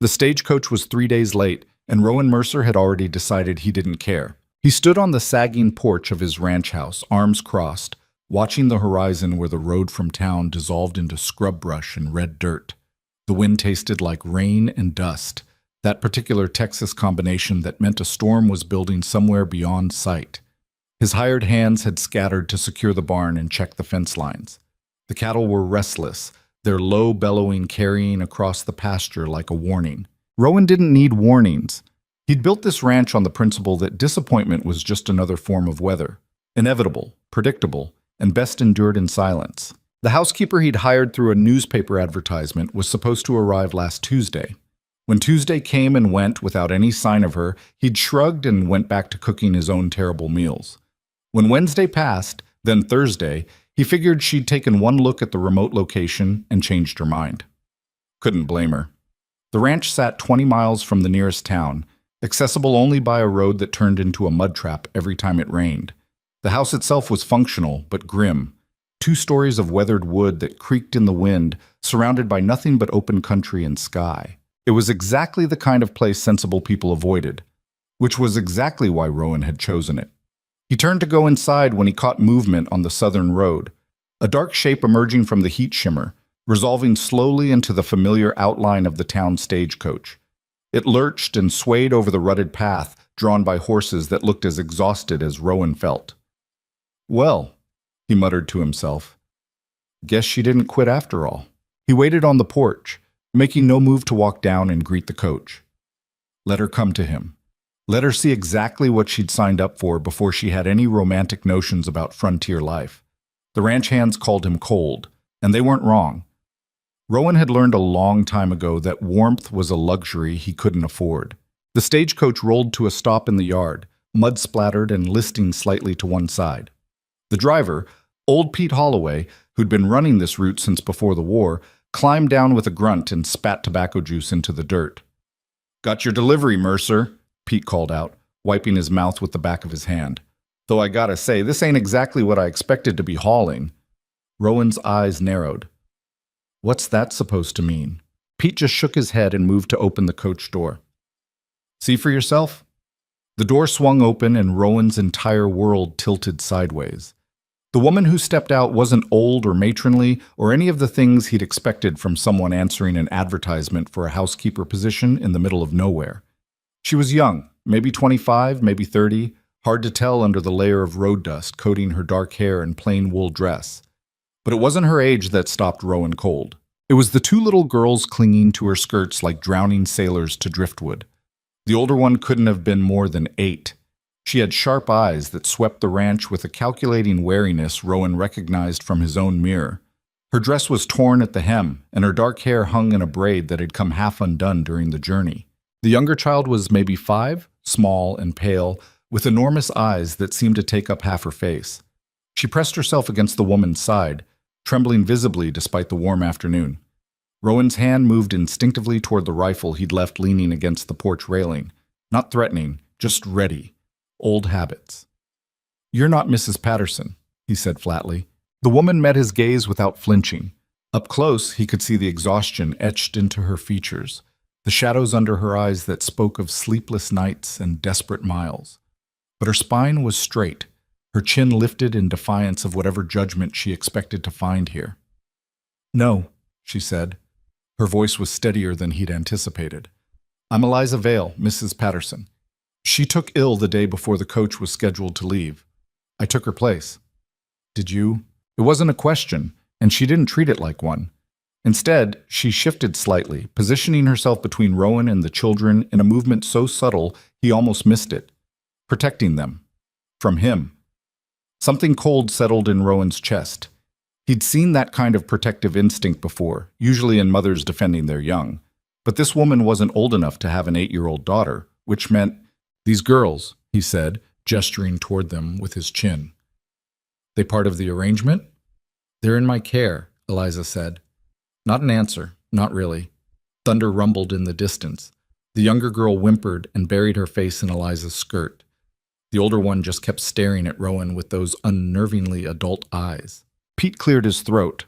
The stagecoach was 3 days late, and Rowan Mercer had already decided he didn't care. He stood on the sagging porch of his ranch house, arms crossed, watching the horizon where the road from town dissolved into scrub brush and red dirt. The wind tasted like rain and dust, that particular Texas combination that meant a storm was building somewhere beyond sight. His hired hands had scattered to secure the barn and check the fence lines. The cattle were restless, their low bellowing carrying across the pasture like a warning. Rowan didn't need warnings. He'd built this ranch on the principle that disappointment was just another form of weather, inevitable, predictable, and best endured in silence. The housekeeper he'd hired through a newspaper advertisement was supposed to arrive last Tuesday. When Tuesday came and went without any sign of her, he'd shrugged and went back to cooking his own terrible meals. When Wednesday passed, then Thursday, he figured she'd taken one look at the remote location and changed her mind. Couldn't blame her. The ranch sat 20 miles from the nearest town, accessible only by a road that turned into a mud trap every time it rained. The house itself was functional, but grim. 2 stories of weathered wood that creaked in the wind, surrounded by nothing but open country and sky. It was exactly the kind of place sensible people avoided, which was exactly why Rowan had chosen it. He turned to go inside when he caught movement on the southern road, a dark shape emerging from the heat shimmer, resolving slowly into the familiar outline of the town stagecoach. It lurched and swayed over the rutted path, drawn by horses that looked as exhausted as Rowan felt. "Well," he muttered to himself, "guess she didn't quit after all." He waited on the porch, making no move to walk down and greet the coach. Let her come to him. Let her see exactly what she'd signed up for before she had any romantic notions about frontier life. The ranch hands called him cold, and they weren't wrong. Rowan had learned a long time ago that warmth was a luxury he couldn't afford. The stagecoach rolled to a stop in the yard, mud-splattered and listing slightly to one side. The driver, old Pete Holloway, who'd been running this route since before the war, climbed down with a grunt and spat tobacco juice into the dirt. "Got your delivery, Mercer," Pete called out, wiping his mouth with the back of his hand. "Though I gotta say, this ain't exactly what I expected to be hauling." Rowan's eyes narrowed. What's that supposed to mean? Pete just shook his head and moved to open the coach door. "See for yourself?" The door swung open and Rowan's entire world tilted sideways. The woman who stepped out wasn't old or matronly or any of the things he'd expected from someone answering an advertisement for a housekeeper position in the middle of nowhere. She was young, maybe 25, maybe 30, hard to tell under the layer of road dust coating her dark hair and plain wool dress. But it wasn't her age that stopped Rowan cold. It was the 2 little girls clinging to her skirts like drowning sailors to driftwood. The older one couldn't have been more than 8. She had sharp eyes that swept the ranch with a calculating wariness Rowan recognized from his own mirror. Her dress was torn at the hem, and her dark hair hung in a braid that had come half undone during the journey. The younger child was maybe 5, small and pale, with enormous eyes that seemed to take up half her face. She pressed herself against the woman's side, trembling visibly despite the warm afternoon. Rowan's hand moved instinctively toward the rifle he'd left leaning against the porch railing. Not threatening, just ready. Old habits. "You're not Mrs. Patterson," he said flatly. The woman met his gaze without flinching. Up close, he could see the exhaustion etched into her features, the shadows under her eyes that spoke of sleepless nights and desperate miles. But her spine was straight, her chin lifted in defiance of whatever judgment she expected to find here. "No," she said. Her voice was steadier than he'd anticipated. "I'm Eliza Vale, Mrs. Patterson. She took ill the day before the coach was scheduled to leave. I took her place." "Did you?" It wasn't a question, and she didn't treat it like one. Instead, she shifted slightly, positioning herself between Rowan and the children in a movement so subtle he almost missed it. Protecting them. From him. Something cold settled in Rowan's chest. He'd seen that kind of protective instinct before, usually in mothers defending their young. But this woman wasn't old enough to have an 8-year-old daughter, which meant, "These girls," he said, gesturing toward them with his chin. "They part of the arrangement?" "They're in my care," Eliza said. Not an answer, not really. Thunder rumbled in the distance. The younger girl whimpered and buried her face in Eliza's skirt. The older one just kept staring at Rowan with those unnervingly adult eyes. Pete cleared his throat.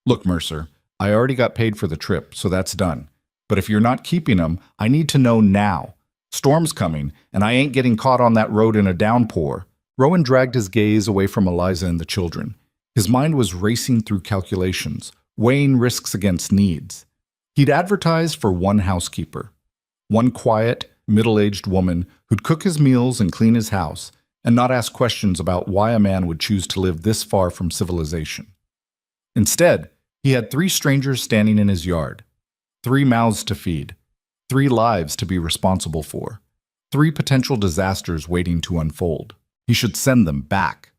"Look, Mercer, I already got paid for the trip, so that's done. But if you're not keeping them, I need to know now. Storm's coming, and I ain't getting caught on that road in a downpour. Rowan dragged his gaze away from Eliza and the children. His mind was racing through calculations, weighing risks against needs. He'd advertised for one housekeeper. One quiet, middle-aged woman who'd cook his meals and clean his house, and not ask questions about why a man would choose to live this far from civilization. Instead, he had 3 strangers standing in his yard, 3 mouths to feed, 3 lives to be responsible for, 3 potential disasters waiting to unfold. He should send them back.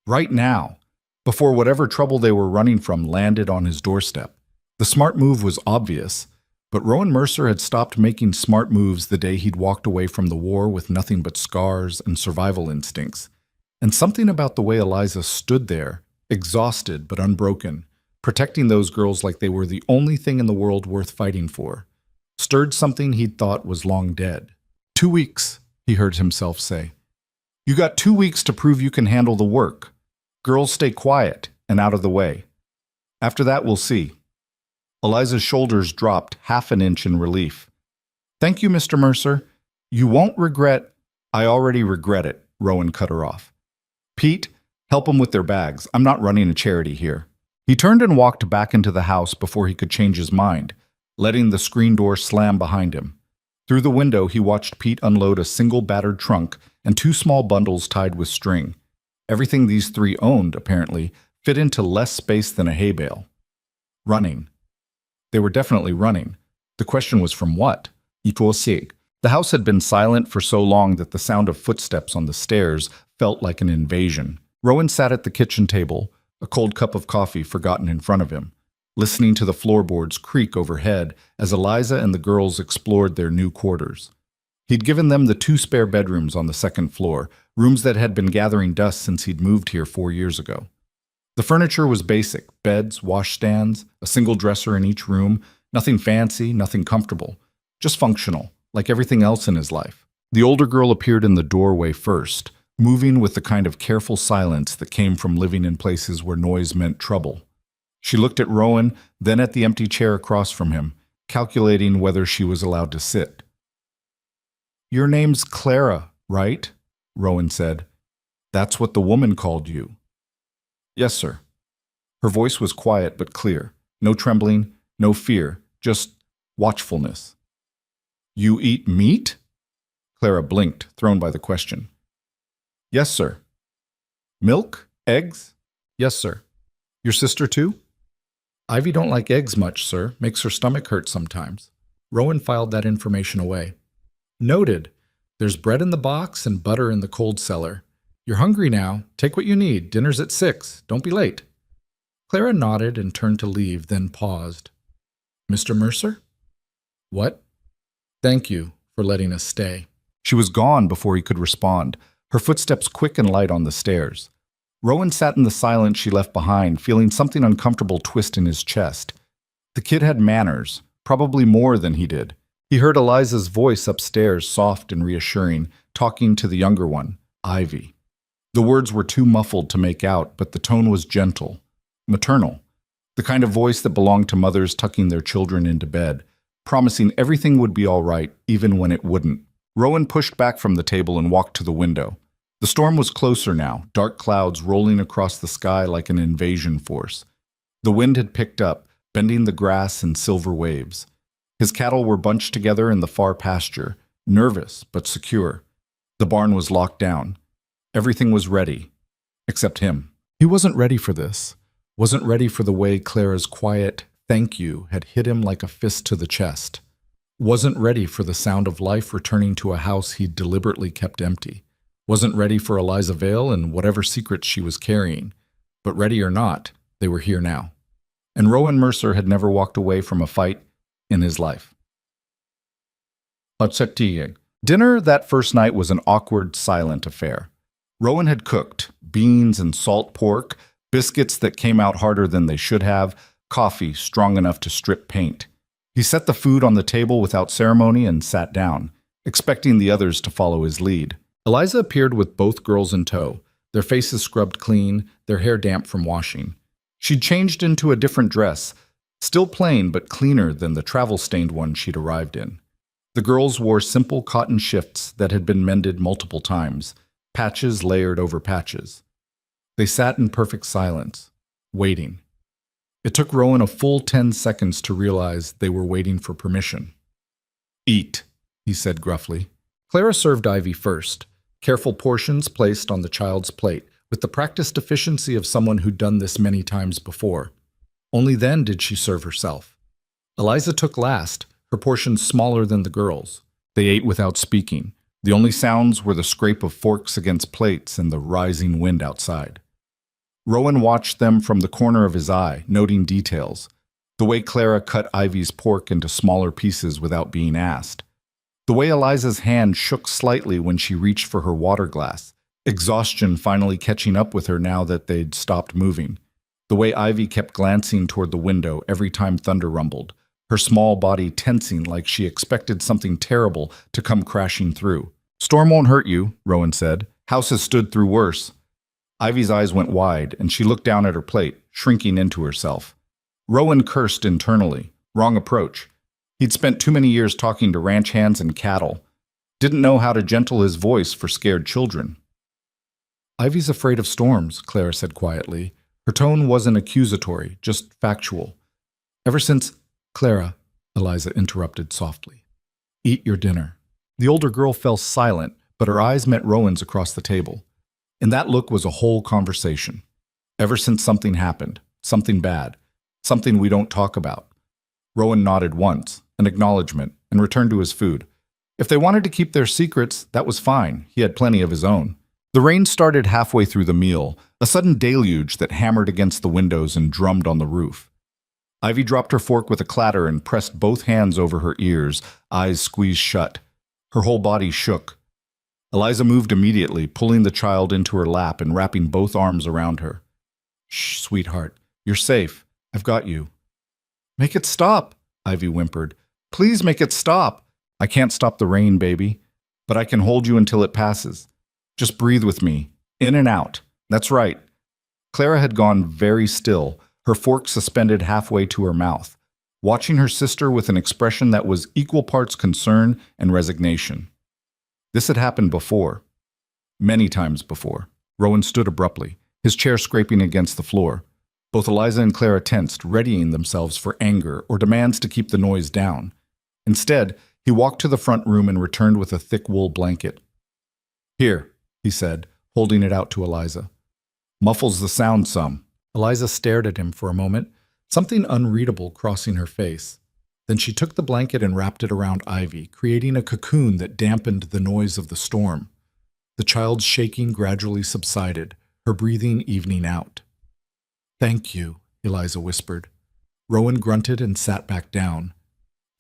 Right now, before whatever trouble they were running from landed on his doorstep. The smart move was obvious, but Rowan Mercer had stopped making smart moves the day he'd walked away from the war with nothing but scars and survival instincts. And something about the way Eliza stood there, exhausted but unbroken, protecting those girls like they were the only thing in the world worth fighting for, stirred something he'd thought was long dead. 2 weeks, he heard himself say. You got 2 weeks to prove you can handle the work. Girls, stay quiet and out of the way. After that, we'll see. Eliza's shoulders dropped half an inch in relief. Thank you, Mr. Mercer. You won't regret— I already regret it, Rowan cut her off. Pete, help them with their bags. I'm not running a charity here. He turned and walked back into the house before he could change his mind, letting the screen door slam behind him. Through the window, he watched Pete unload a single battered trunk and 2 small bundles tied with string. Everything these 3 owned, apparently, fit into less space than a hay bale. Running. They were definitely running. The question was from what? The house had been silent for so long that the sound of footsteps on the stairs felt like an invasion. Rowan sat at the kitchen table, a cold cup of coffee forgotten in front of him, listening to the floorboards creak overhead as Eliza and the girls explored their new quarters. He'd given them the 2 spare bedrooms on the 2nd floor, rooms that had been gathering dust since he'd moved here 4 years ago. The furniture was basic: beds, washstands, a single dresser in each room, nothing fancy, nothing comfortable, just functional, like everything else in his life. The older girl appeared in the doorway first, moving with the kind of careful silence that came from living in places where noise meant trouble. She looked at Rowan, then at the empty chair across from him, calculating whether she was allowed to sit. Your name's Clara, right? Rowan said. That's what the woman called you. Yes, sir. Her voice was quiet but clear. No trembling, no fear, just watchfulness. You eat meat? Clara blinked, thrown by the question. Yes, sir. Milk? Eggs? Yes, sir. Your sister too? Ivy don't like eggs much, sir. Makes her stomach hurt sometimes. Rowan filed that information away. Noted. There's bread in the box and butter in the cold cellar. You're hungry now. Take what you need. Dinner's at 6. Don't be late. Clara nodded and turned to leave, then paused. Mr. Mercer? What? Thank you for letting us stay. She was gone before he could respond, her footsteps quick and light on the stairs. Rowan sat in the silence she left behind, feeling something uncomfortable twist in his chest. The kid had manners, probably more than he did. He heard Eliza's voice upstairs, soft and reassuring, talking to the younger one, Ivy. The words were too muffled to make out, but the tone was gentle, maternal, the kind of voice that belonged to mothers tucking their children into bed, promising everything would be all right, even when it wouldn't. Rowan pushed back from the table and walked to the window. The storm was closer now, dark clouds rolling across the sky like an invasion force. The wind had picked up, bending the grass in silver waves. His cattle were bunched together in the far pasture, nervous but secure. The barn was locked down. Everything was ready, except him. He wasn't ready for this. Wasn't ready for the way Clara's quiet thank you had hit him like a fist to the chest. Wasn't ready for the sound of life returning to a house he'd deliberately kept empty. Wasn't ready for Eliza Vale and whatever secrets she was carrying. But ready or not, they were here now. And Rowan Mercer had never walked away from a fight in his life. Dinner that first night was an awkward, silent affair. Rowan had cooked beans and salt pork, biscuits that came out harder than they should have, coffee strong enough to strip paint. He set the food on the table without ceremony and sat down, expecting the others to follow his lead. Eliza appeared with both girls in tow, their faces scrubbed clean, their hair damp from washing. She'd changed into a different dress, Still plain, but cleaner than the travel-stained one she'd arrived in. The girls wore simple cotton shifts that had been mended multiple times, patches layered over patches. They sat in perfect silence, waiting. It took Rowan a full 10 seconds to realize they were waiting for permission. "Eat," he said gruffly. Clara served Ivy first, careful portions placed on the child's plate, with the practiced efficiency of someone who'd done this many times before. Only then did she serve herself. Eliza took last, her portions smaller than the girls'. They ate without speaking. The only sounds were the scrape of forks against plates and the rising wind outside. Rowan watched them from the corner of his eye, noting details. The way Clara cut Ivy's pork into smaller pieces without being asked. The way Eliza's hand shook slightly when she reached for her water glass, exhaustion finally catching up with her now that they'd stopped moving. The way Ivy kept glancing toward the window every time thunder rumbled, her small body tensing like she expected something terrible to come crashing through. "Storm won't hurt you," Rowan said. "House has stood through worse." Ivy's eyes went wide, and she looked down at her plate, shrinking into herself. Rowan cursed internally. Wrong approach. He'd spent too many years talking to ranch hands and cattle. Didn't know how to gentle his voice for scared children. "Ivy's afraid of storms," Clara said quietly. Her tone wasn't accusatory, just factual. "Ever since—" "Clara," Eliza interrupted softly. "Eat your dinner." The older girl fell silent, but her eyes met Rowan's across the table. In that look was a whole conversation. Ever since something happened, something bad, something we don't talk about. Rowan nodded once, an acknowledgement, and returned to his food. If they wanted to keep their secrets, that was fine. He had plenty of his own. The rain started halfway through the meal, a sudden deluge that hammered against the windows and drummed on the roof. Ivy dropped her fork with a clatter and pressed both hands over her ears, eyes squeezed shut. Her whole body shook. Eliza moved immediately, pulling the child into her lap and wrapping both arms around her. "Shh, sweetheart. You're safe. I've got you." "Make it stop," Ivy whimpered. "Please make it stop." "I can't stop the rain, baby, but I can hold you until it passes. Just breathe with me. In and out. That's right." Clara had gone very still, her fork suspended halfway to her mouth, watching her sister with an expression that was equal parts concern and resignation. This had happened before. Many times before. Rowan stood abruptly, his chair scraping against the floor. Both Eliza and Clara tensed, readying themselves for anger or demands to keep the noise down. Instead, he walked to the front room and returned with a thick wool blanket. "Here," he said, holding it out to Eliza. "Muffles the sound some." Eliza stared at him for a moment, something unreadable crossing her face. Then she took the blanket and wrapped it around Ivy, creating a cocoon that dampened the noise of the storm. The child's shaking gradually subsided, her breathing evening out. "Thank you," Eliza whispered. Rowan grunted and sat back down.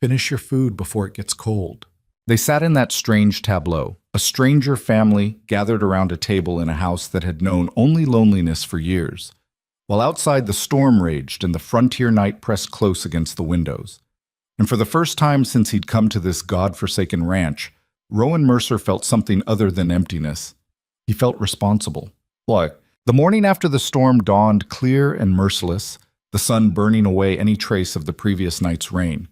"Finish your food before it gets cold." They sat in that strange tableau, a stranger family gathered around a table in a house that had known only loneliness for years, while outside the storm raged and the frontier night pressed close against the windows. And for the first time since he'd come to this god-forsaken ranch, Rowan Mercer felt something other than emptiness. He felt responsible. Why? The morning after the storm dawned clear and merciless, the sun burning away any trace of the previous night's rain.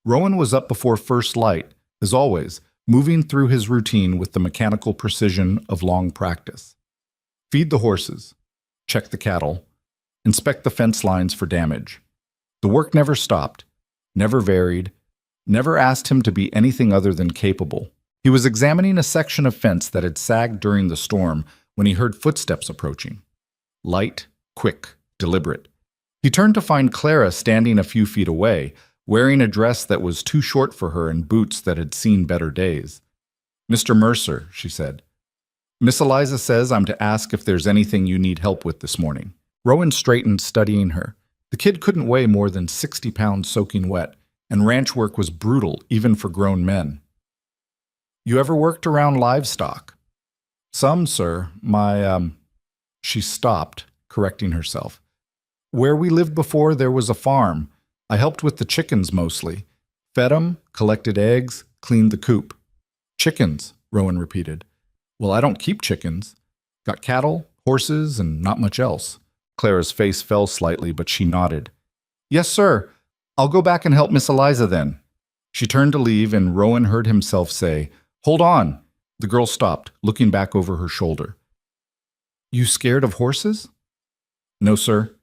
Rowan was up before first light, as always, moving through his routine with the mechanical precision of long practice. Feed the horses, check the cattle, inspect the fence lines for damage. The work never stopped, never varied, never asked him to be anything other than capable. He was examining a section of fence that had sagged during the storm when he heard footsteps approaching. Light, quick, deliberate. He turned to find Clara standing a few feet away, wearing a dress that was too short for her and boots that had seen better days. "Mr. Mercer," she said. "Miss Eliza says I'm to ask if there's anything you need help with this morning." Rowan straightened, studying her. The kid couldn't weigh more than 60 pounds soaking wet, and ranch work was brutal even for grown men. "You ever worked around livestock?" "Some, sir. She stopped, correcting herself. "Where we lived before, there was a farm. I helped with the chickens mostly. Fed 'em, collected eggs, cleaned the coop." "Chickens," Rowan repeated. "Well, I don't keep chickens. Got cattle, horses, and not much else." Clara's face fell slightly, but she nodded. "Yes, sir. I'll go back and help Miss Eliza then. She turned to leave, and Rowan heard himself say, "Hold on." The girl stopped, looking back over her shoulder. "You scared of horses?" "No, sir."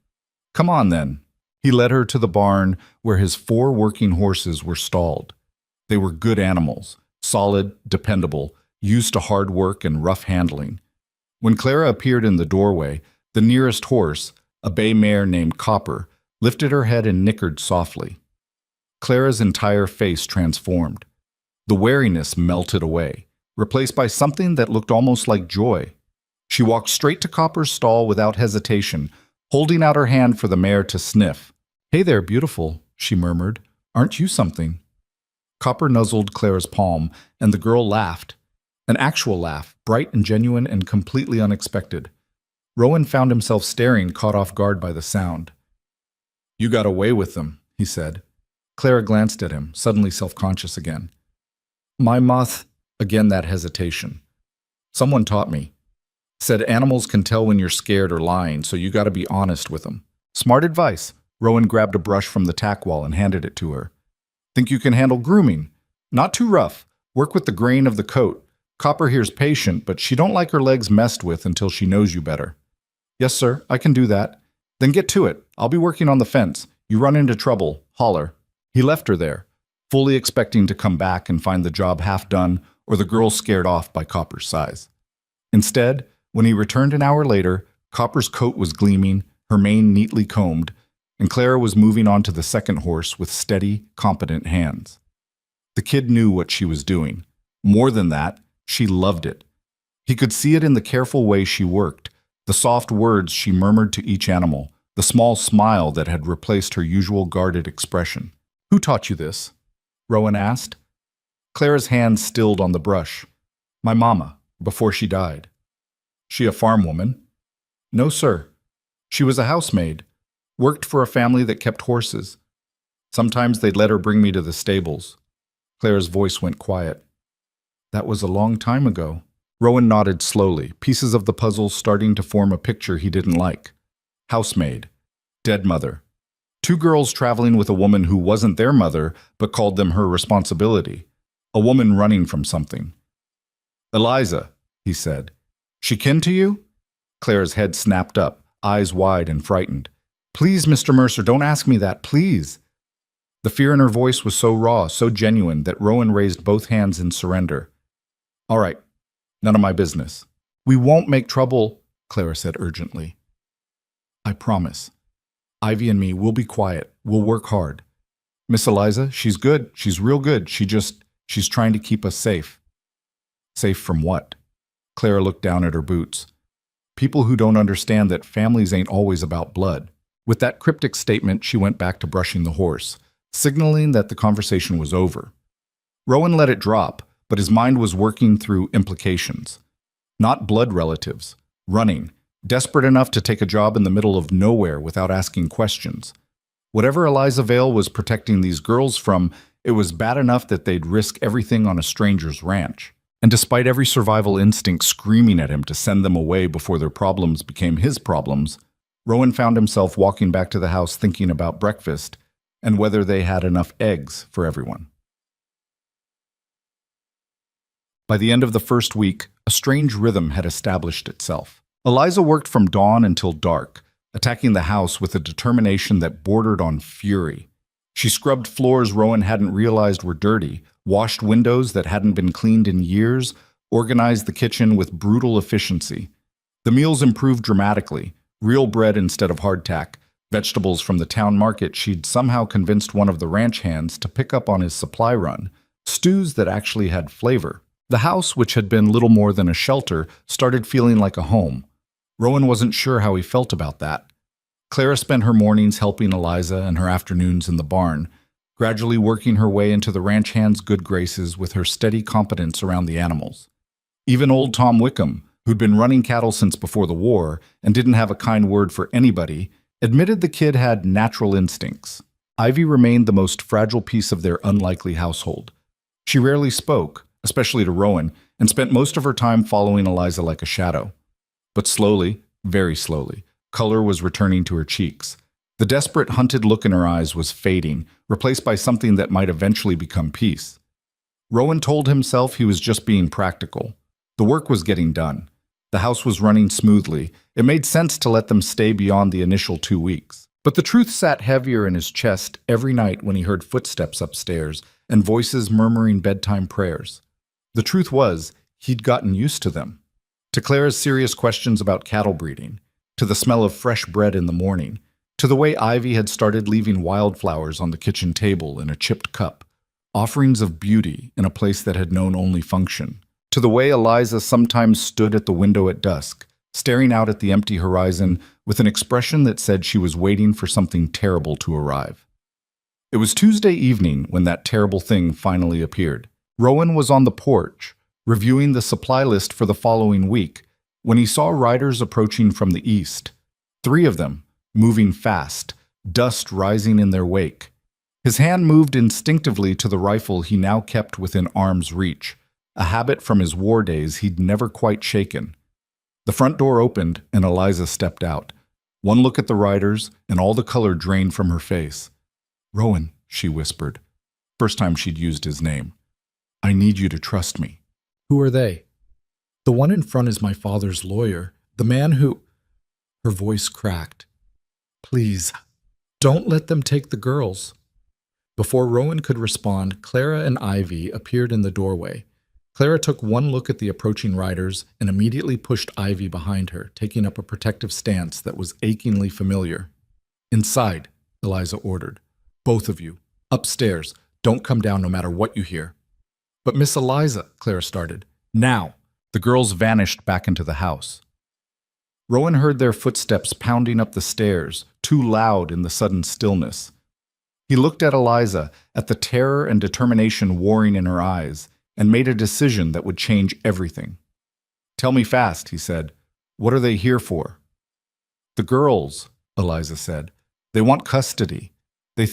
"Come on, then." He led her to the barn where his 4 working horses were stalled. They were good animals, solid, dependable, used to hard work and rough handling. When Clara appeared in the doorway, the nearest horse, a bay mare named Copper, lifted her head and nickered softly. Clara's entire face transformed. The wariness melted away, replaced by something that looked almost like joy. She walked straight to Copper's stall without hesitation, holding out her hand for the mare to sniff. "Hey there, beautiful," she murmured. "Aren't you something?" Copper nuzzled Clara's palm, and the girl laughed. An actual laugh, bright and genuine and completely unexpected. Rowan found himself staring, caught off guard by the sound. "You got away with them," he said. Clara glanced at him, suddenly self-conscious again. "My moth—" Again that hesitation. "Someone taught me. Said animals can tell when you're scared or lying, so you gotta be honest with them." Smart advice. Rowan grabbed a brush from the tack wall and handed it to her. "Think you can handle grooming? Not too rough. Work with the grain of the coat. Copper here's patient, but she don't like her legs messed with until she knows you better." "Yes, sir, I can do that." "Then get to it. I'll be working on the fence. You run into trouble, holler." He left her there, fully expecting to come back and find the job half done or the girl scared off by Copper's size. Instead, when he returned an hour later, Copper's coat was gleaming, her mane neatly combed, and Clara was moving on to the second horse with steady, competent hands. The kid knew what she was doing. More than that, she loved it. He could see it in the careful way she worked, the soft words she murmured to each animal, the small smile that had replaced her usual guarded expression. "Who taught you this?" Rowan asked. Clara's hand stilled on the brush. "My mama, before she died." "She a farm woman?" "No, sir. She was a housemaid. Worked for a family that kept horses. Sometimes they'd let her bring me to the stables." Clara's voice went quiet. "That was a long time ago." Rowan nodded slowly, pieces of the puzzle starting to form a picture he didn't like. Housemaid. Dead mother. 2 girls traveling with a woman who wasn't their mother but called them her responsibility. A woman running from something. "Eliza," he said. "She kin to you?" Clara's head snapped up, eyes wide and frightened. "Please, Mr. Mercer, don't ask me that, please." The fear in her voice was so raw, so genuine, that Rowan raised both hands in surrender. "All right, none of my business." "We won't make trouble," Clara said urgently. "I promise. Ivy and me, we'll be quiet. We'll work hard. Miss Eliza, she's good. She's real good. She's trying to keep us safe." "Safe from what?" Clara looked down at her boots. "People who don't understand that families ain't always about blood." With that cryptic statement, she went back to brushing the horse, signaling that the conversation was over. Rowan let it drop, but his mind was working through implications. Not blood relatives. Running. Desperate enough to take a job in the middle of nowhere without asking questions. Whatever Eliza Vale was protecting these girls from, it was bad enough that they'd risk everything on a stranger's ranch. And despite every survival instinct screaming at him to send them away before their problems became his problems, Rowan found himself walking back to the house thinking about breakfast and whether they had enough eggs for everyone. By the end of the first week, a strange rhythm had established itself. Eliza worked from dawn until dark, attacking the house with a determination that bordered on fury. She scrubbed floors Rowan hadn't realized were dirty, washed windows that hadn't been cleaned in years, organized the kitchen with brutal efficiency. The meals improved dramatically, real bread instead of hardtack, vegetables from the town market she'd somehow convinced one of the ranch hands to pick up on his supply run, stews that actually had flavor. The house, which had been little more than a shelter, started feeling like a home. Rowan wasn't sure how he felt about that. Clara spent her mornings helping Eliza and her afternoons in the barn, gradually working her way into the ranch hand's good graces with her steady competence around the animals. Even old Tom Wickham, who'd been running cattle since before the war and didn't have a kind word for anybody, admitted the kid had natural instincts. Ivy remained the most fragile piece of their unlikely household. She rarely spoke, especially to Rowan, and spent most of her time following Eliza like a shadow. But slowly, very slowly, color was returning to her cheeks. The desperate, hunted look in her eyes was fading, replaced by something that might eventually become peace. Rowan told himself he was just being practical. The work was getting done. The house was running smoothly. It made sense to let them stay beyond the initial 2 weeks. But the truth sat heavier in his chest every night when he heard footsteps upstairs and voices murmuring bedtime prayers. The truth was, he'd gotten used to them. To Clara's serious questions about cattle breeding, to the smell of fresh bread in the morning, to the way Ivy had started leaving wildflowers on the kitchen table in a chipped cup, offerings of beauty in a place that had known only function, to the way Eliza sometimes stood at the window at dusk, staring out at the empty horizon with an expression that said she was waiting for something terrible to arrive. It was Tuesday evening when that terrible thing finally appeared. Rowan was on the porch, reviewing the supply list for the following week, when he saw riders approaching from the east. 3 of them, moving fast, dust rising in their wake. His hand moved instinctively to the rifle he now kept within arm's reach, a habit from his war days he'd never quite shaken. The front door opened and Eliza stepped out. One look at the riders and all the color drained from her face. "Rowan," she whispered. First time she'd used his name. "I need you to trust me." "Who are they?" "The one in front is my father's lawyer. The man who—" Her voice cracked. "Please, don't let them take the girls." Before Rowan could respond, Clara and Ivy appeared in the doorway. Clara took one look at the approaching riders and immediately pushed Ivy behind her, taking up a protective stance that was achingly familiar. "Inside," Eliza ordered. "Both of you. Upstairs. Don't come down no matter what you hear." "But Miss Eliza," Clara started. "Now." The girls vanished back into the house. Rowan heard their footsteps pounding up the stairs, too loud in the sudden stillness. He looked at Eliza, at the terror and determination warring in her eyes, and made a decision that would change everything. "Tell me fast," he said. "What are they here for?" "The girls," Eliza said. "They want custody. They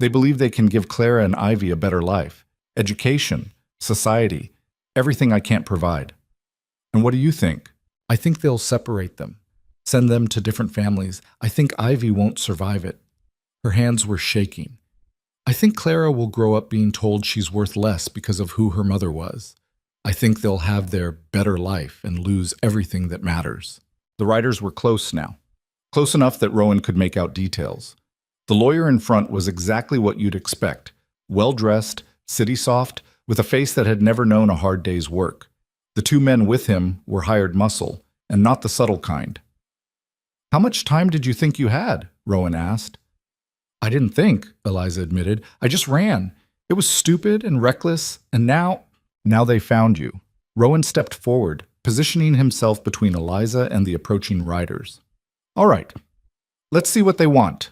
believe they can give Clara and Ivy a better life. Education, society, everything I can't provide." "And what do you think?" "I think they'll separate them, send them to different families. I think Ivy won't survive it." Her hands were shaking. "I think Clara will grow up being told she's worth less because of who her mother was. I think they'll have their better life and lose everything that matters." The riders were close now. Close enough that Rowan could make out details. The lawyer in front was exactly what you'd expect. Well-dressed, city-soft, with a face that had never known a hard day's work. The 2 men with him were hired muscle, and not the subtle kind. "How much time did you think you had?" Rowan asked. "I didn't think," Eliza admitted. "I just ran. It was stupid and reckless, and now they found you." Rowan stepped forward, positioning himself between Eliza and the approaching riders. "All right, let's see what they want."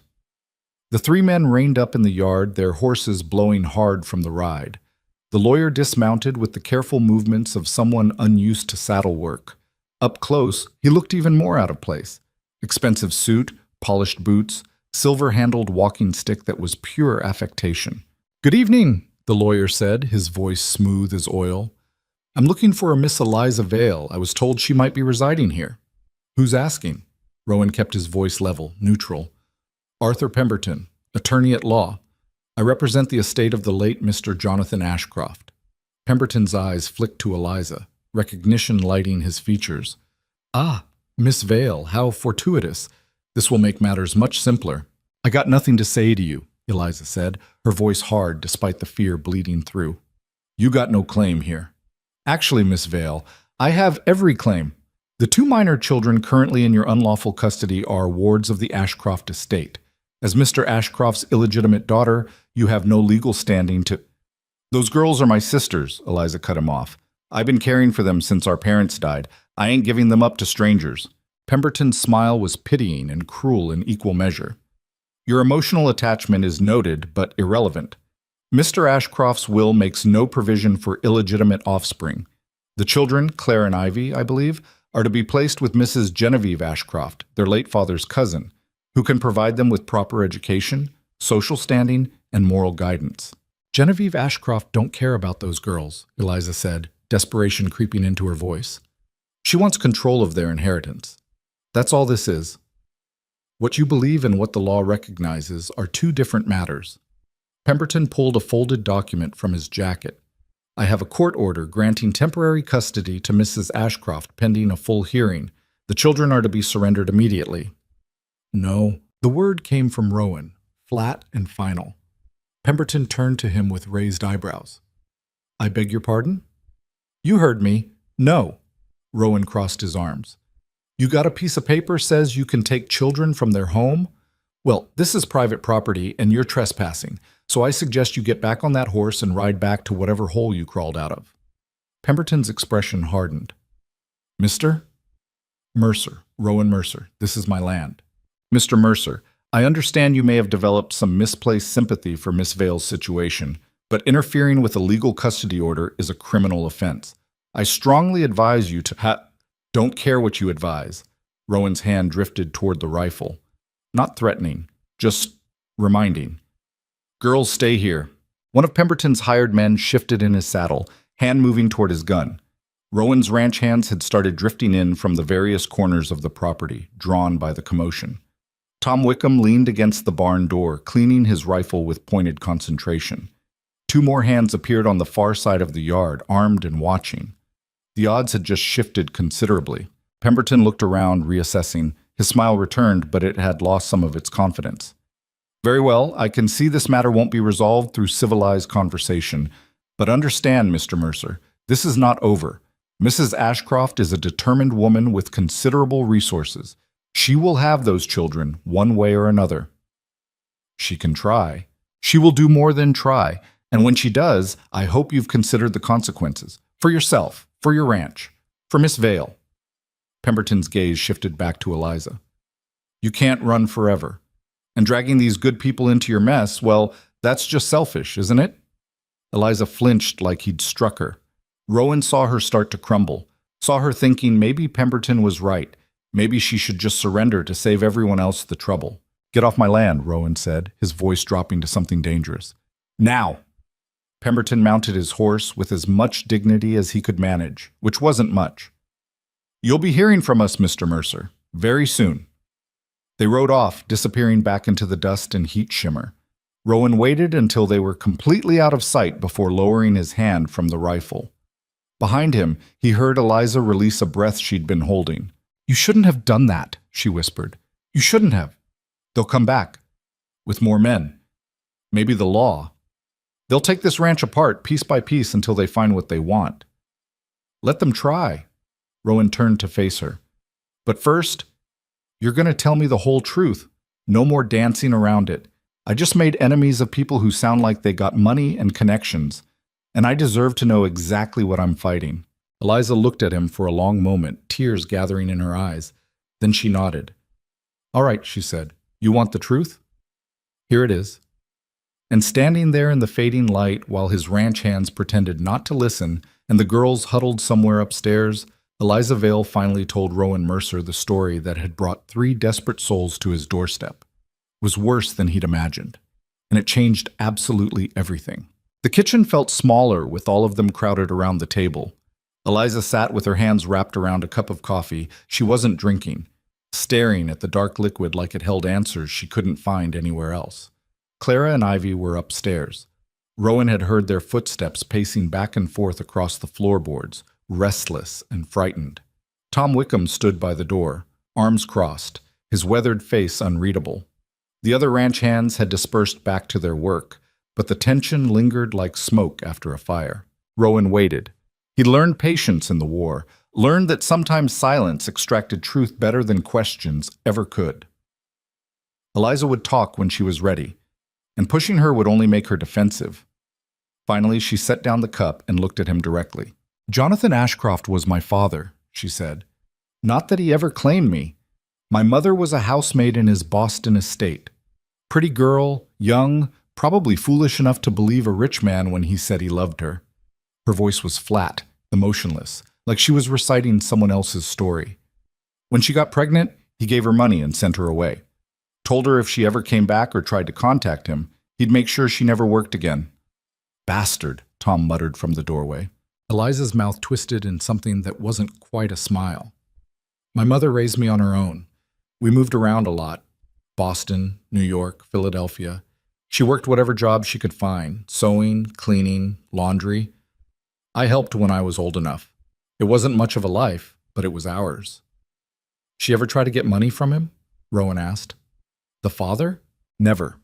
The 3 men reined up in the yard, their horses blowing hard from the ride. The lawyer dismounted with the careful movements of someone unused to saddle work. Up close, he looked even more out of place. Expensive suit, polished boots, silver-handled walking stick that was pure affectation. "Good evening," the lawyer said, his voice smooth as oil. "I'm looking for a Miss Eliza Vale. I was told she might be residing here." "Who's asking?" Rowan kept his voice level, neutral. "Arthur Pemberton, attorney at law. I represent the estate of the late Mr. Jonathan Ashcroft." Pemberton's eyes flicked to Eliza, recognition lighting his features. "Ah, Miss Vale, how fortuitous. This will make matters much simpler." "I got nothing to say to you," Eliza said, her voice hard despite the fear bleeding through. "You got no claim here." "Actually, Miss Vale, I have every claim. The 2 minor children currently in your unlawful custody are wards of the Ashcroft estate. As Mr. Ashcroft's illegitimate daughter, you have no legal standing to—" "Those girls are my sisters," Eliza cut him off. "I've been caring for them since our parents died. I ain't giving them up to strangers." Pemberton's smile was pitying and cruel in equal measure. "Your emotional attachment is noted, but irrelevant. Mr. Ashcroft's will makes no provision for illegitimate offspring. The children, Claire and Ivy, I believe, are to be placed with Mrs. Genevieve Ashcroft, their late father's cousin, who can provide them with proper education, social standing, and moral guidance." "Genevieve Ashcroft don't care about those girls," Eliza said, desperation creeping into her voice. "She wants control of their inheritance. That's all this is." What you believe and what the law recognizes are two different matters. Pemberton pulled a folded document from his jacket. I have a court order granting temporary custody to Mrs. Ashcroft pending a full hearing. The children are to be surrendered immediately. No, the word came from Rowan, flat and final. Pemberton turned to him with raised eyebrows. I beg your pardon? You heard me. No. Rowan crossed his arms. You got a piece of paper says you can take children from their home? Well, this is private property and you're trespassing, so I suggest you get back on that horse and ride back to whatever hole you crawled out of. Pemberton's expression hardened. Mr. Mercer, Rowan Mercer, this is my land. Mr. Mercer, I understand you may have developed some misplaced sympathy for Miss Vale's situation, but interfering with a legal custody order is a criminal offense. I strongly advise you to Don't care what you advise. Rowan's hand drifted toward the rifle. Not threatening, just reminding. Girls, stay here. One of Pemberton's hired men shifted in his saddle, hand moving toward his gun. Rowan's ranch hands had started drifting in from the various corners of the property, drawn by the commotion. Tom Wickham leaned against the barn door, cleaning his rifle with pointed concentration. Two more hands appeared on the far side of the yard, armed and watching. The odds had just shifted considerably. Pemberton looked around, reassessing. His smile returned, but it had lost some of its confidence. Very well, I can see this matter won't be resolved through civilized conversation. But understand, Mr. Mercer, this is not over. Mrs. Ashcroft is a determined woman with considerable resources. She will have those children, one way or another. She can try. She will do more than try. And when she does, I hope you've considered the consequences. For yourself, for your ranch, for Miss Vale. Pemberton's gaze shifted back to Eliza. You can't run forever. And dragging these good people into your mess, well, that's just selfish, isn't it? Eliza flinched like he'd struck her. Rowan saw her start to crumble, saw her thinking maybe Pemberton was right. Maybe she should just surrender to save everyone else the trouble. Get off my land, Rowan said, his voice dropping to something dangerous. Now! Pemberton mounted his horse with as much dignity as he could manage, which wasn't much. You'll be hearing from us, Mr. Mercer, very soon. They rode off, disappearing back into the dust and heat shimmer. Rowan waited until they were completely out of sight before lowering his hand from the rifle. Behind him, he heard Eliza release a breath she'd been holding. You shouldn't have done that, she whispered. You shouldn't have. They'll come back. With more men. Maybe the law. They'll take this ranch apart piece by piece until they find what they want. Let them try. Rowan turned to face her. But first, you're going to tell me the whole truth. No more dancing around it. I just made enemies of people who sound like they got money and connections, and I deserve to know exactly what I'm fighting. Eliza looked at him for a long moment, tears gathering in her eyes. Then she nodded. All right, she said. You want the truth? Here it is. And standing there in the fading light while his ranch hands pretended not to listen and the girls huddled somewhere upstairs, Eliza Vale finally told Rowan Mercer the story that had brought 3 desperate souls to his doorstep. It was worse than he'd imagined, and it changed absolutely everything. The kitchen felt smaller with all of them crowded around the table. Eliza sat with her hands wrapped around a cup of coffee she wasn't drinking, staring at the dark liquid like it held answers she couldn't find anywhere else. Clara and Ivy were upstairs. Rowan had heard their footsteps pacing back and forth across the floorboards, restless and frightened. Tom Wickham stood by the door, arms crossed, his weathered face unreadable. The other ranch hands had dispersed back to their work, but the tension lingered like smoke after a fire. Rowan waited. He'd learned patience in the war, learned that sometimes silence extracted truth better than questions ever could. Eliza would talk when she was ready, and pushing her would only make her defensive. Finally, she set down the cup and looked at him directly. Jonathan Ashcroft was my father, she said. Not that he ever claimed me. My mother was a housemaid in his Boston estate. Pretty girl, young, probably foolish enough to believe a rich man when he said he loved her. Her voice was flat, emotionless, like she was reciting someone else's story. When she got pregnant, he gave her money and sent her away. Told her if she ever came back or tried to contact him, he'd make sure she never worked again. Bastard, Tom muttered from the doorway. Eliza's mouth twisted in something that wasn't quite a smile. My mother raised me on her own. We moved around a lot. Boston, New York, Philadelphia. She worked whatever job she could find, sewing, cleaning, laundry. I helped when I was old enough. It wasn't much of a life, but it was ours. She ever try to get money from him? Rowan asked. The father? Never.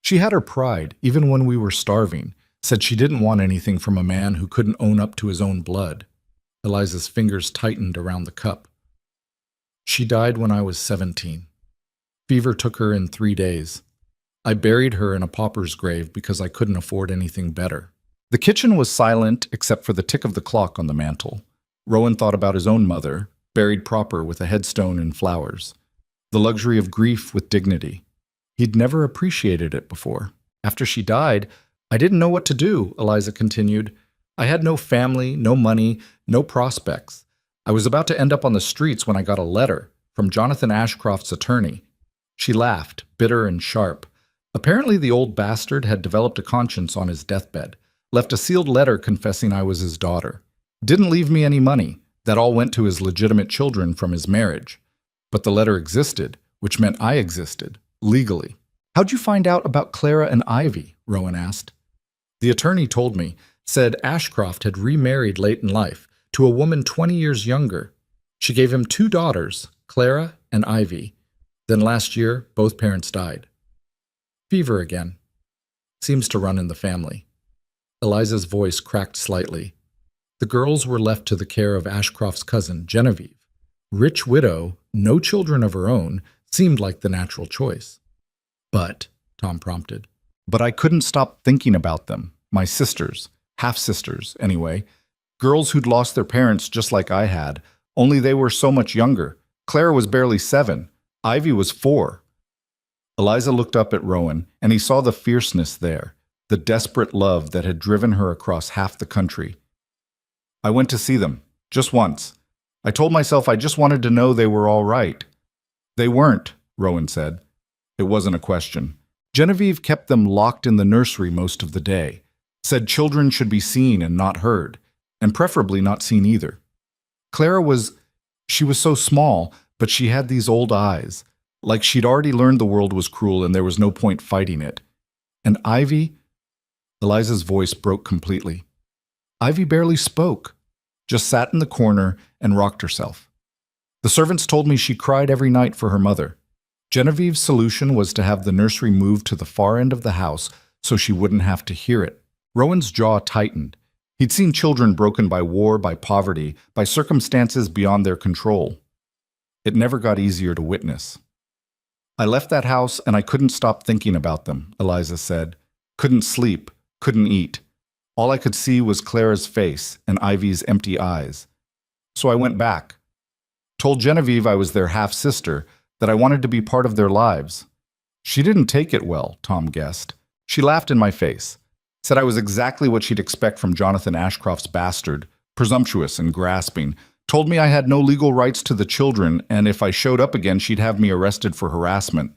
She had her pride, even when we were starving, said she didn't want anything from a man who couldn't own up to his own blood. Eliza's fingers tightened around the cup. She died when I was 17. Fever took her in 3 days. I buried her in a pauper's grave because I couldn't afford anything better. The kitchen was silent except for the tick of the clock on the mantel. Rowan thought about his own mother, buried proper with a headstone and flowers. The luxury of grief with dignity. He'd never appreciated it before. After she died, I didn't know what to do, Eliza continued. I had no family, no money, no prospects. I was about to end up on the streets when I got a letter from Jonathan Ashcroft's attorney. She laughed, bitter and sharp. Apparently the old bastard had developed a conscience on his deathbed, left a sealed letter confessing I was his daughter. Didn't leave me any money. That all went to his legitimate children from his marriage. But the letter existed, which meant I existed, legally. How'd you find out about Clara and Ivy? Rowan asked. The attorney told me, said Ashcroft had remarried late in life to a woman 20 years younger. She gave him 2 daughters, Clara and Ivy. Then last year, both parents died. Fever again. Seems to run in the family. Eliza's voice cracked slightly. The girls were left to the care of Ashcroft's cousin, Genevieve. Rich widow, no children of her own, seemed like the natural choice. But, Tom prompted. But I couldn't stop thinking about them. My sisters, half-sisters, anyway. Girls who'd lost their parents just like I had, only they were so much younger. Clara was barely 7. Ivy was 4. Eliza looked up at Rowan, and he saw the fierceness there, the desperate love that had driven her across half the country. I went to see them, just once. I told myself I just wanted to know they were all right. They weren't, Rowan said. It wasn't a question. Genevieve kept them locked in the nursery most of the day, said children should be seen and not heard, and preferably not seen either. Clara she was so small, but she had these old eyes, like she'd already learned the world was cruel and there was no point fighting it. And Ivy? Eliza's voice broke completely. Ivy barely spoke, just sat in the corner and rocked herself. The servants told me she cried every night for her mother. Genevieve's solution was to have the nursery moved to the far end of the house so she wouldn't have to hear it. Rowan's jaw tightened. He'd seen children broken by war, by poverty, by circumstances beyond their control. It never got easier to witness. I left that house and I couldn't stop thinking about them, Eliza said. Couldn't sleep, couldn't eat. All I could see was Clara's face and Ivy's empty eyes. So I went back. Told Genevieve I was their half-sister, that I wanted to be part of their lives. She didn't take it well, Tom guessed. She laughed in my face, said I was exactly what she'd expect from Jonathan Ashcroft's bastard, presumptuous and grasping, told me I had no legal rights to the children, and if I showed up again, she'd have me arrested for harassment.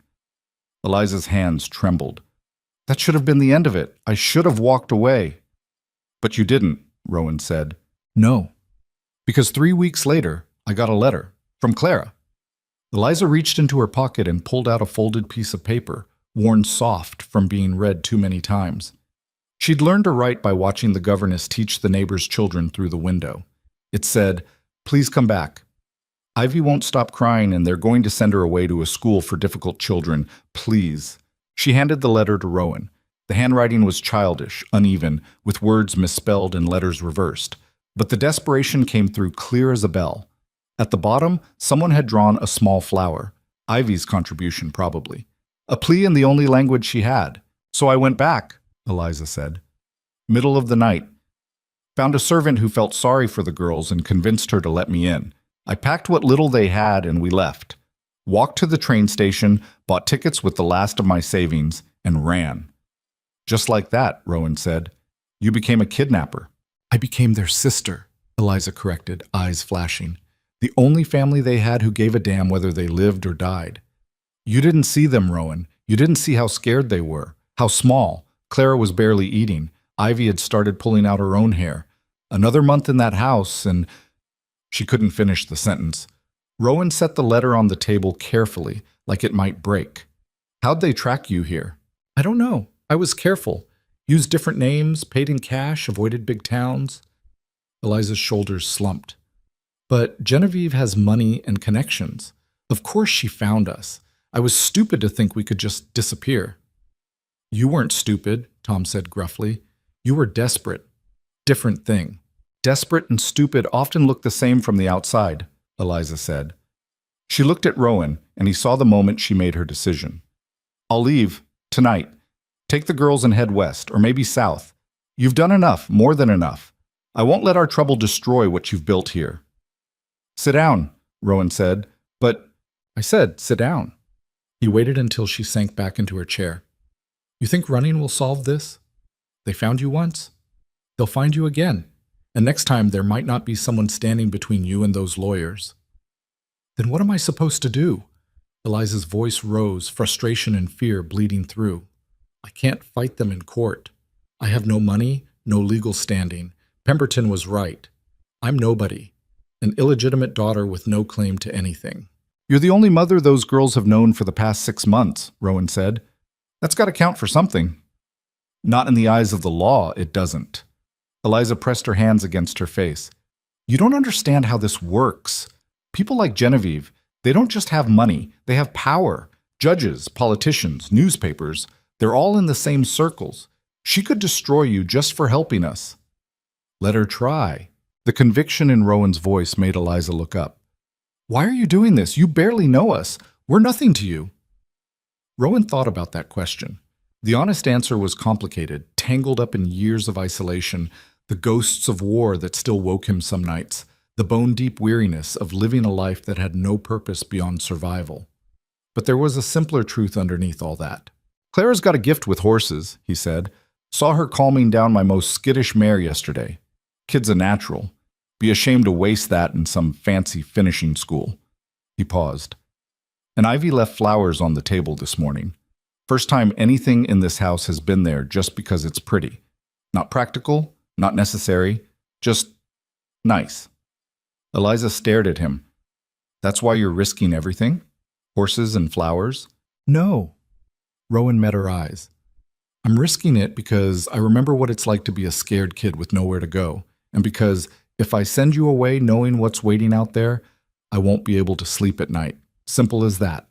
Eliza's hands trembled. That should have been the end of it. I should have walked away. But you didn't, Rowan said. No. Because 3 weeks later, I got a letter from Clara. Eliza reached into her pocket and pulled out a folded piece of paper, worn soft from being read too many times. She'd learned to write by watching the governess teach the neighbors' children through the window. It said, "Please come back. Ivy won't stop crying and they're going to send her away to a school for difficult children. Please." She handed the letter to Rowan. The handwriting was childish, uneven, with words misspelled and letters reversed. But the desperation came through clear as a bell. At the bottom, someone had drawn a small flower. Ivy's contribution, probably. A plea in the only language she had. So I went back, Eliza said. Middle of the night. Found a servant who felt sorry for the girls and convinced her to let me in. I packed what little they had and we left. Walked to the train station, bought tickets with the last of my savings, and ran. Just like that, Rowan said. You became a kidnapper. I became their sister, Eliza corrected, eyes flashing. The only family they had who gave a damn whether they lived or died. You didn't see them, Rowan. You didn't see how scared they were, how small. Clara was barely eating. Ivy had started pulling out her own hair. Another month in that house, and she couldn't finish the sentence. Rowan set the letter on the table carefully, like it might break. How'd they track you here? I don't know. I was careful. Used different names, paid in cash, avoided big towns. Eliza's shoulders slumped. But Genevieve has money and connections. Of course she found us. I was stupid to think we could just disappear. You weren't stupid, Tom said gruffly. You were desperate. Different thing. Desperate and stupid often look the same from the outside, Eliza said. She looked at Rowan, and he saw the moment she made her decision. I'll leave, tonight. Take the girls and head west, or maybe south. You've done enough, more than enough. I won't let our trouble destroy what you've built here. Sit down, Rowan said, but I said, sit down. He waited until she sank back into her chair. You think running will solve this? They found you once. They'll find you again. And next time there might not be someone standing between you and those lawyers. Then what am I supposed to do? Eliza's voice rose, frustration and fear bleeding through. I can't fight them in court. I have no money, no legal standing. Pemberton was right. I'm nobody. An illegitimate daughter with no claim to anything. You're the only mother those girls have known for the past 6 months, Rowan said. That's got to count for something. Not in the eyes of the law, it doesn't. Eliza pressed her hands against her face. You don't understand how this works. People like Genevieve, they don't just have money, they have power. Judges, politicians, newspapers, they're all in the same circles. She could destroy you just for helping us. Let her try. The conviction in Rowan's voice made Eliza look up. Why are you doing this? You barely know us. We're nothing to you. Rowan thought about that question. The honest answer was complicated, tangled up in years of isolation, the ghosts of war that still woke him some nights, the bone-deep weariness of living a life that had no purpose beyond survival. But there was a simpler truth underneath all that. Clara's got a gift with horses, he said. Saw her calming down my most skittish mare yesterday. Kid's a natural. Be ashamed to waste that in some fancy finishing school. He paused. And Ivy left flowers on the table this morning. First time anything in this house has been there just because it's pretty. Not practical, not necessary, just nice. Eliza stared at him. That's why you're risking everything? Horses and flowers? No. Rowan met her eyes. I'm risking it because I remember what it's like to be a scared kid with nowhere to go, and because if I send you away knowing what's waiting out there, I won't be able to sleep at night. Simple as that.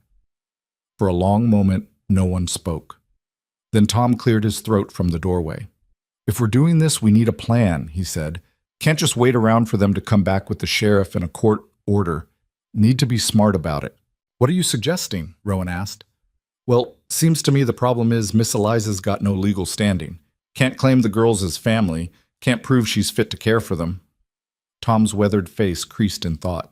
For a long moment, no one spoke. Then Tom cleared his throat from the doorway. If we're doing this, we need a plan, he said. Can't just wait around for them to come back with the sheriff and a court order. Need to be smart about it. What are you suggesting? Rowan asked. Well, seems to me the problem is Miss Eliza's got no legal standing. Can't claim the girls as family. Can't prove she's fit to care for them. Tom's weathered face creased in thought.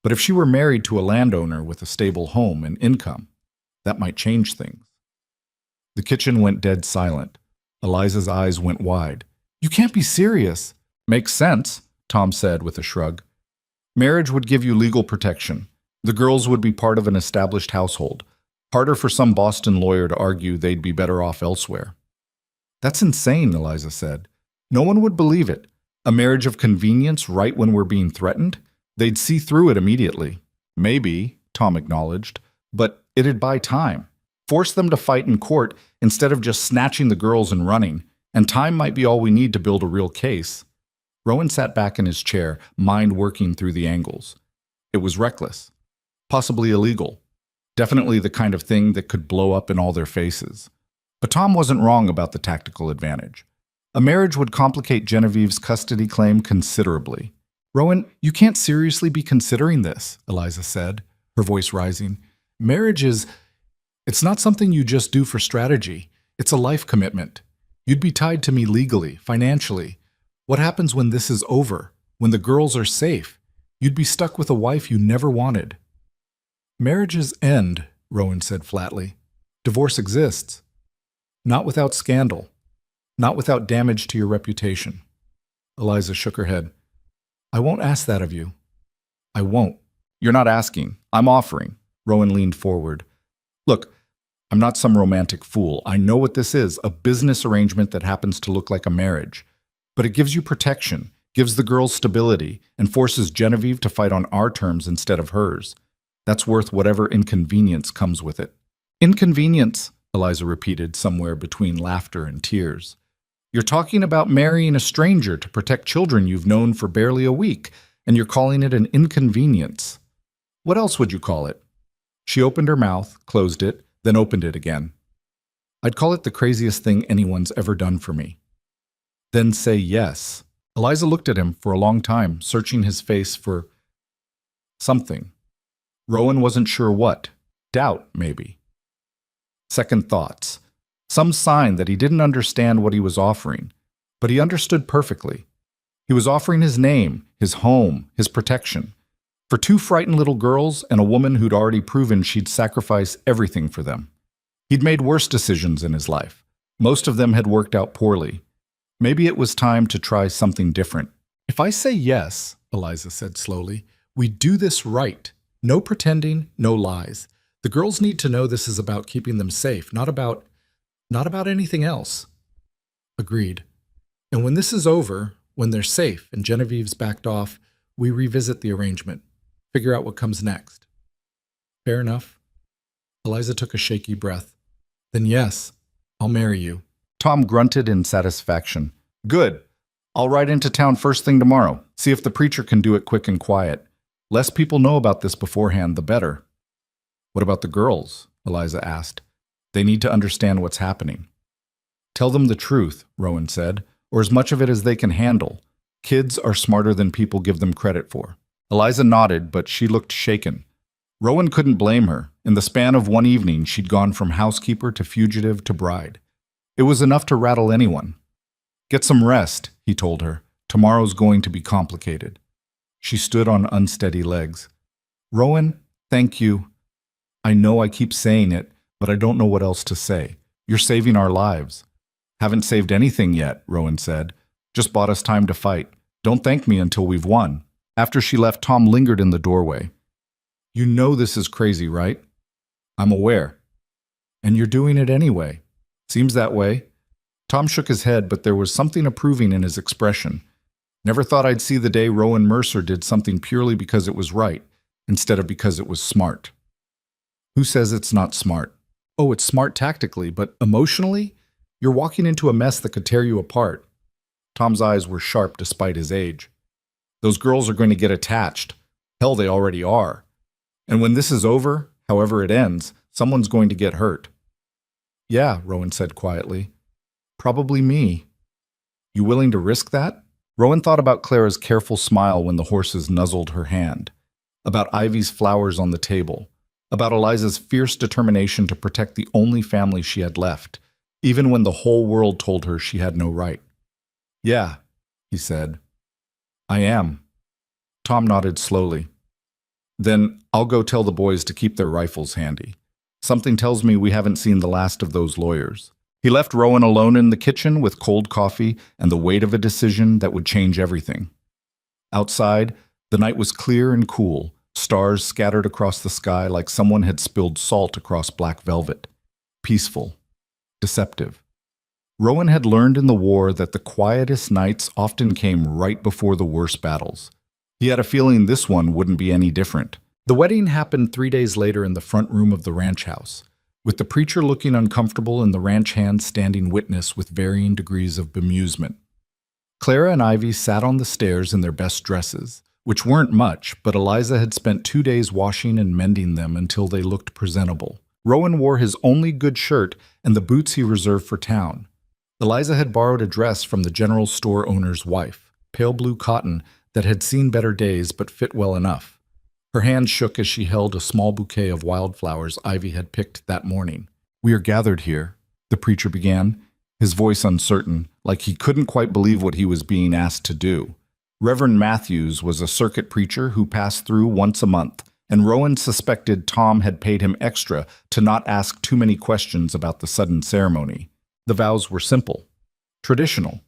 But if she were married to a landowner with a stable home and income, that might change things. The kitchen went dead silent. Eliza's eyes went wide. You can't be serious. Makes sense, Tom said with a shrug. Marriage would give you legal protection. The girls would be part of an established household. Harder for some Boston lawyer to argue they'd be better off elsewhere. That's insane, Eliza said. No one would believe it. A marriage of convenience right when we're being threatened? They'd see through it immediately. Maybe, Tom acknowledged, but it'd buy time. Force them to fight in court instead of just snatching the girls and running, and time might be all we need to build a real case. Rowan sat back in his chair, mind working through the angles. It was reckless. Possibly illegal. Definitely the kind of thing that could blow up in all their faces. But Tom wasn't wrong about the tactical advantage. A marriage would complicate Genevieve's custody claim considerably. Rowan, you can't seriously be considering this, Eliza said, her voice rising. Marriage it's not something you just do for strategy. It's a life commitment. You'd be tied to me legally, financially. What happens when this is over, when the girls are safe? You'd be stuck with a wife you never wanted. Marriages end, Rowan said flatly. Divorce exists. Not without scandal. Not without damage to your reputation. Eliza shook her head. I won't ask that of you. I won't. You're not asking. I'm offering. Rowan leaned forward. Look, I'm not some romantic fool. I know what this is, a business arrangement that happens to look like a marriage. But it gives you protection, gives the girls stability, and forces Genevieve to fight on our terms instead of hers. That's worth whatever inconvenience comes with it. Inconvenience, Eliza repeated somewhere between laughter and tears. You're talking about marrying a stranger to protect children you've known for barely a week, and you're calling it an inconvenience. What else would you call it? She opened her mouth, closed it, then opened it again. I'd call it the craziest thing anyone's ever done for me. Then say yes. Eliza looked at him for a long time, searching his face for something. Rowan wasn't sure what. Doubt, maybe. Second thoughts. Some sign that he didn't understand what he was offering, but he understood perfectly. He was offering his name, his home, his protection. For two frightened little girls and a woman who'd already proven she'd sacrifice everything for them. He'd made worse decisions in his life. Most of them had worked out poorly. Maybe it was time to try something different. If I say yes, Eliza said slowly, we do this right. No pretending, no lies. The girls need to know this is about keeping them safe, not about anything else. Agreed. And when this is over, when they're safe and Genevieve's backed off, we revisit the arrangement. Figure out what comes next. Fair enough. Eliza took a shaky breath. Then yes, I'll marry you. Tom grunted in satisfaction. Good. I'll ride into town first thing tomorrow. See if the preacher can do it quick and quiet. Less people know about this beforehand, the better. What about the girls? Eliza asked. They need to understand what's happening. Tell them the truth, Rowan said, or as much of it as they can handle. Kids are smarter than people give them credit for. Eliza nodded, but she looked shaken. Rowan couldn't blame her. In the span of one evening, she'd gone from housekeeper to fugitive to bride. It was enough to rattle anyone. Get some rest, he told her. Tomorrow's going to be complicated. She stood on unsteady legs. Rowan, thank you. I know I keep saying it, but I don't know what else to say. You're saving our lives. Haven't saved anything yet, Rowan said. Just bought us time to fight. Don't thank me until we've won. After she left, Tom lingered in the doorway. You know this is crazy, right? I'm aware. And you're doing it anyway. Seems that way. Tom shook his head, but there was something approving in his expression. Never thought I'd see the day Rowan Mercer did something purely because it was right, instead of because it was smart. Who says it's not smart? Oh, it's smart tactically, but emotionally? You're walking into a mess that could tear you apart. Tom's eyes were sharp despite his age. Those girls are going to get attached. Hell, they already are. And when this is over, however it ends, someone's going to get hurt. Yeah, Rowan said quietly. Probably me. You willing to risk that? Rowan thought about Clara's careful smile when the horses nuzzled her hand, about Ivy's flowers on the table, about Eliza's fierce determination to protect the only family she had left, even when the whole world told her she had no right. Yeah, he said. I am. Tom nodded slowly. Then I'll go tell the boys to keep their rifles handy. Something tells me we haven't seen the last of those lawyers. He left Rowan alone in the kitchen with cold coffee and the weight of a decision that would change everything. Outside, the night was clear and cool, stars scattered across the sky like someone had spilled salt across black velvet. Peaceful. Deceptive. Rowan had learned in the war that the quietest nights often came right before the worst battles. He had a feeling this one wouldn't be any different. The wedding happened 3 days later in the front room of the ranch house, with the preacher looking uncomfortable and the ranch hands standing witness with varying degrees of bemusement. Clara and Ivy sat on the stairs in their best dresses, which weren't much, but Eliza had spent 2 days washing and mending them until they looked presentable. Rowan wore his only good shirt and the boots he reserved for town. Eliza had borrowed a dress from the general store owner's wife, pale blue cotton that had seen better days but fit well enough. Her hand shook as she held a small bouquet of wildflowers Ivy had picked that morning. We are gathered here, the preacher began, his voice uncertain, like he couldn't quite believe what he was being asked to do. Reverend Matthews was a circuit preacher who passed through once a month, and Rowan suspected Tom had paid him extra to not ask too many questions about the sudden ceremony. The vows were simple, traditional.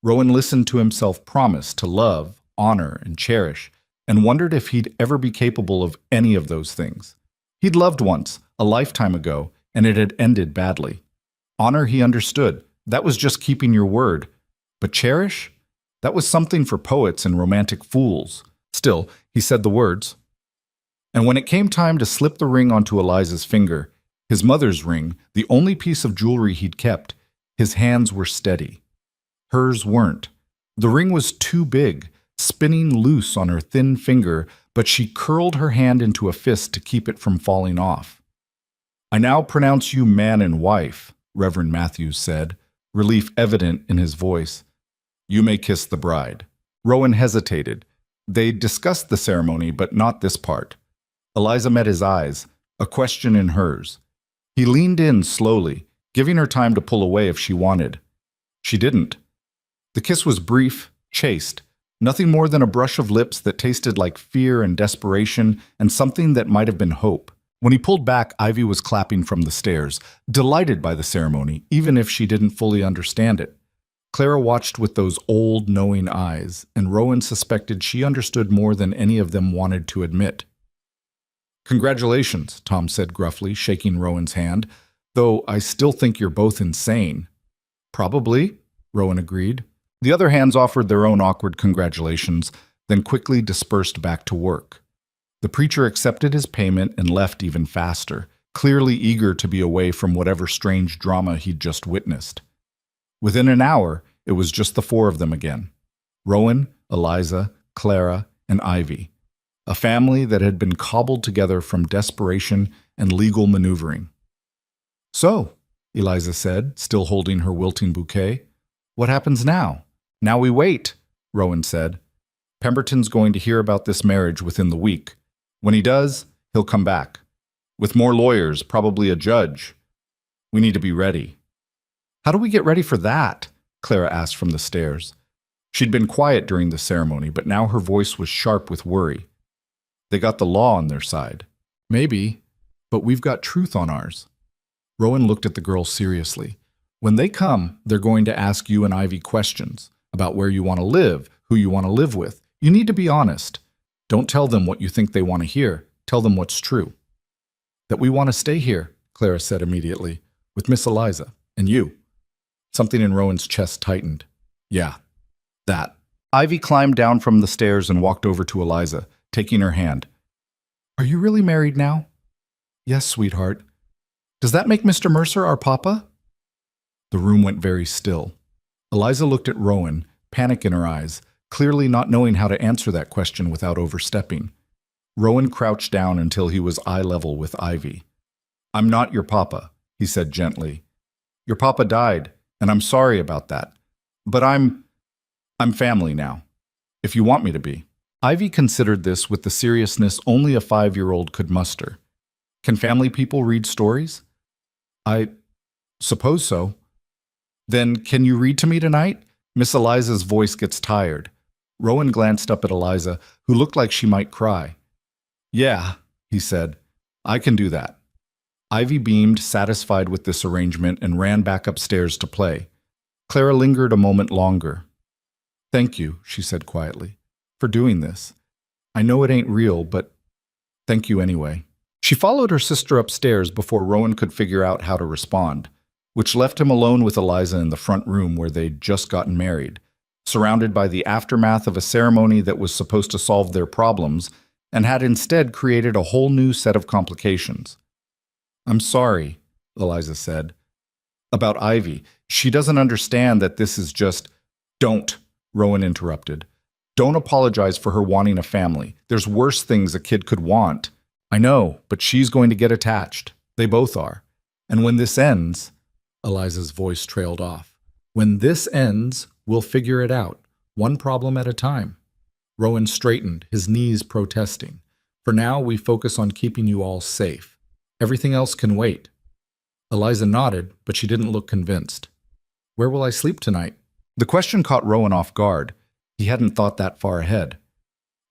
Rowan listened to himself promise to love, honor, and cherish, and wondered if he'd ever be capable of any of those things. He'd loved once, a lifetime ago, and it had ended badly. Honor he understood. That was just keeping your word. But cherish? That was something for poets and romantic fools. Still, he said the words. And when it came time to slip the ring onto Eliza's finger, His mother's ring, the only piece of jewelry he'd kept, his hands were steady. Hers weren't. The ring was too big, spinning loose on her thin finger, but she curled her hand into a fist to keep it from falling off. "I now pronounce you man and wife," Reverend Matthews said, relief evident in his voice. "You may kiss the bride." Rowan hesitated. They discussed the ceremony, but not this part. Eliza met his eyes, a question in hers. He leaned in slowly, giving her time to pull away if she wanted. She didn't. The kiss was brief, chaste, nothing more than a brush of lips that tasted like fear and desperation and something that might have been hope. When he pulled back, Ivy was clapping from the stairs, delighted by the ceremony, even if she didn't fully understand it. Clara watched with those old, knowing eyes, and Rowan suspected she understood more than any of them wanted to admit. "Congratulations," Tom said gruffly, shaking Rowan's hand, "though I still think you're both insane." "Probably," Rowan agreed. The other hands offered their own awkward congratulations, then quickly dispersed back to work. The preacher accepted his payment and left even faster, clearly eager to be away from whatever strange drama he'd just witnessed. Within an hour, it was just the four of them again. Rowan, Eliza, Clara, and Ivy. A family that had been cobbled together from desperation and legal maneuvering. "So," Eliza said, still holding her wilting bouquet, "what happens now?" "Now we wait," Rowan said. "Pemberton's going to hear about this marriage within the week. When he does, he'll come back. With more lawyers, probably a judge. We need to be ready." "How do we get ready for that?" Clara asked from the stairs. She'd been quiet during the ceremony, but now her voice was sharp with worry. "They got the law on their side." "Maybe, but we've got truth on ours." Rowan looked at the girl seriously. "When they come, they're going to ask you and Ivy questions about where you want to live, who you want to live with. You need to be honest. Don't tell them what you think they want to hear. Tell them what's true." "That we want to stay here," Clara said immediately, "with Miss Eliza and you." Something in Rowan's chest tightened. "Yeah, that." Ivy climbed down from the stairs and walked over to Eliza, taking her hand. "Are you really married now?" "Yes, sweetheart." "Does that make Mr. Mercer our papa?" The room went very still. Eliza looked at Rowan, panic in her eyes, clearly not knowing how to answer that question without overstepping. Rowan crouched down until he was eye level with Ivy. "I'm not your papa," he said gently. "Your papa died, and I'm sorry about that. But I'm family now, if you want me to be." Ivy considered this with the seriousness only a 5-year-old could muster. "Can family people read stories?" "I suppose so." "Then can you read to me tonight? Miss Eliza's voice gets tired." Rowan glanced up at Eliza, who looked like she might cry. "Yeah," he said. "I can do that." Ivy beamed, satisfied with this arrangement, and ran back upstairs to play. Clara lingered a moment longer. "Thank you," she said quietly, "for doing this. I know it ain't real, but thank you anyway." She followed her sister upstairs before Rowan could figure out how to respond, which left him alone with Eliza in the front room where they'd just gotten married, surrounded by the aftermath of a ceremony that was supposed to solve their problems and had instead created a whole new set of complications. "I'm sorry," Eliza said. "About Ivy. She doesn't understand that this is just—" "Don't," Rowan interrupted. "Don't apologize for her wanting a family. There's worse things a kid could want." "I know, but she's going to get attached. They both are. And when this ends—" Eliza's voice trailed off. "When this ends, we'll figure it out, one problem at a time." Rowan straightened, his knees protesting. "For now, we focus on keeping you all safe. Everything else can wait." Eliza nodded, but she didn't look convinced. "Where will I sleep tonight?" The question caught Rowan off guard. He hadn't thought that far ahead.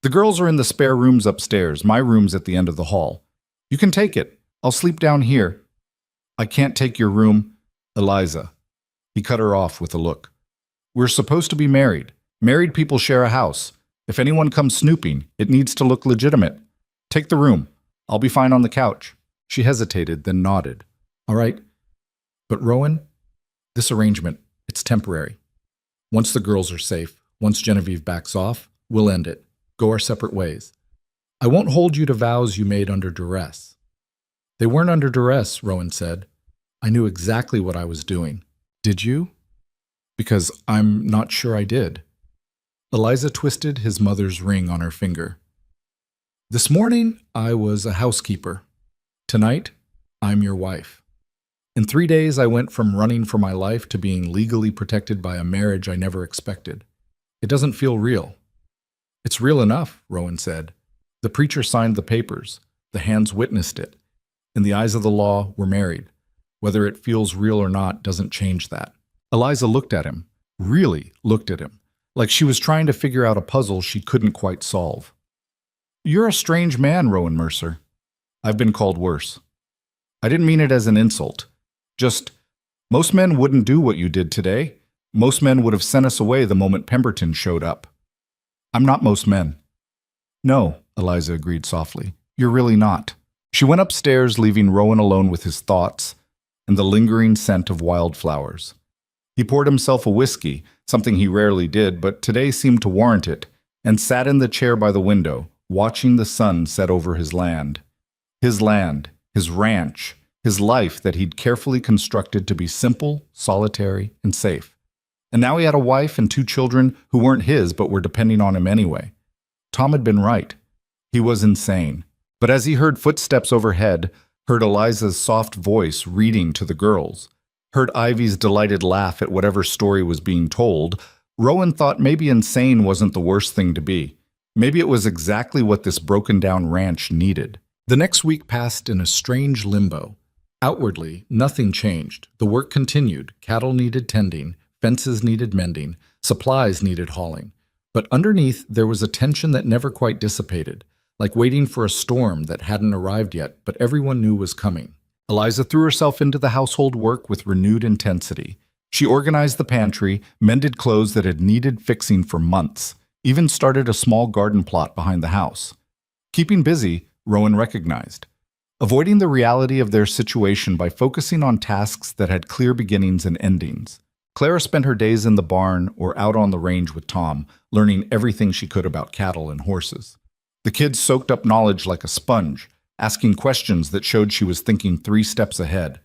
"The girls are in the spare rooms upstairs. My room's at the end of the hall. You can take it. I'll sleep down here." "I can't take your room." "Eliza." He cut her off with a look. "We're supposed to be married. Married people share a house. If anyone comes snooping, it needs to look legitimate. Take the room. I'll be fine on the couch." She hesitated, then nodded. "All right. But Rowan, this arrangement, it's temporary. Once the girls are safe, once Genevieve backs off, we'll end it. Go our separate ways. I won't hold you to vows you made under duress. They weren't under duress, Rowan said. I knew exactly what I was doing. Did you? Because I'm not sure I did. Eliza twisted his mother's ring on her finger. This morning, I was a housekeeper. Tonight, I'm your wife. In 3 days, I went from running for my life to being legally protected by a marriage I never expected. It doesn't feel real. It's real enough, Rowan said. The preacher signed the papers. The hands witnessed it. In the eyes of the law, we're married. Whether it feels real or not doesn't change that. Eliza looked at him, really looked at him, like she was trying to figure out a puzzle she couldn't quite solve. You're a strange man, Rowan Mercer. I've been called worse. I didn't mean it as an insult. Just, most men wouldn't do what you did today. Most men would have sent us away the moment Pemberton showed up. I'm not most men. No, Eliza agreed softly. You're really not. She went upstairs, leaving Rowan alone with his thoughts and the lingering scent of wildflowers. He poured himself a whiskey, something he rarely did, but today seemed to warrant it, and sat in the chair by the window, watching the sun set over his land, his ranch, his life that he'd carefully constructed to be simple, solitary, and safe. And now he had a wife and 2 children who weren't his but were depending on him anyway. Tom had been right. He was insane. But as he heard footsteps overhead, heard Eliza's soft voice reading to the girls, heard Ivy's delighted laugh at whatever story was being told, Rowan thought maybe insane wasn't the worst thing to be. Maybe it was exactly what this broken-down ranch needed. The next week passed in a strange limbo. Outwardly, nothing changed. The work continued. Cattle needed tending, fences needed mending, supplies needed hauling. But underneath, there was a tension that never quite dissipated, like waiting for a storm that hadn't arrived yet, but everyone knew was coming. Eliza threw herself into the household work with renewed intensity. She organized the pantry, mended clothes that had needed fixing for months, even started a small garden plot behind the house. Keeping busy, Rowan recognized. Avoiding the reality of their situation by focusing on tasks that had clear beginnings and endings. Clara spent her days in the barn or out on the range with Tom, learning everything she could about cattle and horses. The kids soaked up knowledge like a sponge, asking questions that showed she was thinking 3 steps ahead.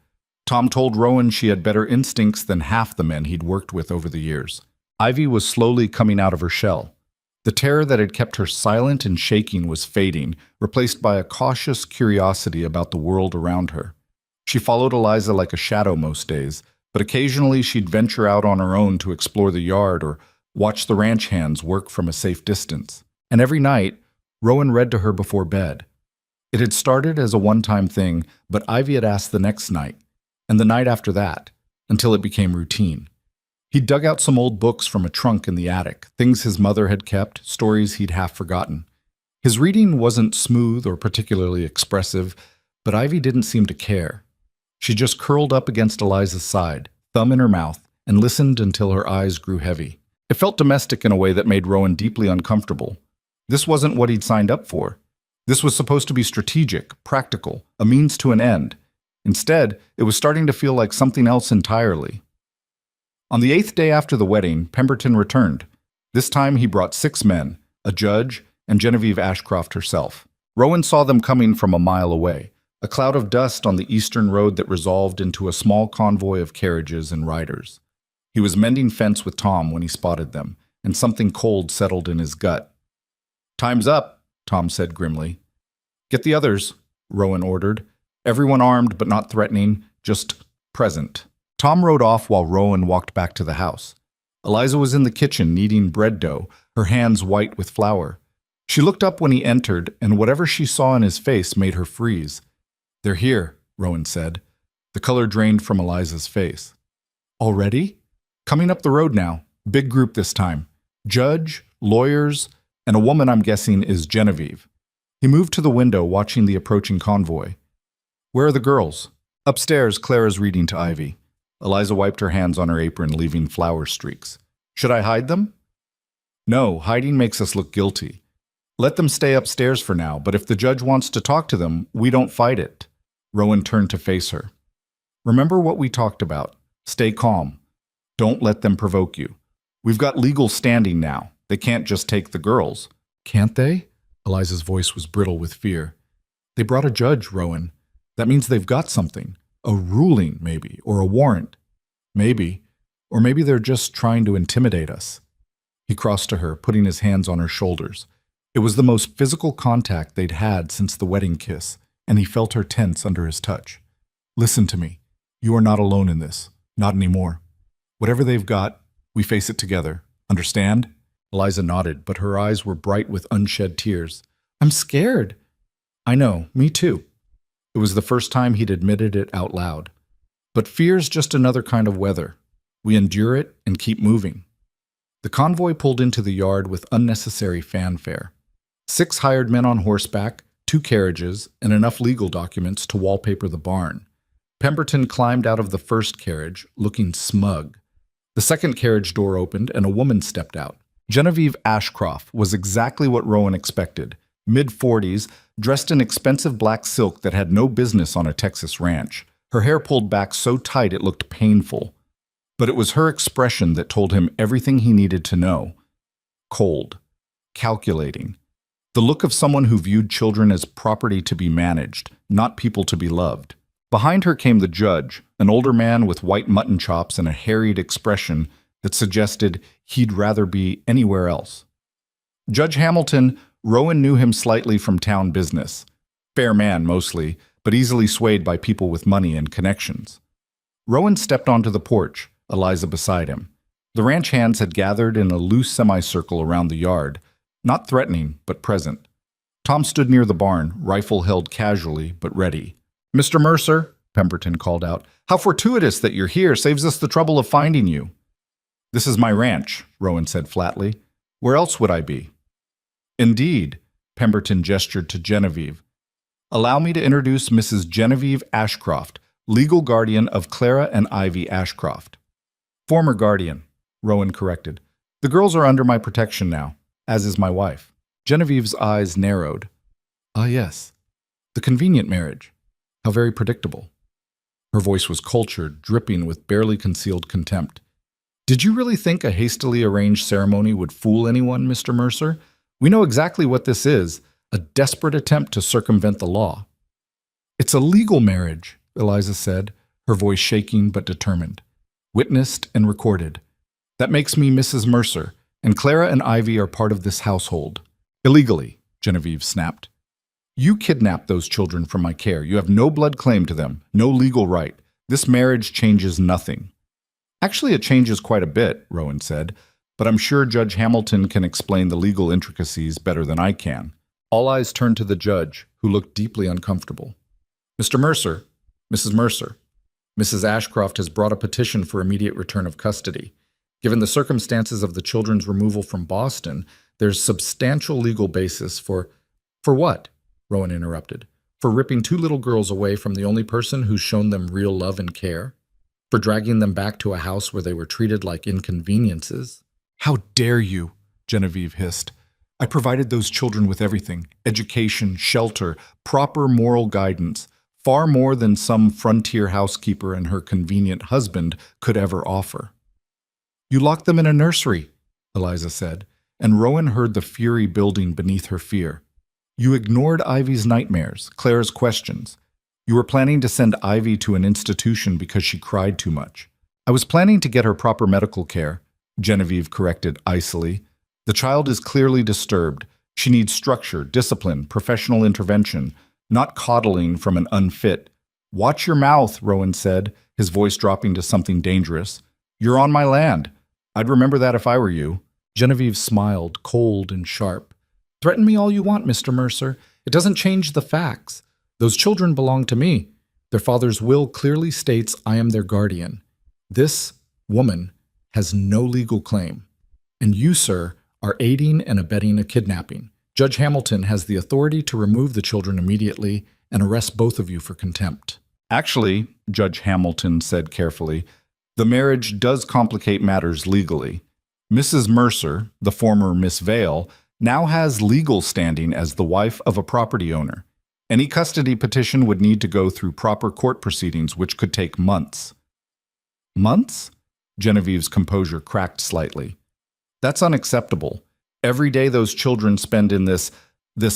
Tom told Rowan she had better instincts than half the men he'd worked with over the years. Ivy was slowly coming out of her shell. The terror that had kept her silent and shaking was fading, replaced by a cautious curiosity about the world around her. She followed Eliza like a shadow most days, but occasionally she'd venture out on her own to explore the yard or watch the ranch hands work from a safe distance. And every night, Rowan read to her before bed. It had started as a one-time thing, but Ivy had asked the next night, and the night after that, until it became routine. He'd dug out some old books from a trunk in the attic, things his mother had kept, stories he'd half forgotten. His reading wasn't smooth or particularly expressive, but Ivy didn't seem to care. She just curled up against Eliza's side, thumb in her mouth, and listened until her eyes grew heavy. It felt domestic in a way that made Rowan deeply uncomfortable. This wasn't what he'd signed up for. This was supposed to be strategic, practical, a means to an end. Instead, it was starting to feel like something else entirely. On the 8th day after the wedding, Pemberton returned. This time he brought 6 men, a judge, and Genevieve Ashcroft herself. Rowan saw them coming from a mile away, a cloud of dust on the eastern road that resolved into a small convoy of carriages and riders. He was mending fence with Tom when he spotted them, and something cold settled in his gut. "Time's up," Tom said grimly. "Get the others," Rowan ordered. Everyone armed but not threatening, just present. Tom rode off while Rowan walked back to the house. Eliza was in the kitchen kneading bread dough, her hands white with flour. She looked up when he entered, and whatever she saw in his face made her freeze. "They're here," Rowan said. The color drained from Eliza's face. "Already?" "Coming up the road now. Big group this time. Judge, lawyers, and a woman I'm guessing is Genevieve." He moved to the window, watching the approaching convoy. "Where are the girls?" "Upstairs, Clara's reading to Ivy." Eliza wiped her hands on her apron, leaving flour streaks. "Should I hide them?" "No, hiding makes us look guilty. Let them stay upstairs for now, but if the judge wants to talk to them, we don't fight it." Rowan turned to face her. "Remember what we talked about. Stay calm. Don't let them provoke you. We've got legal standing now. They can't just take the girls." "Can't they?" Eliza's voice was brittle with fear. "They brought a judge, Rowan. That means they've got something. A ruling, maybe, or a warrant. Maybe. Or maybe they're just trying to intimidate us. He crossed to her, putting his hands on her shoulders. It was the most physical contact they'd had since the wedding kiss, and he felt her tense under his touch. Listen to me. You are not alone in this. Not anymore. Whatever they've got, we face it together. Understand? Eliza nodded, but her eyes were bright with unshed tears. I'm scared. I know, me too. It was the first time he'd admitted it out loud. But fear's just another kind of weather. We endure it and keep moving. The convoy pulled into the yard with unnecessary fanfare. 6 hired men on horseback, 2 carriages, and enough legal documents to wallpaper the barn. Pemberton climbed out of the first carriage, looking smug. The second carriage door opened and a woman stepped out. Genevieve Ashcroft was exactly what Rowan expected. Mid-40s, dressed in expensive black silk that had no business on a Texas ranch. Her hair pulled back so tight it looked painful. But it was her expression that told him everything he needed to know. Cold. Calculating. The look of someone who viewed children as property to be managed, not people to be loved. Behind her came the judge, an older man with white mutton chops and a harried expression that suggested he'd rather be anywhere else. Judge Hamilton, Rowan knew him slightly from town business. Fair man mostly, but easily swayed by people with money and connections. Rowan stepped onto the porch, Eliza beside him. The ranch hands had gathered in a loose semicircle around the yard, not threatening, but present. Tom stood near the barn, rifle held casually, but ready. Mr. Mercer, Pemberton called out, how fortuitous that you're here saves us the trouble of finding you. This is my ranch, Rowan said flatly. Where else would I be? Indeed, Pemberton gestured to Genevieve. Allow me to introduce Mrs. Genevieve Ashcroft, legal guardian of Clara and Ivy Ashcroft. Former guardian, Rowan corrected. The girls are under my protection now, as is my wife. Genevieve's eyes narrowed. Ah, yes. The convenient marriage. How very predictable. Her voice was cultured, dripping with barely concealed contempt. Did you really think a hastily arranged ceremony would fool anyone, Mr. Mercer? We know exactly what this is, a desperate attempt to circumvent the law. It's a legal marriage, Eliza said, her voice shaking but determined. Witnessed and recorded. That makes me Mrs. Mercer, and Clara and Ivy are part of this household. Illegally, Genevieve snapped. You kidnapped those children from my care. You have no blood claim to them, no legal right. This marriage changes nothing. Actually, it changes quite a bit, Rowan said, but I'm sure Judge Hamilton can explain the legal intricacies better than I can. All eyes turned to the judge, who looked deeply uncomfortable. Mr. Mercer, Mrs. Mercer, Mrs. Ashcroft has brought a petition for immediate return of custody. Given the circumstances of the children's removal from Boston, there's substantial legal basis for what? Rowan interrupted. For ripping 2 little girls away from the only person who's shown them real love and care? For dragging them back to a house where they were treated like inconveniences? How dare you, Genevieve hissed. I provided those children with everything, education, shelter, proper moral guidance, far more than some frontier housekeeper and her convenient husband could ever offer. You locked them in a nursery, Eliza said, and Rowan heard the fury building beneath her fear. You ignored Ivy's nightmares, Claire's questions. You were planning to send Ivy to an institution because she cried too much. I was planning to get her proper medical care, Genevieve corrected icily. The child is clearly disturbed. She needs structure, discipline, professional intervention, not coddling from an unfit. Watch your mouth, Rowan said, his voice dropping to something dangerous. You're on my land. I'd remember that if I were you. Genevieve smiled, cold and sharp. Threaten me all you want, Mr. Mercer. It doesn't change the facts. Those children belong to me. Their father's will clearly states I am their guardian. This woman has no legal claim. And you, sir, are aiding and abetting a kidnapping. Judge Hamilton has the authority to remove the children immediately and arrest both of you for contempt. Actually, Judge Hamilton said carefully, the marriage does complicate matters legally. Mrs. Mercer, the former Miss Vale, now has legal standing as the wife of a property owner. Any custody petition would need to go through proper court proceedings, which could take months. Months? Genevieve's composure cracked slightly. That's unacceptable. Every day those children spend in this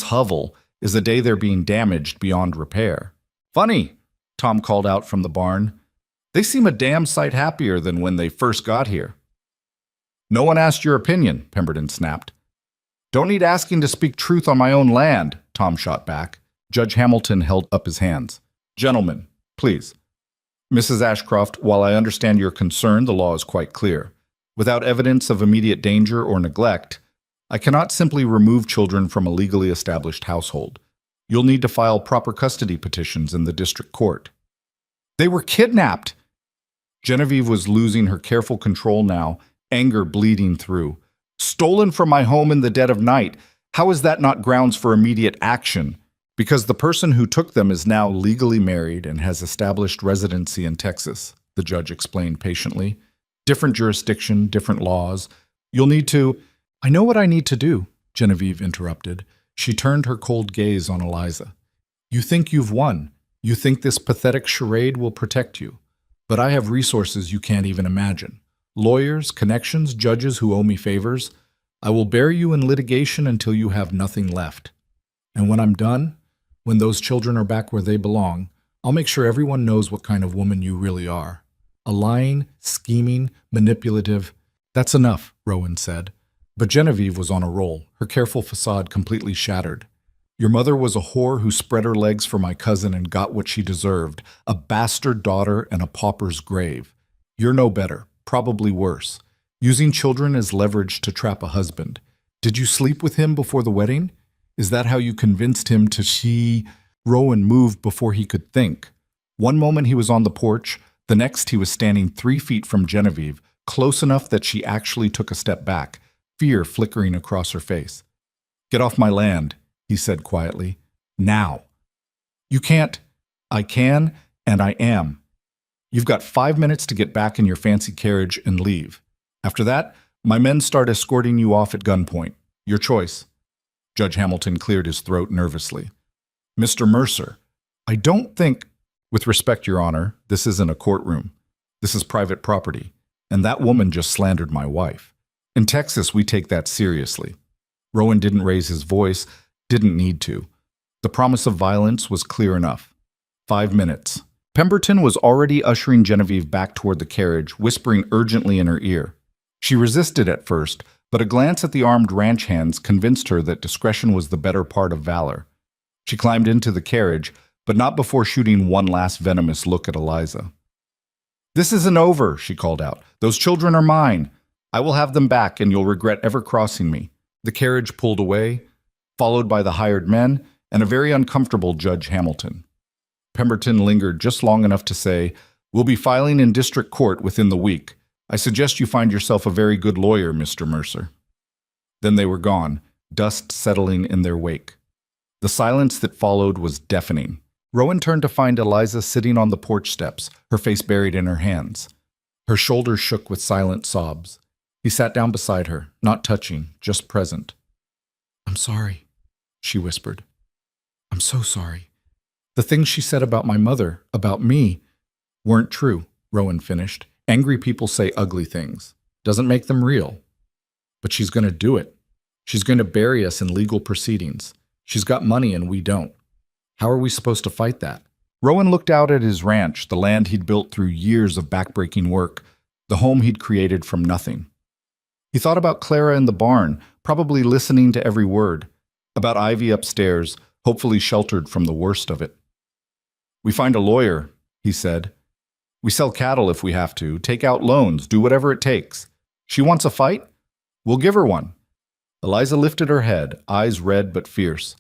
hovel is a day they're being damaged beyond repair. Funny, Tom called out from the barn. They seem a damn sight happier than when they first got here. No one asked your opinion, Pemberton snapped. Don't need asking to speak truth on my own land, Tom shot back. Judge Hamilton held up his hands. Gentlemen, please. Mrs. Ashcroft, while I understand your concern, the law is quite clear. Without evidence of immediate danger or neglect, I cannot simply remove children from a legally established household. You'll need to file proper custody petitions in the district court. They were kidnapped! Genevieve was losing her careful control now, anger bleeding through. Stolen from my home in the dead of night. How is that not grounds for immediate action? Because the person who took them is now legally married and has established residency in Texas, the judge explained patiently. Different jurisdiction, different laws. You'll need to— I know what I need to do, Genevieve interrupted. She turned her cold gaze on Eliza. You think you've won. You think this pathetic charade will protect you. But I have resources you can't even imagine. Lawyers, connections, judges who owe me favors. I will bury you in litigation until you have nothing left. And when I'm done, when those children are back where they belong, I'll make sure everyone knows what kind of woman you really are. A lying, scheming, manipulative— That's enough, Rowan said. But Genevieve was on a roll, her careful facade completely shattered. Your mother was a whore who spread her legs for my cousin and got what she deserved, a bastard daughter and a pauper's grave. You're no better, probably worse. Using children as leverage to trap a husband. Did you sleep with him before the wedding? Is that how you convinced him to see— Rowan moved before he could think. One moment he was on the porch, the next he was standing 3 feet from Genevieve, close enough that she actually took a step back, fear flickering across her face. Get off my land, he said quietly. Now. You can't— I can, and I am. You've got 5 minutes to get back in your fancy carriage and leave. After that, my men start escorting you off at gunpoint. Your choice. Judge Hamilton cleared his throat nervously. Mr. Mercer, I don't think— With respect, Your Honor, this isn't a courtroom. This is private property, and that woman just slandered my wife. In Texas, we take that seriously. Rowan didn't raise his voice, didn't need to. The promise of violence was clear enough. 5 minutes. Pemberton was already ushering Genevieve back toward the carriage, whispering urgently in her ear. She resisted at first, but a glance at the armed ranch hands convinced her that discretion was the better part of valor. She climbed into the carriage, but not before shooting one last venomous look at Eliza. This isn't over, she called out. Those children are mine. I will have them back, and you'll regret ever crossing me. The carriage pulled away, followed by the hired men and a very uncomfortable Judge Hamilton. Pemberton lingered just long enough to say, We'll be filing in district court within the week. I suggest you find yourself a very good lawyer, Mr. Mercer. Then they were gone, dust settling in their wake. The silence that followed was deafening. Rowan turned to find Eliza sitting on the porch steps, her face buried in her hands. Her shoulders shook with silent sobs. He sat down beside her, not touching, just present. I'm sorry, she whispered. I'm so sorry. The things she said about my mother, about me, weren't true, Rowan finished. Angry people say ugly things. Doesn't make them real. But she's going to do it. She's going to bury us in legal proceedings. She's got money and we don't. How are we supposed to fight that? Rowan looked out at his ranch, the land he'd built through years of backbreaking work, the home he'd created from nothing. He thought about Clara in the barn, probably listening to every word, about Ivy upstairs, hopefully sheltered from the worst of it. We find a lawyer, he said. We sell cattle if we have to, take out loans, do whatever it takes. She wants a fight? We'll give her one. Eliza lifted her head, eyes red but fierce.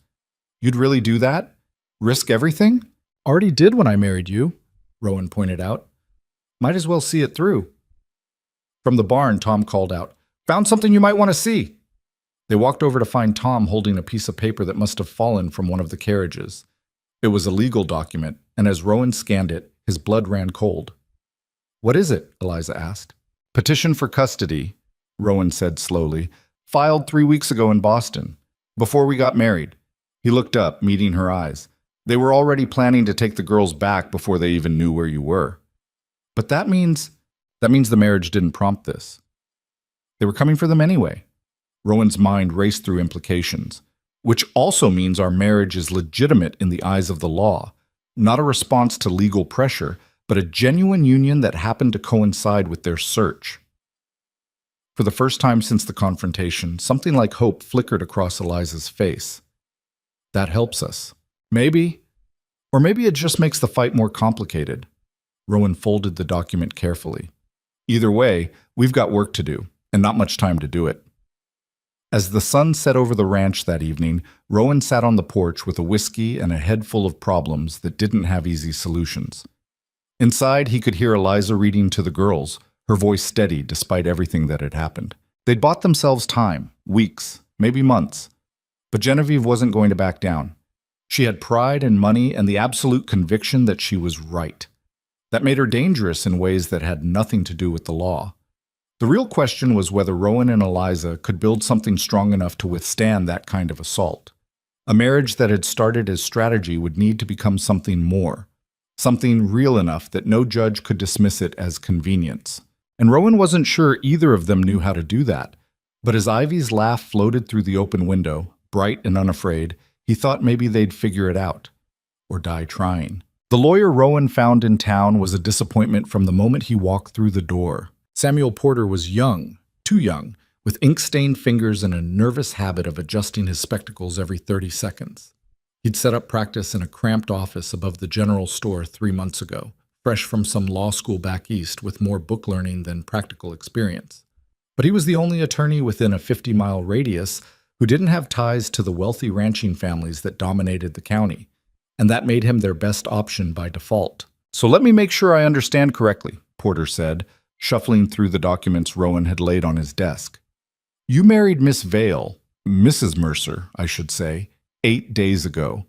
You'd really do that? Risk everything? Already did when I married you, Rowan pointed out. Might as well see it through. From the barn, Tom called out, Found something you might want to see. They walked over to find Tom holding a piece of paper that must have fallen from one of the carriages. It was a legal document, and as Rowan scanned it, his blood ran cold. What is it? Eliza asked. Petition for custody, Rowan said slowly, filed 3 weeks ago in Boston, before we got married. He looked up, meeting her eyes. They were already planning to take the girls back before they even knew where you were. But that means the marriage didn't prompt this. They were coming for them anyway. Rowan's mind raced through implications, which also means our marriage is legitimate in the eyes of the law. Not a response to legal pressure, but a genuine union that happened to coincide with their search. For the first time since the confrontation, something like hope flickered across Eliza's face. That helps us. Maybe. Or maybe it just makes the fight more complicated. Rowan folded the document carefully. Either way, we've got work to do, and not much time to do it. As the sun set over the ranch that evening, Rowan sat on the porch with a whiskey and a head full of problems that didn't have easy solutions. Inside, he could hear Eliza reading to the girls, her voice steady despite everything that had happened. They'd bought themselves time, weeks, maybe months. But Genevieve wasn't going to back down. She had pride and money and the absolute conviction that she was right. That made her dangerous in ways that had nothing to do with the law. The real question was whether Rowan and Eliza could build something strong enough to withstand that kind of assault. A marriage that had started as strategy would need to become something more, something real enough that no judge could dismiss it as convenience. And Rowan wasn't sure either of them knew how to do that. But as Ivy's laugh floated through the open window, bright and unafraid, he thought maybe they'd figure it out, or die trying. The lawyer Rowan found in town was a disappointment from the moment he walked through the door. Samuel Porter was young, too young, with ink-stained fingers and a nervous habit of adjusting his spectacles every 30 seconds. He'd set up practice in a cramped office above the general store 3 months ago, fresh from some law school back east with more book learning than practical experience. But he was the only attorney within a 50-mile radius who didn't have ties to the wealthy ranching families that dominated the county, and that made him their best option by default. "So let me make sure I understand correctly," Porter said, shuffling through the documents Rowan had laid on his desk. "You married Miss Vale, Mrs. Mercer, I should say, 8 days ago.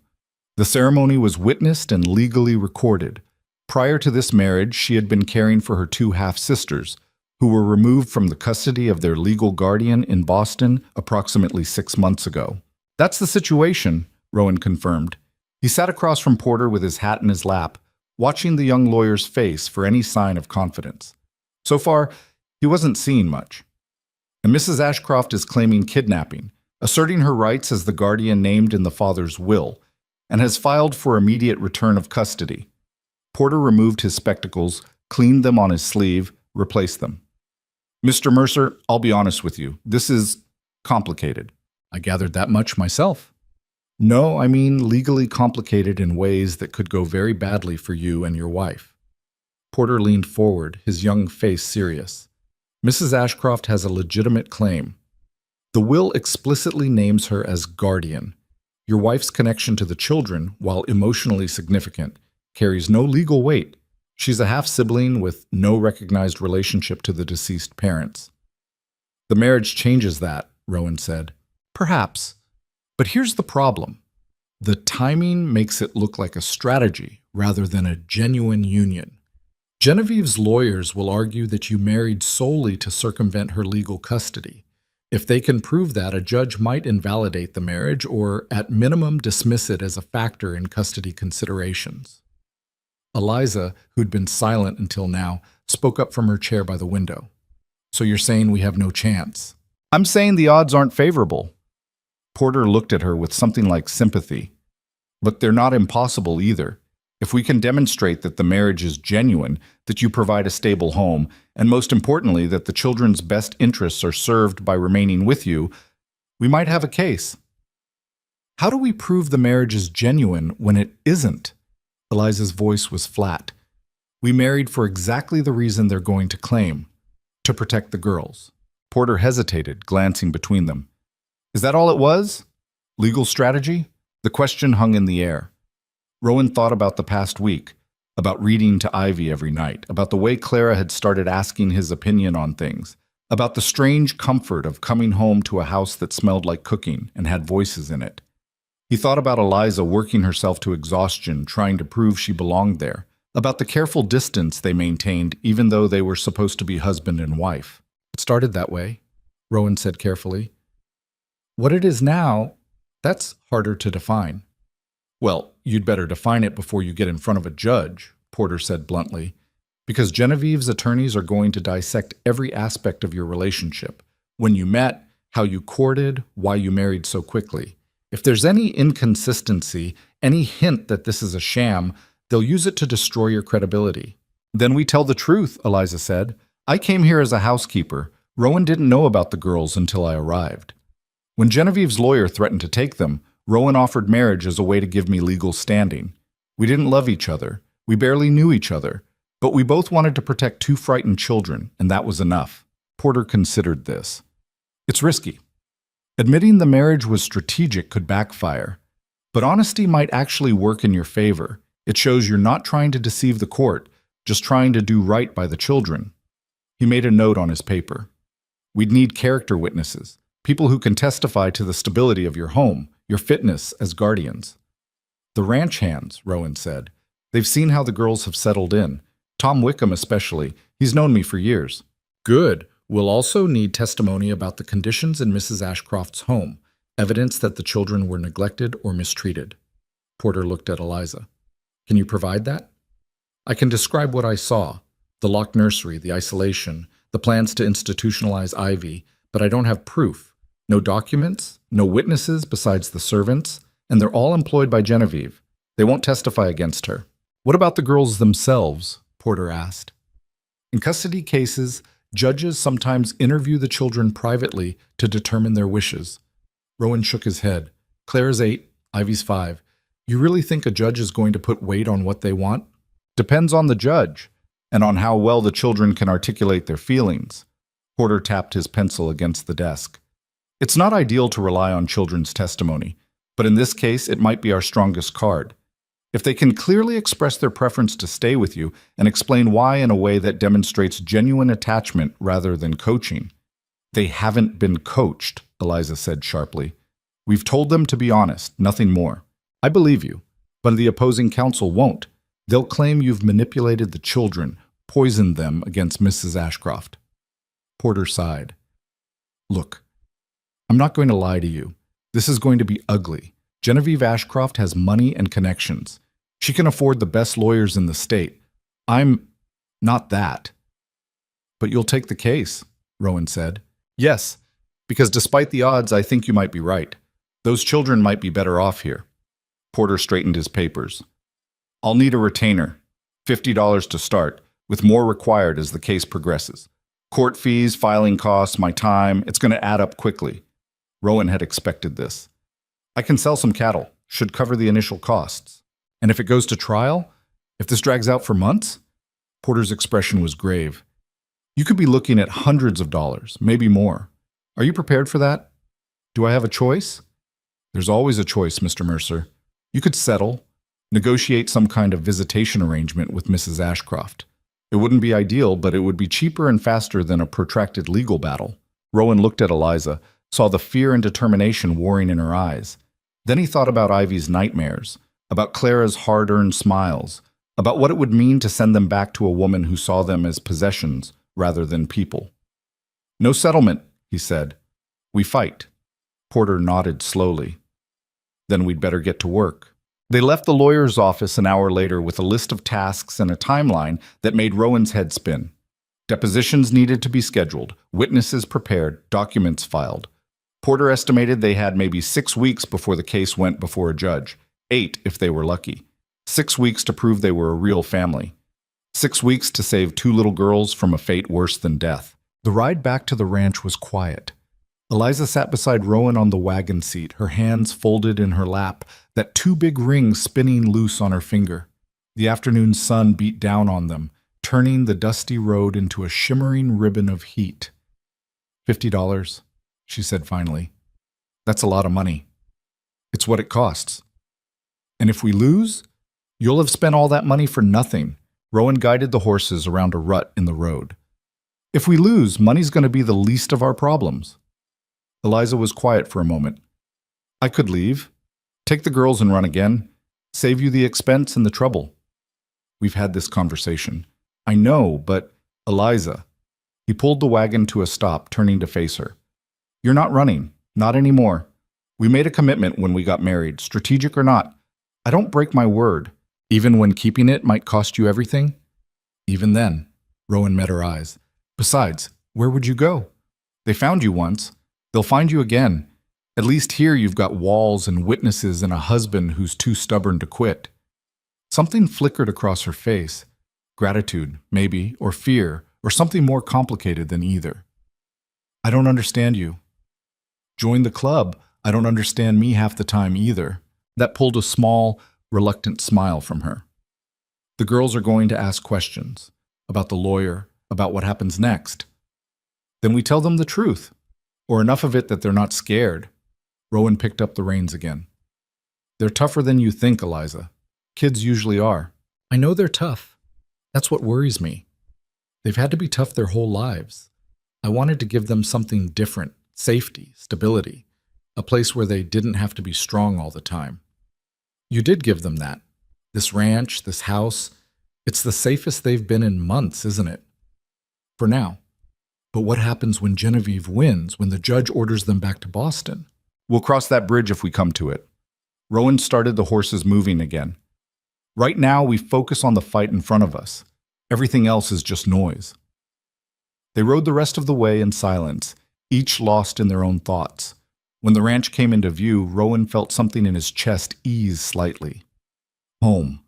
The ceremony was witnessed and legally recorded. Prior to this marriage, she had been caring for her 2 half-sisters, who were removed from the custody of their legal guardian in Boston approximately 6 months ago." "That's the situation," Rowan confirmed. He sat across from Porter with his hat in his lap, watching the young lawyer's face for any sign of confidence. So far, he wasn't seeing much. "And Mrs. Ashcroft is claiming kidnapping, asserting her rights as the guardian named in the father's will, and has filed for immediate return of custody." Porter removed his spectacles, cleaned them on his sleeve, replaced them. "Mr. Mercer, I'll be honest with you. This is complicated." "I gathered that much myself." "No, I mean legally complicated in ways that could go very badly for you and your wife." Porter leaned forward, his young face serious. "Mrs. Ashcroft has a legitimate claim. The will explicitly names her as guardian. Your wife's connection to the children, while emotionally significant, carries no legal weight. She's a half-sibling with no recognized relationship to the deceased parents." "The marriage changes that," Rowan said. "Perhaps. But here's the problem. The timing makes it look like a strategy rather than a genuine union. Genevieve's lawyers will argue that you married solely to circumvent her legal custody. If they can prove that, a judge might invalidate the marriage or, at minimum, dismiss it as a factor in custody considerations." Eliza, who'd been silent until now, spoke up from her chair by the window. "So you're saying we have no chance?" "I'm saying the odds aren't favorable." Porter looked at her with something like sympathy. "But they're not impossible either. If we can demonstrate that the marriage is genuine, that you provide a stable home, and most importantly, that the children's best interests are served by remaining with you, we might have a case." "How do we prove the marriage is genuine when it isn't?" Eliza's voice was flat. "We married for exactly the reason they're going to claim, to protect the girls." Porter hesitated, glancing between them. "Is that all it was? Legal strategy?" The question hung in the air. Rowan thought about the past week, about reading to Ivy every night, about the way Clara had started asking his opinion on things, about the strange comfort of coming home to a house that smelled like cooking and had voices in it. He thought about Eliza working herself to exhaustion, trying to prove she belonged there, about the careful distance they maintained even though they were supposed to be husband and wife. "It started that way," Rowan said carefully. "What it is now, that's harder to define." "Well, you'd better define it before you get in front of a judge," Porter said bluntly, "because Genevieve's attorneys are going to dissect every aspect of your relationship. When you met, how you courted, why you married so quickly. If there's any inconsistency, any hint that this is a sham, They'll use it to destroy your credibility. Then we tell the truth, Eliza said. I came here as a housekeeper. Rowan didn't know about the girls until I arrived. When Genevieve's lawyer threatened to take them, Rowan offered marriage as a way to give me legal standing. We didn't love each other. We barely knew each other. But we both wanted to protect two frightened children, and that was enough. Porter considered this. It's risky. Admitting the marriage was strategic could backfire. But honesty might actually work in your favor. It shows you're not trying to deceive the court, just trying to do right by the children. He made a note on his paper. We'd need character witnesses, people who can testify to the stability of your home, your fitness as guardians. The ranch hands, Rowan said. They've seen how the girls have settled in. Tom Wickham especially. He's known me for years. Good. We'll also need testimony about the conditions in Mrs. Ashcroft's home, evidence that the children were neglected or mistreated. Porter looked at Eliza. Can you provide that? I can describe what I saw. The locked nursery, the isolation, the plans to institutionalize Ivy, but I don't have proof. No documents, no witnesses besides the servants, and they're all employed by Genevieve. They won't testify against her. What about the girls themselves? Porter asked. In custody cases, judges sometimes interview the children privately to determine their wishes. Rowan shook his head. Claire's 8, Ivy's 5. You really think a judge is going to put weight on what they want? Depends on the judge, and on how well the children can articulate their feelings. Porter tapped his pencil against the desk. It's not ideal to rely on children's testimony, but in this case, it might be our strongest card. If they can clearly express their preference to stay with you and explain why in a way that demonstrates genuine attachment rather than coaching. They haven't been coached, Eliza said sharply. We've told them to be honest, nothing more. I believe you, but the opposing counsel won't. They'll claim you've manipulated the children, poisoned them against Mrs. Ashcroft. Porter sighed. Look, I'm not going to lie to you. This is going to be ugly. Genevieve Ashcroft has money and connections. She can afford the best lawyers in the state. I'm not that. But you'll take the case, Rowan said. Yes, because despite the odds, I think you might be right. Those children might be better off here. Porter straightened his papers. I'll need a retainer, $50 to start, with more required as the case progresses. Court fees, filing costs, my time, it's going to add up quickly. Rowan had expected this. I can sell some cattle, should cover the initial costs. And if it goes to trial, if this drags out for months? Porter's expression was grave. You could be looking at hundreds of dollars, maybe more. Are you prepared for that? Do I have a choice? There's always a choice, Mr. Mercer. You could settle, negotiate some kind of visitation arrangement with Mrs. Ashcroft. It wouldn't be ideal, but it would be cheaper and faster than a protracted legal battle. Rowan looked at Eliza, saw the fear and determination warring in her eyes. Then he thought about Ivy's nightmares, about Clara's hard-earned smiles, about what it would mean to send them back to a woman who saw them as possessions rather than people. No settlement, he said. We fight. Porter nodded slowly. Then we'd better get to work. They left the lawyer's office an hour later with a list of tasks and a timeline that made Rowan's head spin. Depositions needed to be scheduled, witnesses prepared, documents filed. Porter estimated they had maybe 6 weeks before the case went before a judge, 8 if they were lucky. 6 weeks to prove they were a real family. 6 weeks to save 2 little girls from a fate worse than death. The ride back to the ranch was quiet. Eliza sat beside Rowan on the wagon seat, her hands folded in her lap, that 2 big rings spinning loose on her finger. The afternoon sun beat down on them, turning the dusty road into a shimmering ribbon of heat. $50, she said finally. That's a lot of money. It's what it costs. And if we lose, you'll have spent all that money for nothing. Rowan guided the horses around a rut in the road. If we lose, money's going to be the least of our problems. Eliza was quiet for a moment. I could leave, take the girls and run again, save you the expense and the trouble. We've had this conversation. I know, but Eliza. He pulled the wagon to a stop, turning to face her. You're not running, not anymore. We made a commitment when we got married, strategic or not. I don't break my word, even when keeping it might cost you everything. Even then, Rowan met her eyes. Besides, where would you go? They found you once. They'll find you again. At least here you've got walls and witnesses and a husband who's too stubborn to quit. Something flickered across her face. Gratitude, maybe, or fear, or something more complicated than either. I don't understand you. Join the club. I don't understand me half the time either. That pulled a small, reluctant smile from her. The girls are going to ask questions about the lawyer, about what happens next. Then we tell them the truth, or enough of it that they're not scared. Rowan picked up the reins again. They're tougher than you think, Eliza. Kids usually are. I know they're tough. That's what worries me. They've had to be tough their whole lives. I wanted to give them something different, safety, stability, a place where they didn't have to be strong all the time. You did give them that. This ranch, this house, it's the safest they've been in months, isn't it? For now. But what happens when Genevieve wins, when the judge orders them back to Boston? We'll cross that bridge if we come to it. Rowan started the horses moving again. Right now, we focus on the fight in front of us. Everything else is just noise. They rode the rest of the way in silence, each lost in their own thoughts. When the ranch came into view, Rowan felt something in his chest ease slightly. Home.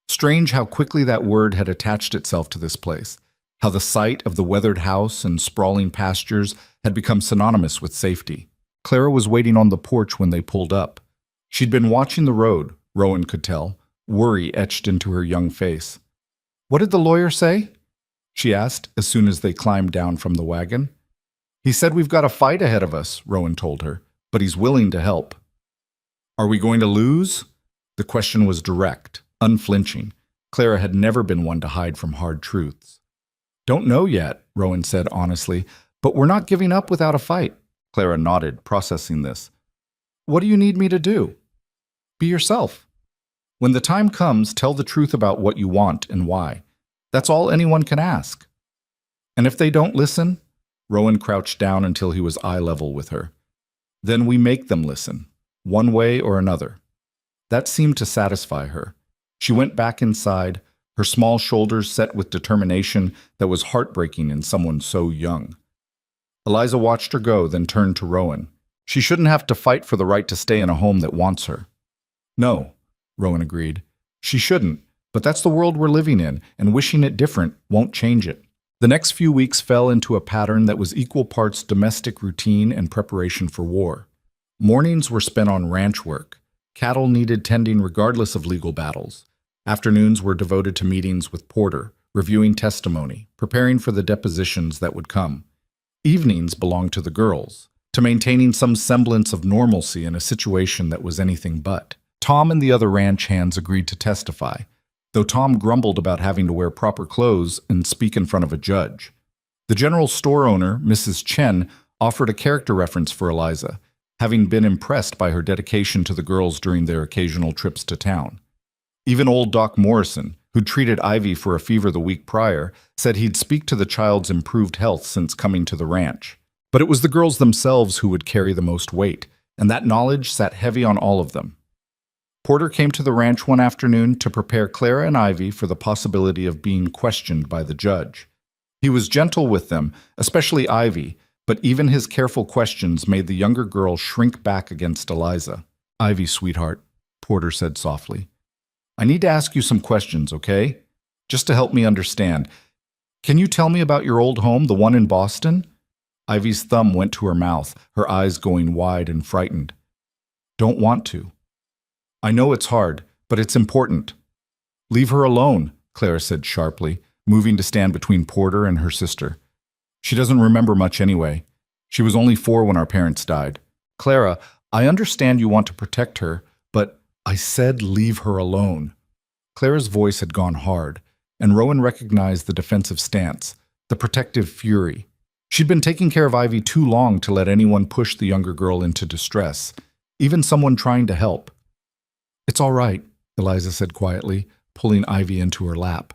Strange how quickly that word had attached itself to this place, how the sight of the weathered house and sprawling pastures had become synonymous with safety. Clara was waiting on the porch when they pulled up. She'd been watching the road, Rowan could tell, worry etched into her young face. "What did the lawyer say?" she asked as soon as they climbed down from the wagon. "He said we've got a fight ahead of us," Rowan told her, "but he's willing to help." "Are we going to lose?" The question was direct, unflinching. Clara had never been one to hide from hard truths. "Don't know yet," Rowan said honestly, "but we're not giving up without a fight." Clara nodded, processing this. "What do you need me to do?" "Be yourself. When the time comes, tell the truth about what you want and why. That's all anyone can ask." "And if they don't listen?" Rowan crouched down until he was eye level with her. "Then we make them listen, one way or another." That seemed to satisfy her. She went back inside, her small shoulders set with determination that was heartbreaking in someone so young. Eliza watched her go, then turned to Rowan. She shouldn't have to fight for the right to stay in a home that wants her. "No," Rowan agreed. "She shouldn't, but that's the world we're living in, and wishing it different won't change it." The next few weeks fell into a pattern that was equal parts domestic routine and preparation for war. Mornings were spent on ranch work. Cattle needed tending regardless of legal battles. Afternoons were devoted to meetings with Porter, reviewing testimony, preparing for the depositions that would come. Evenings belonged to the girls, to maintaining some semblance of normalcy in a situation that was anything but. Tom and the other ranch hands agreed to testify, though Tom grumbled about having to wear proper clothes and speak in front of a judge. The general store owner, Mrs. Chen, offered a character reference for Eliza, having been impressed by her dedication to the girls during their occasional trips to town. Even old Doc Morrison, who'd treated Ivy for a fever the week prior, said he'd speak to the child's improved health since coming to the ranch. But it was the girls themselves who would carry the most weight, and that knowledge sat heavy on all of them. Porter came to the ranch one afternoon to prepare Clara and Ivy for the possibility of being questioned by the judge. He was gentle with them, especially Ivy, but even his careful questions made the younger girl shrink back against Eliza. "Ivy, sweetheart," Porter said softly. "I need to ask you some questions, okay? Just to help me understand. Can you tell me about your old home, the one in Boston?" Ivy's thumb went to her mouth, her eyes going wide and frightened. "Don't want to." "I know it's hard, but it's important." "Leave her alone," Clara said sharply, moving to stand between Porter and her sister. "She doesn't remember much anyway. She was only 4 when our parents died." "Clara, I understand you want to protect her, but I said leave her alone." Clara's voice had gone hard, and Rowan recognized the defensive stance, the protective fury. She'd been taking care of Ivy too long to let anyone push the younger girl into distress, even someone trying to help. "It's all right," Eliza said quietly, pulling Ivy into her lap.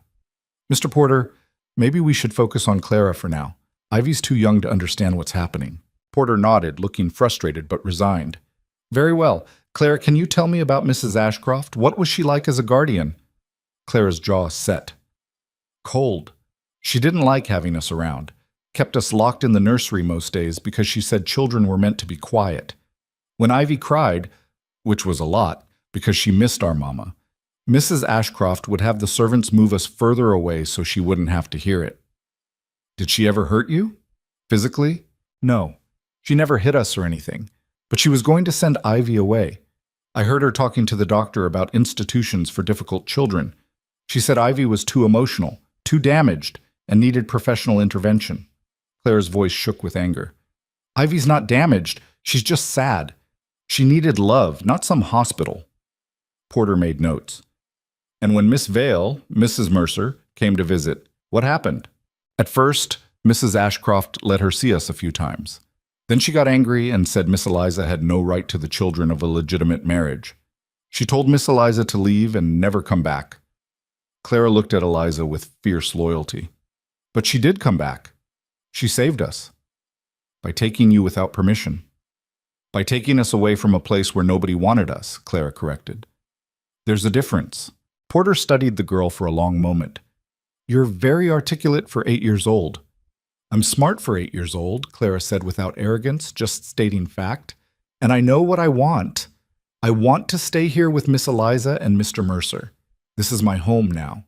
"Mr. Porter, maybe we should focus on Clara for now. Ivy's too young to understand what's happening." Porter nodded, looking frustrated but resigned. "Very well. Clara, can you tell me about Mrs. Ashcroft? What was she like as a guardian?" Clara's jaw set. "Cold. She didn't like having us around. Kept us locked in the nursery most days because she said children were meant to be quiet. When Ivy cried, which was a lot, because she missed our mama, Mrs. Ashcroft would have the servants move us further away so she wouldn't have to hear it. Did she ever hurt you? Physically? No. She never hit us or anything. But she was going to send Ivy away. I heard her talking to the doctor about institutions for difficult children. She said Ivy was too emotional, too damaged, and needed professional intervention. Claire's voice shook with anger. Ivy's not damaged. She's just sad. She needed love, not some hospital. Porter made notes. And when Miss Vale, Mrs. Mercer, came to visit, what happened? At first, Mrs. Ashcroft let her see us a few times. Then she got angry and said Miss Eliza had no right to the children of a legitimate marriage. She told Miss Eliza to leave and never come back. Clara looked at Eliza with fierce loyalty. But she did come back. She saved us. By taking you without permission. By taking us away from a place where nobody wanted us, Clara corrected. There's a difference. Porter studied the girl for a long moment. You're very articulate for 8 years old. I'm smart for 8 years old, Clara said without arrogance, just stating fact. And I know what I want. I want to stay here with Miss Eliza and Mr. Mercer. This is my home now.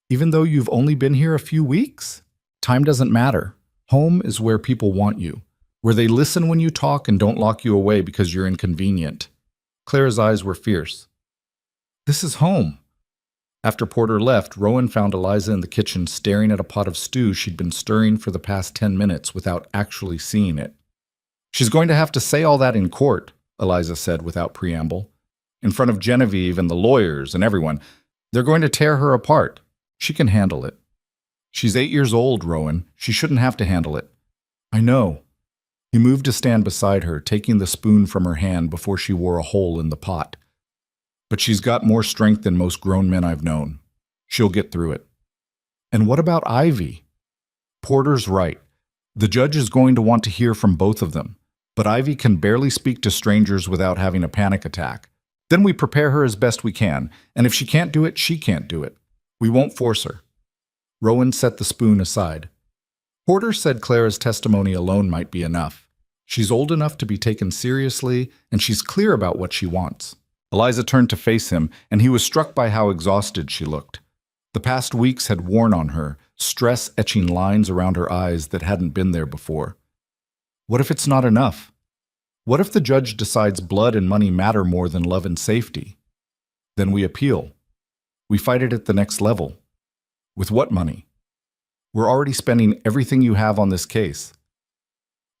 Even though you've only been here a few weeks? Time doesn't matter. Home is where people want you, where they listen when you talk and don't lock you away because you're inconvenient. Clara's eyes were fierce. This is home. After Porter left, Rowan found Eliza in the kitchen staring at a pot of stew she'd been stirring for the past 10 minutes without actually seeing it. She's going to have to say all that in court, Eliza said without preamble. In front of Genevieve and the lawyers and everyone. They're going to tear her apart. She can handle it. She's 8 years old, Rowan. She shouldn't have to handle it. I know. He moved to stand beside her, taking the spoon from her hand before she wore a hole in the pot. But she's got more strength than most grown men I've known. She'll get through it. And what about Ivy? Porter's right. The judge is going to want to hear from both of them. But Ivy can barely speak to strangers without having a panic attack. Then we prepare her as best we can, and if she can't do it, she can't do it. We won't force her. Rowan set the spoon aside. Porter said Clara's testimony alone might be enough. She's old enough to be taken seriously, and she's clear about what she wants. Eliza turned to face him, and he was struck by how exhausted she looked. The past weeks had worn on her, stress etching lines around her eyes that hadn't been there before. What if it's not enough? What if the judge decides blood and money matter more than love and safety? Then we appeal. We fight it at the next level. With what money? We're already spending everything you have on this case.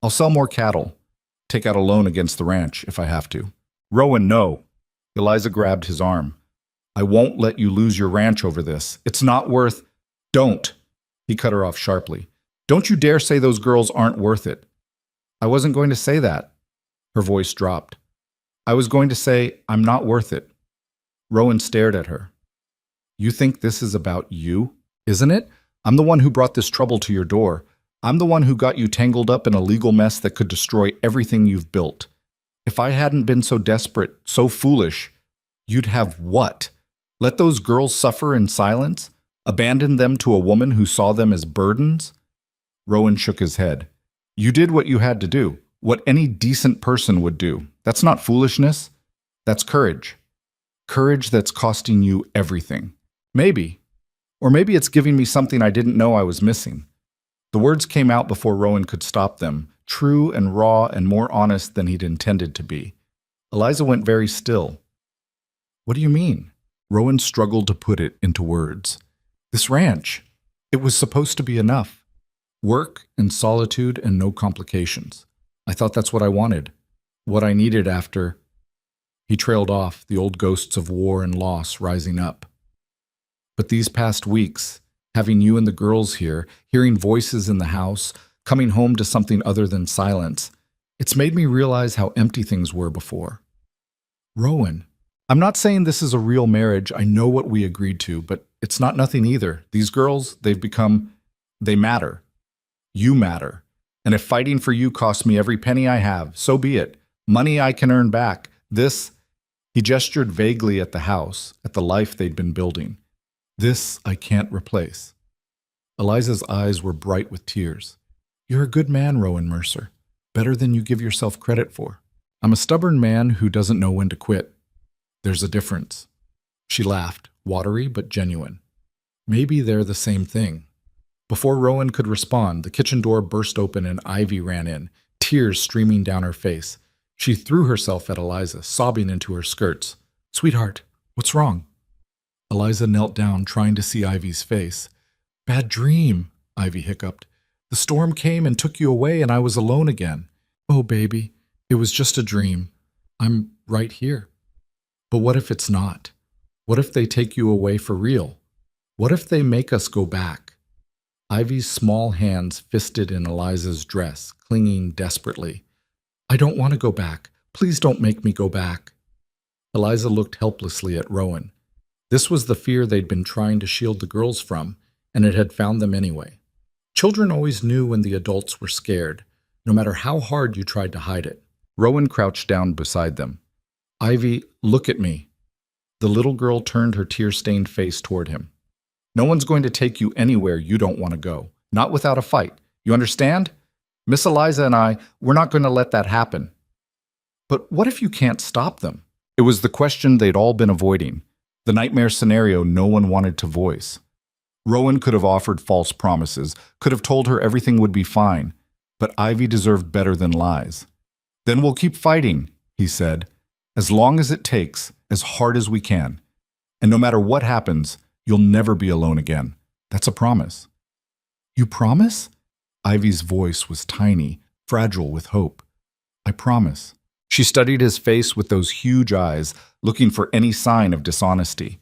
I'll sell more cattle, take out a loan against the ranch if I have to. Rowan, no. Eliza grabbed his arm. I won't let you lose your ranch over this. It's not worth... Don't. He cut her off sharply. Don't you dare say those girls aren't worth it. I wasn't going to say that. Her voice dropped. I was going to say, I'm not worth it. Rowan stared at her. You think this is about you, isn't it? I'm the one who brought this trouble to your door. I'm the one who got you tangled up in a legal mess that could destroy everything you've built. If I hadn't been so desperate, so foolish, you'd have what? Let those girls suffer in silence? Abandon them to a woman who saw them as burdens? Rowan shook his head. You did what you had to do, what any decent person would do. That's not foolishness. That's courage. Courage that's costing you everything. Maybe. Or maybe it's giving me something I didn't know I was missing. The words came out before Rowan could stop them, true and raw and more honest than he'd intended to be. Eliza went very still. What do you mean? Rowan struggled to put it into words. This ranch. It was supposed to be enough. Work and solitude and no complications. I thought that's what I wanted. What I needed after... He trailed off, the old ghosts of war and loss rising up. But these past weeks, having you and the girls here, hearing voices in the house, coming home to something other than silence, it's made me realize how empty things were before. Rowan, I'm not saying this is a real marriage. I know what we agreed to, but it's not nothing either. These girls, they matter. You matter. And if fighting for you costs me every penny I have, so be it. Money I can earn back. He gestured vaguely at the house, at the life they'd been building. This I can't replace. Eliza's eyes were bright with tears. You're a good man, Rowan Mercer. Better than you give yourself credit for. I'm a stubborn man who doesn't know when to quit. There's a difference. She laughed, watery but genuine. Maybe they're the same thing. Before Rowan could respond, the kitchen door burst open and Ivy ran in, tears streaming down her face. She threw herself at Eliza, sobbing into her skirts. "Sweetheart, what's wrong?" Eliza knelt down, trying to see Ivy's face. "Bad dream," Ivy hiccuped. "The storm came and took you away, and I was alone again." "Oh, baby, it was just a dream. I'm right here." "But what if it's not? What if they take you away for real? What if they make us go back?" Ivy's small hands fisted in Eliza's dress, clinging desperately. "I don't want to go back. Please don't make me go back." Eliza looked helplessly at Rowan. This was the fear they'd been trying to shield the girls from, and it had found them anyway. Children always knew when the adults were scared, no matter how hard you tried to hide it. Rowan crouched down beside them. "Ivy, look at me." The little girl turned her tear-stained face toward him. "No one's going to take you anywhere you don't want to go. Not without a fight. You understand? Miss Eliza and we're not going to let that happen." "But what if you can't stop them?" It was the question they'd all been avoiding, the nightmare scenario no one wanted to voice. Rowan could have offered false promises, could have told her everything would be fine, but Ivy deserved better than lies. "Then we'll keep fighting," he said, "as long as it takes, as hard as we can. And no matter what happens, you'll never be alone again. That's a promise." "You promise?" Ivy's voice was tiny, fragile with hope. "I promise." She studied his face with those huge eyes, looking for any sign of dishonesty.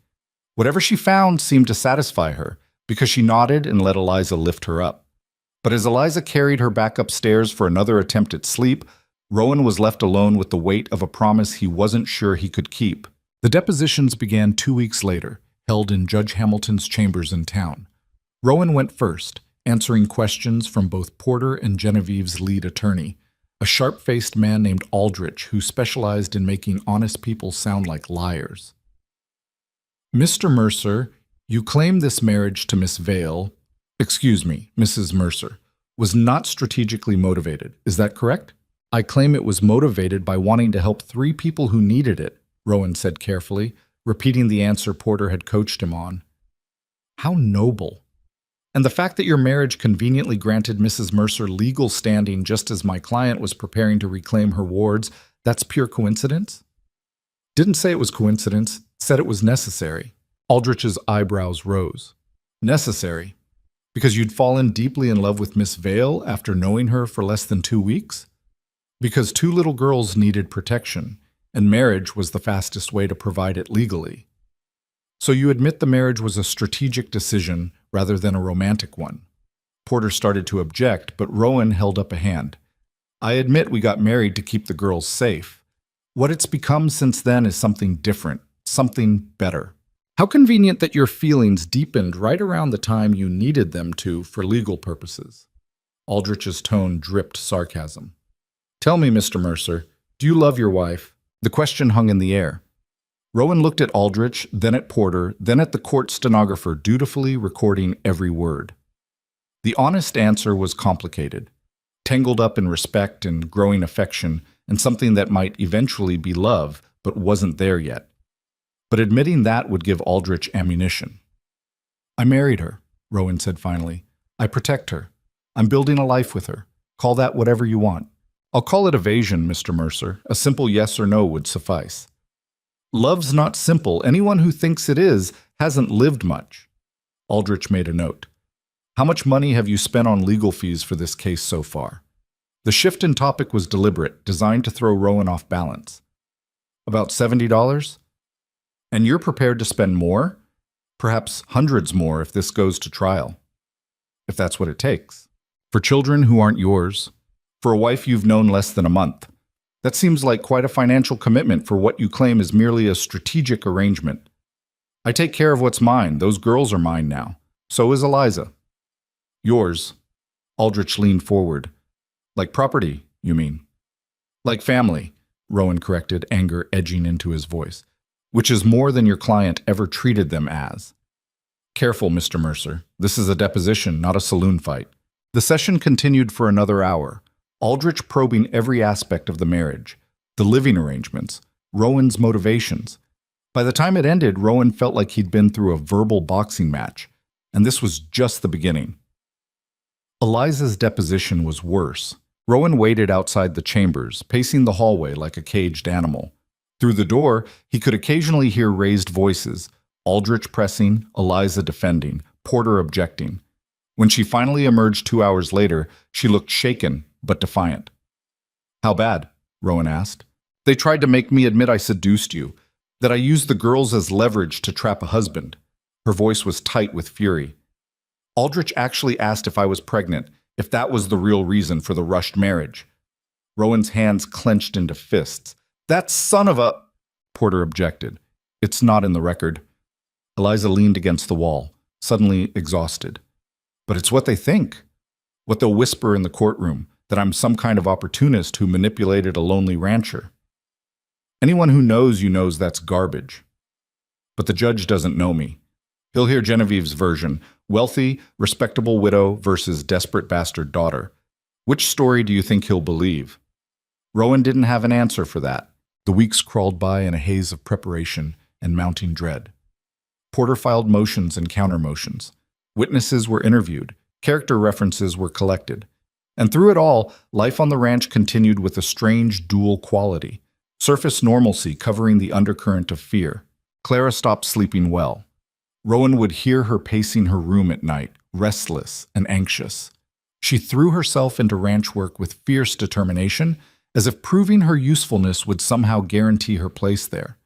Whatever she found seemed to satisfy her, because she nodded and let Eliza lift her up. But as Eliza carried her back upstairs for another attempt at sleep, Rowan was left alone with the weight of a promise he wasn't sure he could keep. The depositions began 2 weeks later, held in Judge Hamilton's chambers in town. Rowan went first, answering questions from both Porter and Genevieve's lead attorney, a sharp-faced man named Aldrich who specialized in making honest people sound like liars. "Mr. Mercer, you claim this marriage to Miss Vale, Mrs. Mercer, was not strategically motivated. Is that correct?" "I claim it was motivated by wanting to help 3 people who needed it," Rowan said carefully, repeating the answer Porter had coached him on. "How noble. And the fact that your marriage conveniently granted Mrs. Mercer legal standing just as my client was preparing to reclaim her wards, that's pure coincidence?" "Didn't say it was coincidence, said it was necessary." Aldrich's eyebrows rose. "Necessary? Because you'd fallen deeply in love with Miss Vale after knowing her for less than 2 weeks? Because 2 little girls needed protection, and marriage was the fastest way to provide it legally. So you admit the marriage was a strategic decision rather than a romantic one." Porter started to object, but Rowan held up a hand. "I admit we got married to keep the girls safe. What it's become since then is something different, something better. How convenient that your feelings deepened right around the time you needed them to for legal purposes." Aldrich's tone dripped sarcasm. "Tell me, Mr. Mercer, do you love your wife?" The question hung in the air. Rowan looked at Aldrich, then at Porter, then at the court stenographer dutifully recording every word. The honest answer was complicated, tangled up in respect and growing affection, and something that might eventually be love, but wasn't there yet. But admitting that would give Aldrich ammunition. "I married her," Rowan said finally. "I protect her. I'm building a life with her. Call that whatever you want. I'll call it evasion, Mr. Mercer. A simple yes or no would suffice." "Love's not simple. Anyone who thinks it is hasn't lived much." Aldrich made a note. "How much money have you spent on legal fees for this case so far?" The shift in topic was deliberate, designed to throw Rowan off balance. "About $70? And you're prepared to spend more? Perhaps hundreds more if this goes to trial. If that's what it takes. For children who aren't yours. For a wife you've known less than a month. That seems like quite a financial commitment for what you claim is merely a strategic arrangement. I take care of what's mine. Those girls are mine now. So is Eliza." "Yours." Aldrich leaned forward. "Like property, you mean?" "Like family," Rowan corrected, anger edging into his voice. "Which is more than your client ever treated them as." "Careful, Mr. Mercer. This is a deposition, not a saloon fight." The session continued for another hour, Aldrich probing every aspect of the marriage, the living arrangements, Rowan's motivations. By the time it ended, Rowan felt like he'd been through a verbal boxing match, and this was just the beginning. Eliza's deposition was worse. Rowan waited outside the chambers, pacing the hallway like a caged animal. Through the door, he could occasionally hear raised voices, Aldrich pressing, Eliza defending, Porter objecting. When she finally emerged 2 hours later, she looked shaken but defiant. "How bad?" Rowan asked. "They tried to make me admit I seduced you, that I used the girls as leverage to trap a husband." Her voice was tight with fury. "Aldrich actually asked if I was pregnant, if that was the real reason for the rushed marriage." Rowan's hands clenched into fists. "That son of a—" Porter objected. "It's not in the record." Eliza leaned against the wall, suddenly exhausted. "But it's what they think. What they'll whisper in the courtroom, that I'm some kind of opportunist who manipulated a lonely rancher. Anyone who knows you knows that's garbage. But the judge doesn't know me. He'll hear Genevieve's version, wealthy, respectable widow versus desperate bastard daughter. Which story do you think he'll believe?" Rowan didn't have an answer for that. The weeks crawled by in a haze of preparation and mounting dread. Porter filed motions and counter-motions. Witnesses were interviewed. Character references were collected. And through it all, life on the ranch continued with a strange dual quality. Surface normalcy covering the undercurrent of fear. Clara stopped sleeping well. Rowan would hear her pacing her room at night, restless and anxious. She threw herself into ranch work with fierce determination, as if proving her usefulness would somehow guarantee her place there.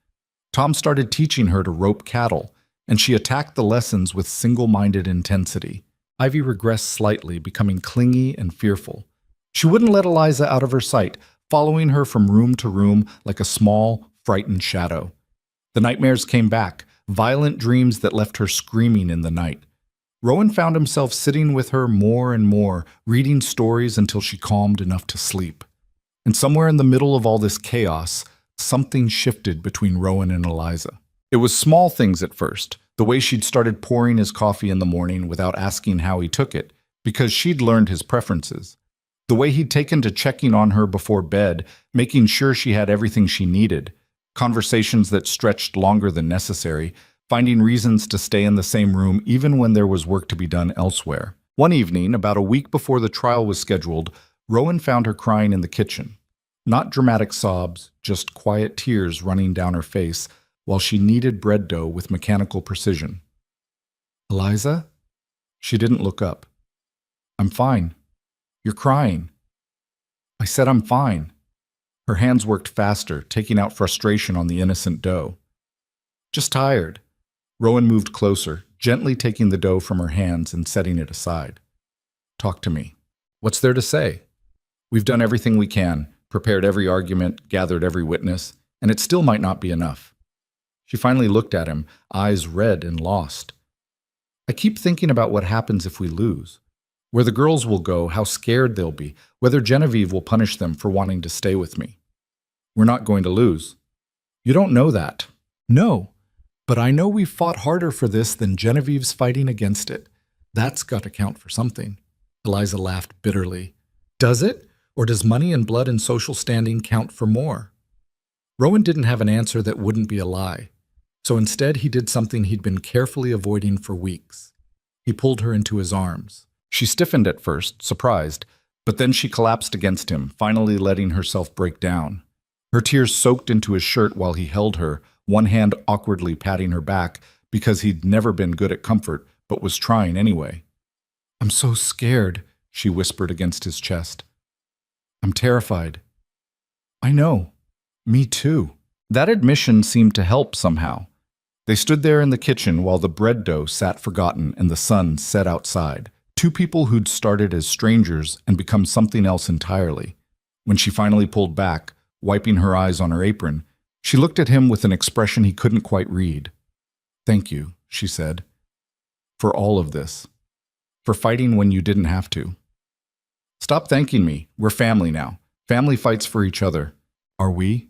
Tom started teaching her to rope cattle, and she attacked the lessons with single-minded intensity. Ivy regressed slightly, becoming clingy and fearful. She wouldn't let Eliza out of her sight, following her from room to room like a small, frightened shadow. The nightmares came back, violent dreams that left her screaming in the night. Rowan found himself sitting with her more and more, reading stories until she calmed enough to sleep. And somewhere in the middle of all this chaos, something shifted between Rowan and Eliza. It was small things at first, the way she'd started pouring his coffee in the morning without asking how he took it, because she'd learned his preferences. The way he'd taken to checking on her before bed, making sure she had everything she needed. Conversations that stretched longer than necessary, finding reasons to stay in the same room even when there was work to be done elsewhere. One evening, about a week before the trial was scheduled, Rowan found her crying in the kitchen. Not dramatic sobs, just quiet tears running down her face while she kneaded bread dough with mechanical precision. "Eliza?" She didn't look up. "I'm fine. You're crying." "I said I'm fine." Her hands worked faster, taking out frustration on the innocent dough. "Just tired." Rowan moved closer, gently taking the dough from her hands and setting it aside. "Talk to me. What's there to say? We've done everything we can, prepared every argument, gathered every witness, and it still might not be enough." She finally looked at him, eyes red and lost. "I keep thinking about what happens if we lose. Where the girls will go, how scared they'll be, whether Genevieve will punish them for wanting to stay with me. We're not going to lose." "You don't know that." "No, but I know we've fought harder for this than Genevieve's fighting against it. That's got to count for something." Eliza laughed bitterly. "Does it? Or does money and blood and social standing count for more?" Rowan didn't have an answer that wouldn't be a lie. So instead, he did something he'd been carefully avoiding for weeks. He pulled her into his arms. She stiffened at first, surprised, but then she collapsed against him, finally letting herself break down. Her tears soaked into his shirt while he held her, one hand awkwardly patting her back because he'd never been good at comfort, but was trying anyway. "I'm so scared," she whispered against his chest. "I'm terrified." "I know. Me too." That admission seemed to help somehow. They stood there in the kitchen while the bread dough sat forgotten and the sun set outside. Two people who'd started as strangers and become something else entirely. When she finally pulled back, wiping her eyes on her apron, she looked at him with an expression he couldn't quite read. "Thank you," she said, "for all of this. For fighting when you didn't have to." "Stop thanking me. We're family now. Family fights for each other." "Are we?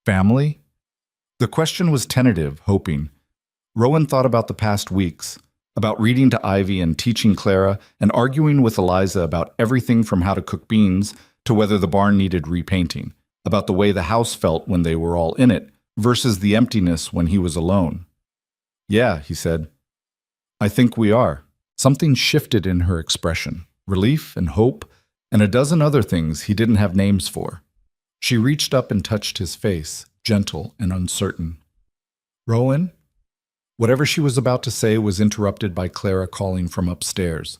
Family?" The question was tentative, hoping. Rowan thought about the past weeks, about reading to Ivy and teaching Clara and arguing with Eliza about everything from how to cook beans to whether the barn needed repainting, about the way the house felt when they were all in it, versus the emptiness when he was alone. Yeah, he said. I think we are. Something shifted in her expression, relief and hope, and a dozen other things he didn't have names for. She reached up and touched his face, gentle and uncertain. Rowan? Whatever she was about to say was interrupted by Clara calling from upstairs.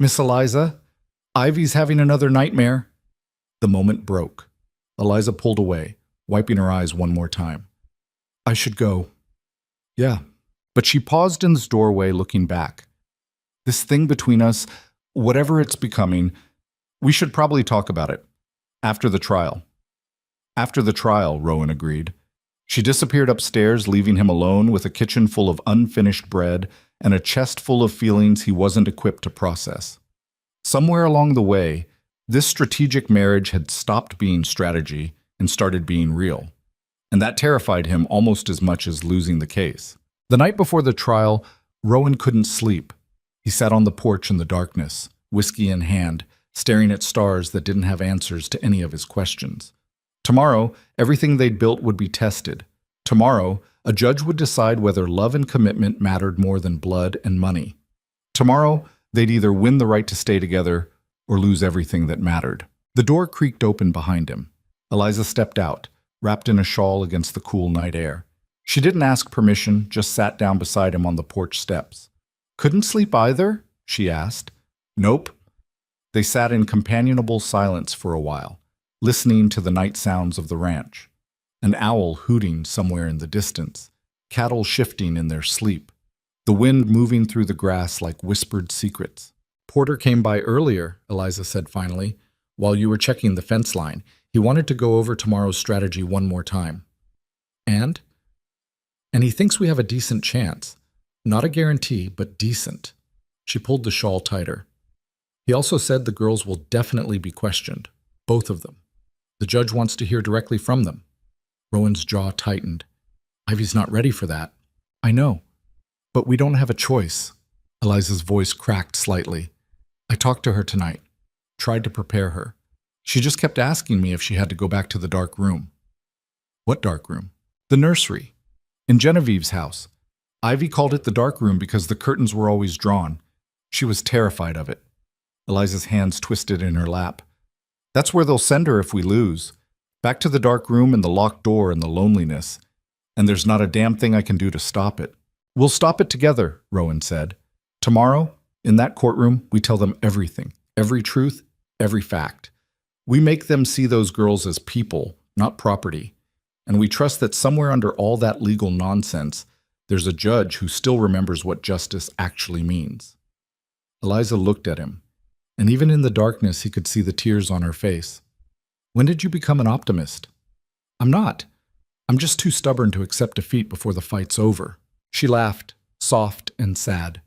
Miss Eliza, Ivy's having another nightmare. The moment broke. Eliza pulled away, wiping her eyes one more time. I should go. Yeah. But she paused in the doorway, looking back. This thing between us, whatever it's becoming, we should probably talk about it. After the trial. After the trial, Rowan agreed. She disappeared upstairs, leaving him alone with a kitchen full of unfinished bread and a chest full of feelings he wasn't equipped to process. Somewhere along the way, this strategic marriage had stopped being strategy and started being real. And that terrified him almost as much as losing the case. The night before the trial, Rowan couldn't sleep. He sat on the porch in the darkness, whiskey in hand, staring at stars that didn't have answers to any of his questions. Tomorrow, everything they'd built would be tested. Tomorrow, a judge would decide whether love and commitment mattered more than blood and money. Tomorrow, they'd either win the right to stay together or lose everything that mattered. The door creaked open behind him. Eliza stepped out, wrapped in a shawl against the cool night air. She didn't ask permission, just sat down beside him on the porch steps. Couldn't sleep either? She asked. Nope. They sat in companionable silence for a while, listening to the night sounds of the ranch. An owl hooting somewhere in the distance, cattle shifting in their sleep, the wind moving through the grass like whispered secrets. Porter came by earlier, Eliza said finally, while you were checking the fence line. He wanted to go over tomorrow's strategy one more time. And he thinks we have a decent chance. Not a guarantee, but decent. She pulled the shawl tighter. He also said the girls will definitely be questioned, both of them. The judge wants to hear directly from them. Rowan's jaw tightened. Ivy's not ready for that. I know, but we don't have a choice. Eliza's voice cracked slightly. I talked to her tonight, tried to prepare her. She just kept asking me if she had to go back to the dark room. What dark room? The nursery. In Genevieve's house. Ivy called it the dark room because the curtains were always drawn. She was terrified of it. Eliza's hands twisted in her lap. That's where they'll send her if we lose. Back to the dark room and the locked door and the loneliness. And there's not a damn thing I can do to stop it. We'll stop it together, Rowan said. Tomorrow, in that courtroom, we tell them everything. Every truth, every fact. We make them see those girls as people, not property. And we trust that somewhere under all that legal nonsense, there's a judge who still remembers what justice actually means. Eliza looked at him, and even in the darkness he could see the tears on her face. When did you become an optimist? I'm not. I'm just too stubborn to accept defeat before the fight's over. She laughed, soft and sad.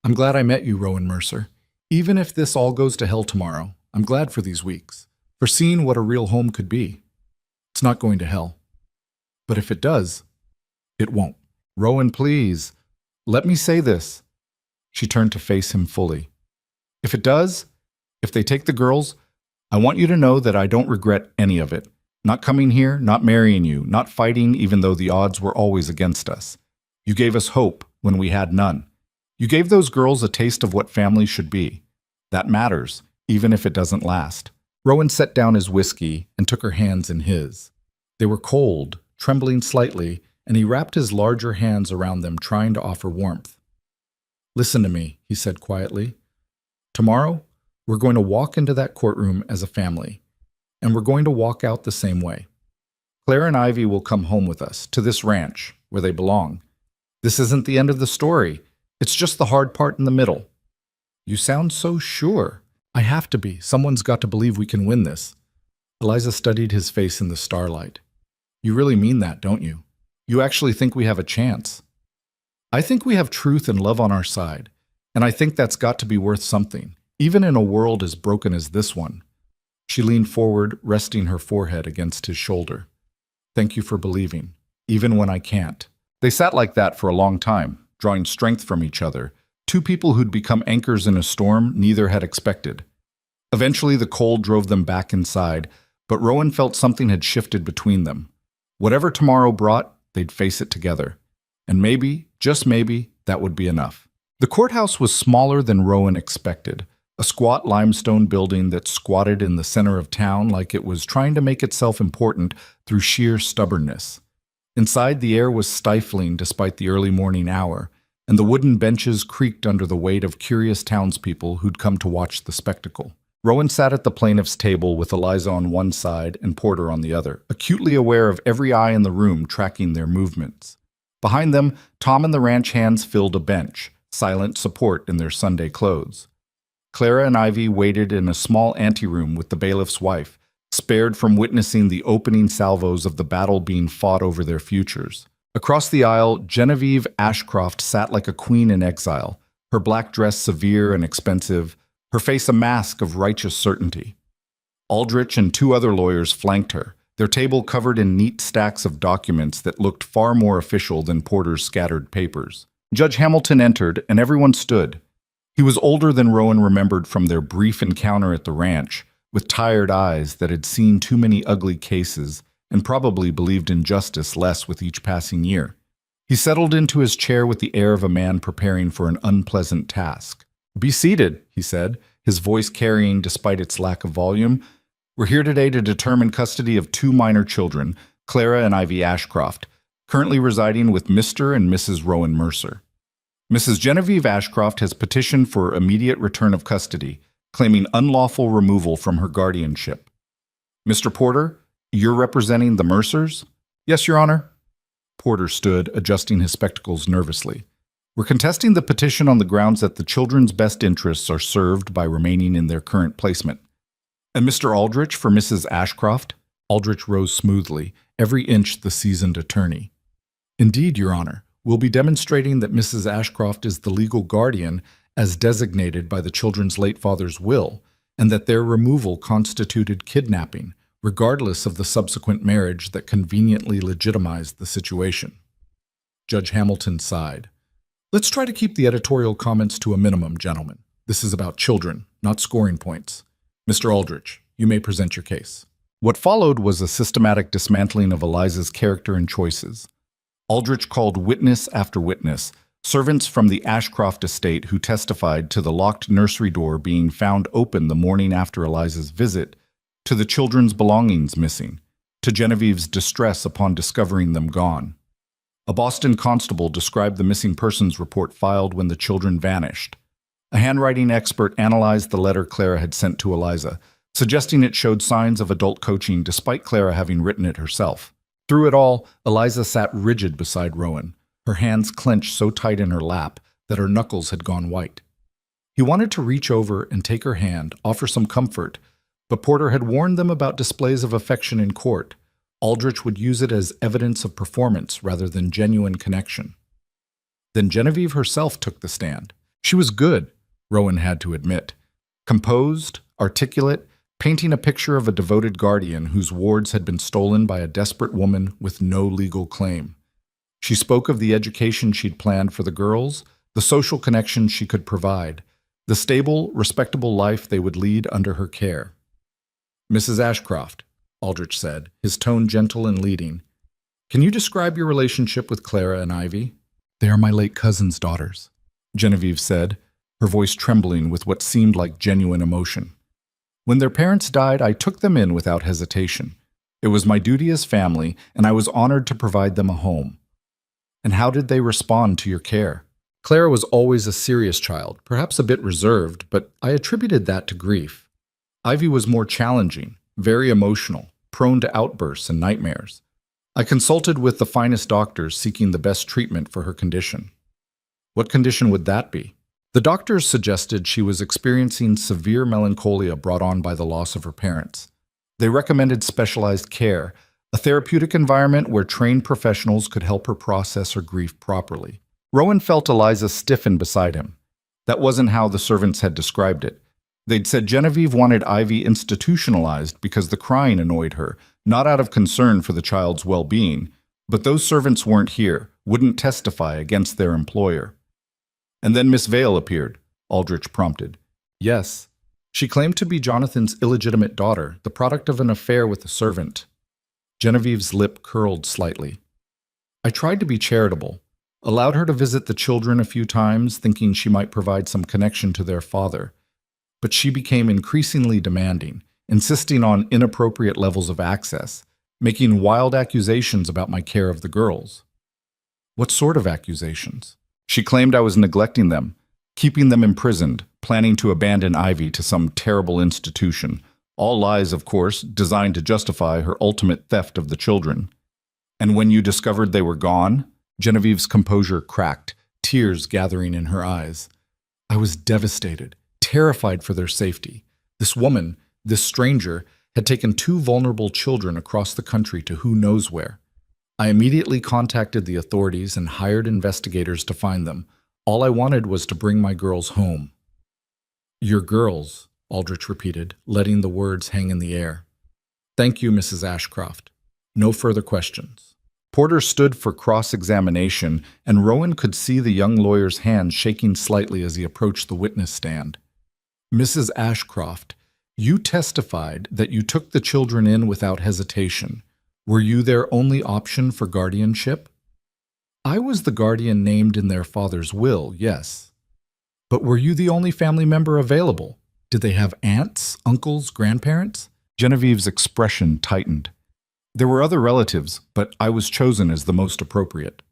I'm glad I met you, Rowan Mercer. Even if this all goes to hell tomorrow, I'm glad for these weeks, for seeing what a real home could be. It's not going to hell. But if it does, it won't. Rowan, please, let me say this. She turned to face him fully. If it does, if they take the girls, I want you to know that I don't regret any of it. Not coming here, not marrying you, not fighting even though the odds were always against us. You gave us hope when we had none. You gave those girls a taste of what family should be. That matters, even if it doesn't last. Rowan set down his whiskey and took her hands in his. They were cold, trembling slightly, and he wrapped his larger hands around them, trying to offer warmth. Listen to me, he said quietly. Tomorrow, we're going to walk into that courtroom as a family, and we're going to walk out the same way. Claire and Ivy will come home with us, to this ranch, where they belong. This isn't the end of the story. It's just the hard part in the middle. You sound so sure. I have to be. Someone's got to believe we can win this. Eliza studied his face in the starlight. You really mean that, don't you? You actually think we have a chance? I think we have truth and love on our side, and I think that's got to be worth something, even in a world as broken as this one. She leaned forward, resting her forehead against his shoulder. Thank you for believing, even when I can't. They sat like that for a long time, drawing strength from each other, two people who'd become anchors in a storm neither had expected. Eventually, the cold drove them back inside, but Rowan felt something had shifted between them. Whatever tomorrow brought, they'd face it together. And maybe, just maybe, that would be enough. The courthouse was smaller than Rowan expected, a squat limestone building that squatted in the center of town like it was trying to make itself important through sheer stubbornness. Inside, the air was stifling despite the early morning hour, and the wooden benches creaked under the weight of curious townspeople who'd come to watch the spectacle. Rowan sat at the plaintiff's table with Eliza on one side and Porter on the other, acutely aware of every eye in the room tracking their movements. Behind them, Tom and the ranch hands filled a bench, silent support in their Sunday clothes. Clara and Ivy waited in a small anteroom with the bailiff's wife, spared from witnessing the opening salvos of the battle being fought over their futures. Across the aisle, Genevieve Ashcroft sat like a queen in exile, her black dress severe and expensive, her face a mask of righteous certainty. Aldrich and two other lawyers flanked her, their table covered in neat stacks of documents that looked far more official than Porter's scattered papers. Judge Hamilton entered, and everyone stood. He was older than Rowan remembered from their brief encounter at the ranch, with tired eyes that had seen too many ugly cases and probably believed in justice less with each passing year. He settled into his chair with the air of a man preparing for an unpleasant task. "Be seated," he said, his voice carrying despite its lack of volume. "We're here today to determine custody of two minor children, Clara and Ivy Ashcroft, currently residing with Mr. and Mrs. Rowan Mercer. Mrs. Genevieve Ashcroft has petitioned for immediate return of custody, claiming unlawful removal from her guardianship. Mr. Porter, you're representing the Mercers?" "Yes, Your Honor." Porter stood, adjusting his spectacles nervously. "We're contesting the petition on the grounds that the children's best interests are served by remaining in their current placement." "And Mr. Aldrich for Mrs. Ashcroft?" Aldrich rose smoothly, every inch the seasoned attorney. "Indeed, Your Honor. We'll be demonstrating that Mrs. Ashcroft is the legal guardian as designated by the children's late father's will, and that their removal constituted kidnapping, regardless of the subsequent marriage that conveniently legitimized the situation." Judge Hamilton sighed. "Let's try to keep the editorial comments to a minimum, gentlemen. This is about children, not scoring points. Mr. Aldrich, you may present your case." What followed was a systematic dismantling of Eliza's character and choices. Aldrich called witness after witness, servants from the Ashcroft estate who testified to the locked nursery door being found open the morning after Eliza's visit, to the children's belongings missing, to Genevieve's distress upon discovering them gone. A Boston constable described the missing persons report filed when the children vanished. A handwriting expert analyzed the letter Clara had sent to Eliza, suggesting it showed signs of adult coaching despite Clara having written it herself. Through it all, Eliza sat rigid beside Rowan, her hands clenched so tight in her lap that her knuckles had gone white. He wanted to reach over and take her hand, offer some comfort, but Porter had warned them about displays of affection in court. Aldrich would use it as evidence of performance rather than genuine connection. Then Genevieve herself took the stand. She was good, Rowan had to admit. Composed, articulate, painting a picture of a devoted guardian whose wards had been stolen by a desperate woman with no legal claim. She spoke of the education she'd planned for the girls, the social connections she could provide, the stable, respectable life they would lead under her care. "Mrs. Ashcroft," Aldrich said, his tone gentle and leading, "can you describe your relationship with Clara and Ivy?" "They are my late cousin's daughters," Genevieve said, her voice trembling with what seemed like genuine emotion. "When their parents died, I took them in without hesitation. It was my duty as family, and I was honored to provide them a home." "And how did they respond to your care?" "Clara was always a serious child, perhaps a bit reserved, but I attributed that to grief. Ivy was more challenging, very emotional, prone to outbursts and nightmares. I consulted with the finest doctors seeking the best treatment for her condition." "What condition would that be?" "The doctors suggested she was experiencing severe melancholia brought on by the loss of her parents. They recommended specialized care, a therapeutic environment where trained professionals could help her process her grief properly." Rowan felt Eliza stiffen beside him. That wasn't how the servants had described it. They'd said Genevieve wanted Ivy institutionalized because the crying annoyed her, not out of concern for the child's well-being, but those servants weren't here, wouldn't testify against their employer. "And then Miss Vale appeared," Aldrich prompted. "Yes. She claimed to be Jonathan's illegitimate daughter, the product of an affair with a servant." Genevieve's lip curled slightly. I tried to be charitable, allowed her to visit the children a few times, thinking she might provide some connection to their father. But she became increasingly demanding, insisting on inappropriate levels of access, making wild accusations about my care of the girls. What sort of accusations? She claimed I was neglecting them, keeping them imprisoned, planning to abandon Ivy to some terrible institution. All lies, of course, designed to justify her ultimate theft of the children. And when you discovered they were gone, Genevieve's composure cracked, tears gathering in her eyes. I was devastated, terrified for their safety. This woman, this stranger, had taken 2 vulnerable children across the country to who knows where. I immediately contacted the authorities and hired investigators to find them. All I wanted was to bring my girls home. Your girls, Aldrich repeated, letting the words hang in the air. Thank you, Mrs. Ashcroft. No further questions. Porter stood for cross-examination, and Rowan could see the young lawyer's hand shaking slightly as he approached the witness stand. Mrs. Ashcroft, you testified that you took the children in without hesitation. Were you their only option for guardianship? I was the guardian named in their father's will, yes. But were you the only family member available? Did they have aunts, uncles, grandparents? Genevieve's expression tightened. There were other relatives, but I was chosen as the most appropriate.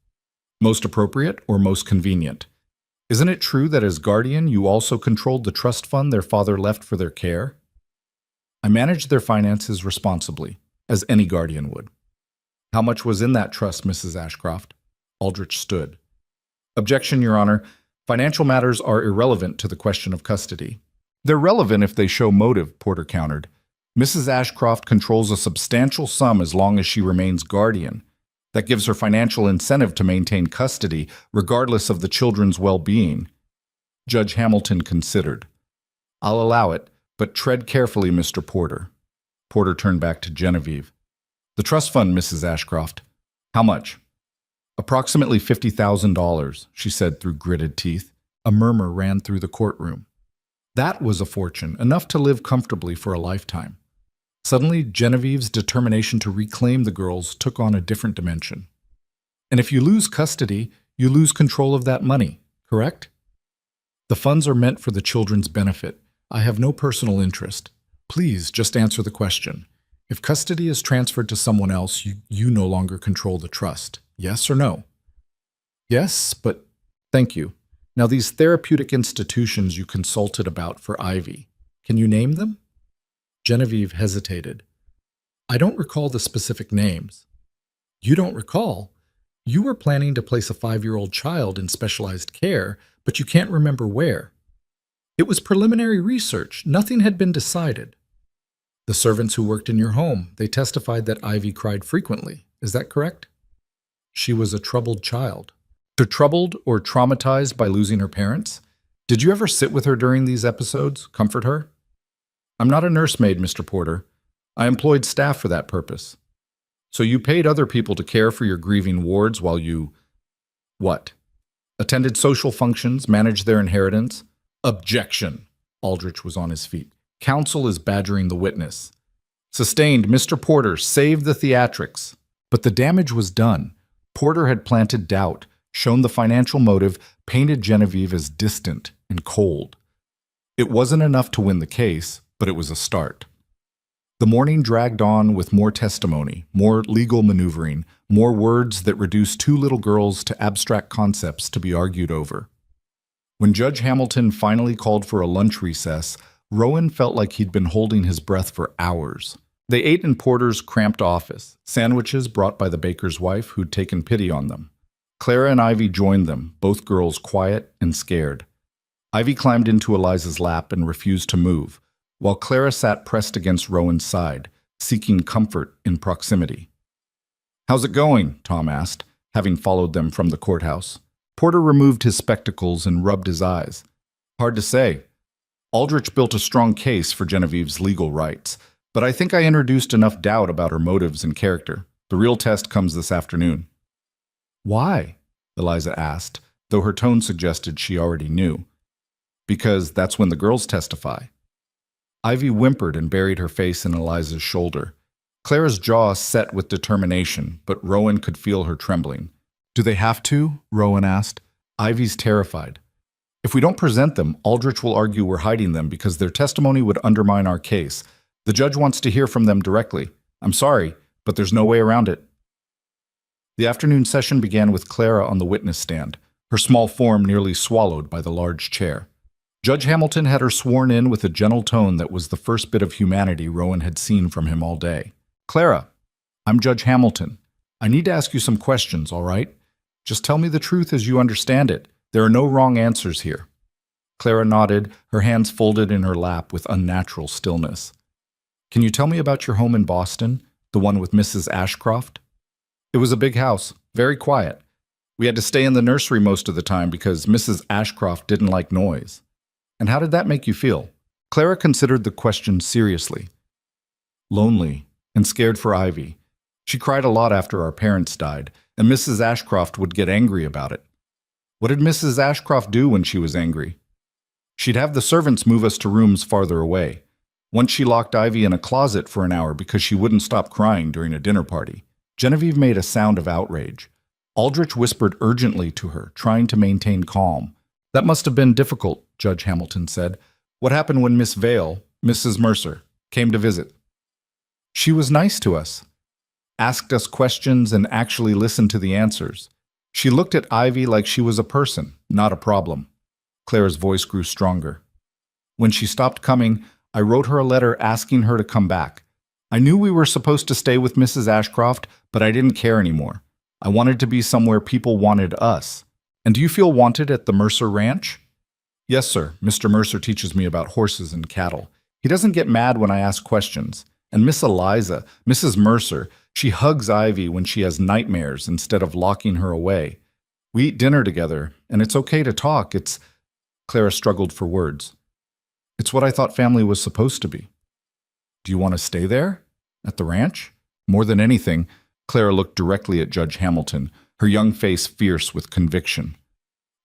Most appropriate or most convenient? Isn't it true that as guardian you also controlled the trust fund their father left for their care? I managed their finances responsibly, as any guardian would. How much was in that trust, Mrs. Ashcroft? Aldrich stood. Objection, Your Honor. Financial matters are irrelevant to the question of custody. They're relevant if they show motive, Porter countered. Mrs. Ashcroft controls a substantial sum as long as she remains guardian. That gives her financial incentive to maintain custody, regardless of the children's well-being. Judge Hamilton considered. I'll allow it, but tread carefully, Mr. Porter. Porter turned back to Genevieve. The trust fund, Mrs. Ashcroft. How much? Approximately $50,000, she said through gritted teeth. A murmur ran through the courtroom. That was a fortune, enough to live comfortably for a lifetime. Suddenly, Genevieve's determination to reclaim the girls took on a different dimension. And if you lose custody, you lose control of that money, correct? The funds are meant for the children's benefit. I have no personal interest. Please just answer the question. If custody is transferred to someone else, you no longer control the trust. Yes or no? Yes, but thank you. Now, these therapeutic institutions you consulted about for Ivy, can you name them? Genevieve hesitated. I don't recall the specific names. You don't recall? You were planning to place a 5-year-old child in specialized care, but you can't remember where. It was preliminary research. Nothing had been decided. The servants who worked in your home, they testified that Ivy cried frequently. Is that correct? She was a troubled child. Troubled or traumatized by losing her parents? Did you ever sit with her during these episodes, comfort her? I'm not a nursemaid, Mr. Porter. I employed staff for that purpose. So you paid other people to care for your grieving wards while you... what? Attended social functions, managed their inheritance? Objection. Aldrich was on his feet. Counsel is badgering the witness. Sustained, Mr. Porter, save the theatrics. But the damage was done. Porter had planted doubt, shown the financial motive, painted Genevieve as distant and cold. It wasn't enough to win the case, but it was a start. The morning dragged on with more testimony, more legal maneuvering, more words that reduced 2 little girls to abstract concepts to be argued over. When Judge Hamilton finally called for a lunch recess, Rowan felt like he'd been holding his breath for hours. They ate in Porter's cramped office, sandwiches brought by the baker's wife who'd taken pity on them. Clara and Ivy joined them, both girls quiet and scared. Ivy climbed into Eliza's lap and refused to move, while Clara sat pressed against Rowan's side, seeking comfort in proximity. "How's it going?" Tom asked, having followed them from the courthouse. Porter removed his spectacles and rubbed his eyes. "Hard to say. Aldrich built a strong case for Genevieve's legal rights, but I think I introduced enough doubt about her motives and character. The real test comes this afternoon." "Why?" Eliza asked, though her tone suggested she already knew. "Because that's when the girls testify." Ivy whimpered and buried her face in Eliza's shoulder. Clara's jaw set with determination, but Rowan could feel her trembling. Do they have to? Rowan asked. Ivy's terrified. If we don't present them, Aldrich will argue we're hiding them because their testimony would undermine our case. The judge wants to hear from them directly. I'm sorry, but there's no way around it. The afternoon session began with Clara on the witness stand, her small form nearly swallowed by the large chair. Judge Hamilton had her sworn in with a gentle tone that was the first bit of humanity Rowan had seen from him all day. Clara, I'm Judge Hamilton. I need to ask you some questions, all right? Just tell me the truth as you understand it. There are no wrong answers here. Clara nodded, her hands folded in her lap with unnatural stillness. Can you tell me about your home in Boston, the one with Mrs. Ashcroft? It was a big house, very quiet. We had to stay in the nursery most of the time because Mrs. Ashcroft didn't like noise. And how did that make you feel? Clara considered the question seriously. Lonely and scared for Ivy. She cried a lot after our parents died, and Mrs. Ashcroft would get angry about it. What did Mrs. Ashcroft do when she was angry? She'd have the servants move us to rooms farther away. Once she locked Ivy in a closet for an hour because she wouldn't stop crying during a dinner party. Genevieve made a sound of outrage. Aldrich whispered urgently to her, trying to maintain calm. That must have been difficult, Judge Hamilton said. What happened when Miss Vale, Mrs. Mercer, came to visit? She was nice to us, asked us questions and actually listened to the answers. She looked at Ivy like she was a person, not a problem. Clara's voice grew stronger. When she stopped coming, I wrote her a letter asking her to come back. I knew we were supposed to stay with Mrs. Ashcroft, but I didn't care anymore. I wanted to be somewhere people wanted us. And do you feel wanted at the Mercer Ranch? Yes, sir. Mr. Mercer teaches me about horses and cattle. He doesn't get mad when I ask questions. And Miss Eliza, Mrs. Mercer, she hugs Ivy when she has nightmares instead of locking her away. We eat dinner together, and it's okay to talk. Clara struggled for words. It's what I thought family was supposed to be. Do you want to stay there? At the ranch? More than anything, Clara looked directly at Judge Hamilton, her young face fierce with conviction.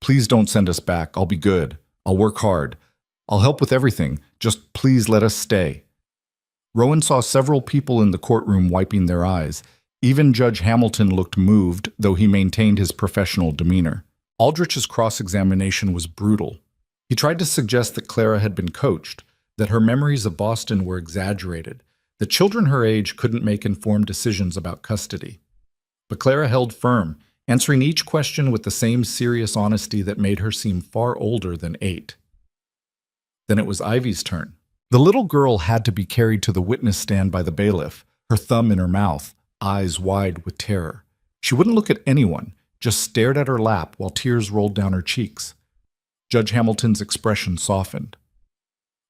Please don't send us back. I'll be good. I'll work hard. I'll help with everything. Just please let us stay. Rowan saw several people in the courtroom wiping their eyes. Even Judge Hamilton looked moved, though he maintained his professional demeanor. Aldrich's cross-examination was brutal. He tried to suggest that Clara had been coached, that her memories of Boston were exaggerated, that children her age couldn't make informed decisions about custody. But Clara held firm, answering each question with the same serious honesty that made her seem far older than 8. Then it was Ivy's turn. The little girl had to be carried to the witness stand by the bailiff, her thumb in her mouth, eyes wide with terror. She wouldn't look at anyone, just stared at her lap while tears rolled down her cheeks. Judge Hamilton's expression softened.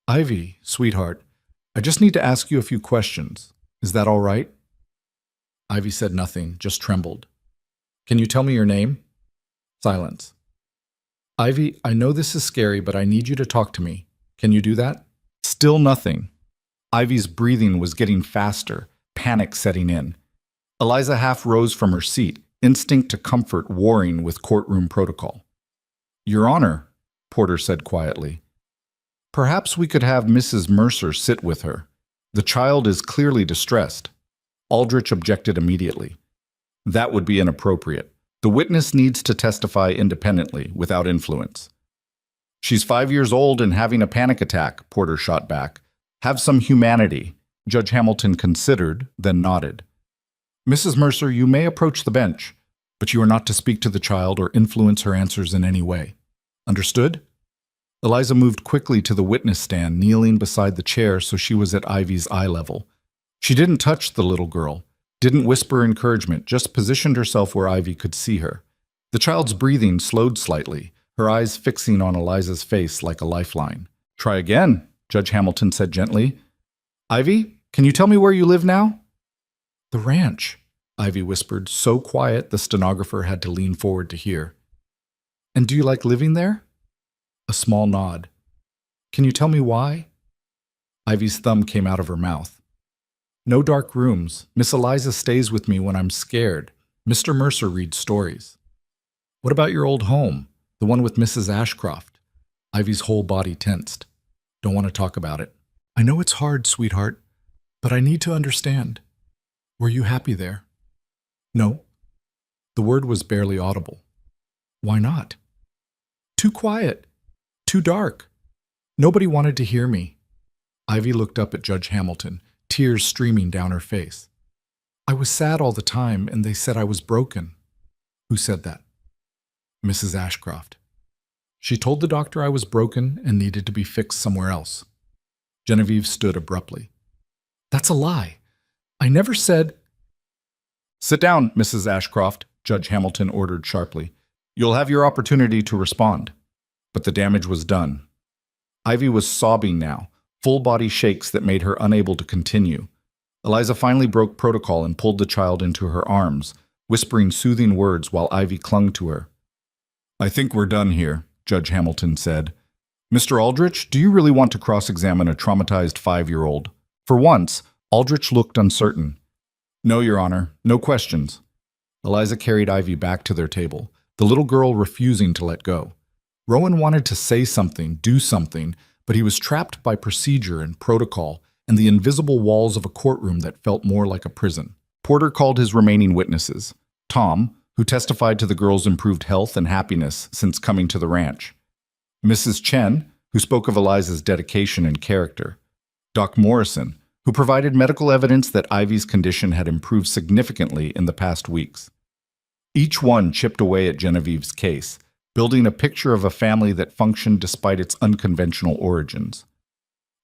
Ivy, sweetheart, I just need to ask you a few questions. Is that all right? Ivy said nothing, just trembled. Can you tell me your name? Silence. Ivy, I know this is scary, but I need you to talk to me. Can you do that? Still nothing. Ivy's breathing was getting faster, panic setting in. Eliza half rose from her seat, instinct to comfort warring with courtroom protocol. Your Honor, Porter said quietly. Perhaps we could have Mrs. Mercer sit with her. The child is clearly distressed. Aldrich objected immediately. That would be inappropriate. The witness needs to testify independently, without influence. She's 5 years old and having a panic attack, Porter shot back. Have some humanity. Judge Hamilton considered, then nodded. Mrs. Mercer, you may approach the bench, but you are not to speak to the child or influence her answers in any way. Understood? Eliza moved quickly to the witness stand, kneeling beside the chair so she was at Ivy's eye level. She didn't touch the little girl, didn't whisper encouragement, just positioned herself where Ivy could see her. The child's breathing slowed slightly, her eyes fixing on Eliza's face like a lifeline. Try again, Judge Hamilton said gently. Ivy, can you tell me where you live now? The ranch, Ivy whispered, so quiet the stenographer had to lean forward to hear. And do you like living there? A small nod. Can you tell me why? Ivy's thumb came out of her mouth. No dark rooms. Miss Eliza stays with me when I'm scared. Mr. Mercer reads stories. What about your old home, the one with Mrs. Ashcroft? Ivy's whole body tensed. Don't want to talk about it. I know it's hard, sweetheart, but I need to understand. Were you happy there? No. The word was barely audible. Why not? Too quiet. Too dark. Nobody wanted to hear me. Ivy looked up at Judge Hamilton, tears streaming down her face. I was sad all the time, and they said I was broken. Who said that? Mrs. Ashcroft. She told the doctor I was broken and needed to be fixed somewhere else. Genevieve stood abruptly. That's a lie. I never said... Sit down, Mrs. Ashcroft, Judge Hamilton ordered sharply. You'll have your opportunity to respond. But the damage was done. Ivy was sobbing now, full body shakes that made her unable to continue. Eliza finally broke protocol and pulled the child into her arms, whispering soothing words while Ivy clung to her. I think we're done here, Judge Hamilton said. Mr. Aldrich, do you really want to cross-examine a traumatized 5-year-old? For once, Aldrich looked uncertain. No, Your Honor, no questions. Eliza carried Ivy back to their table, the little girl refusing to let go. Rowan wanted to say something, do something, but he was trapped by procedure and protocol and the invisible walls of a courtroom that felt more like a prison. Porter called his remaining witnesses. Tom, who testified to the girl's improved health and happiness since coming to the ranch. Mrs. Chen, who spoke of Eliza's dedication and character. Doc Morrison, who provided medical evidence that Ivy's condition had improved significantly in the past weeks. Each one chipped away at Genevieve's case, building a picture of a family that functioned despite its unconventional origins.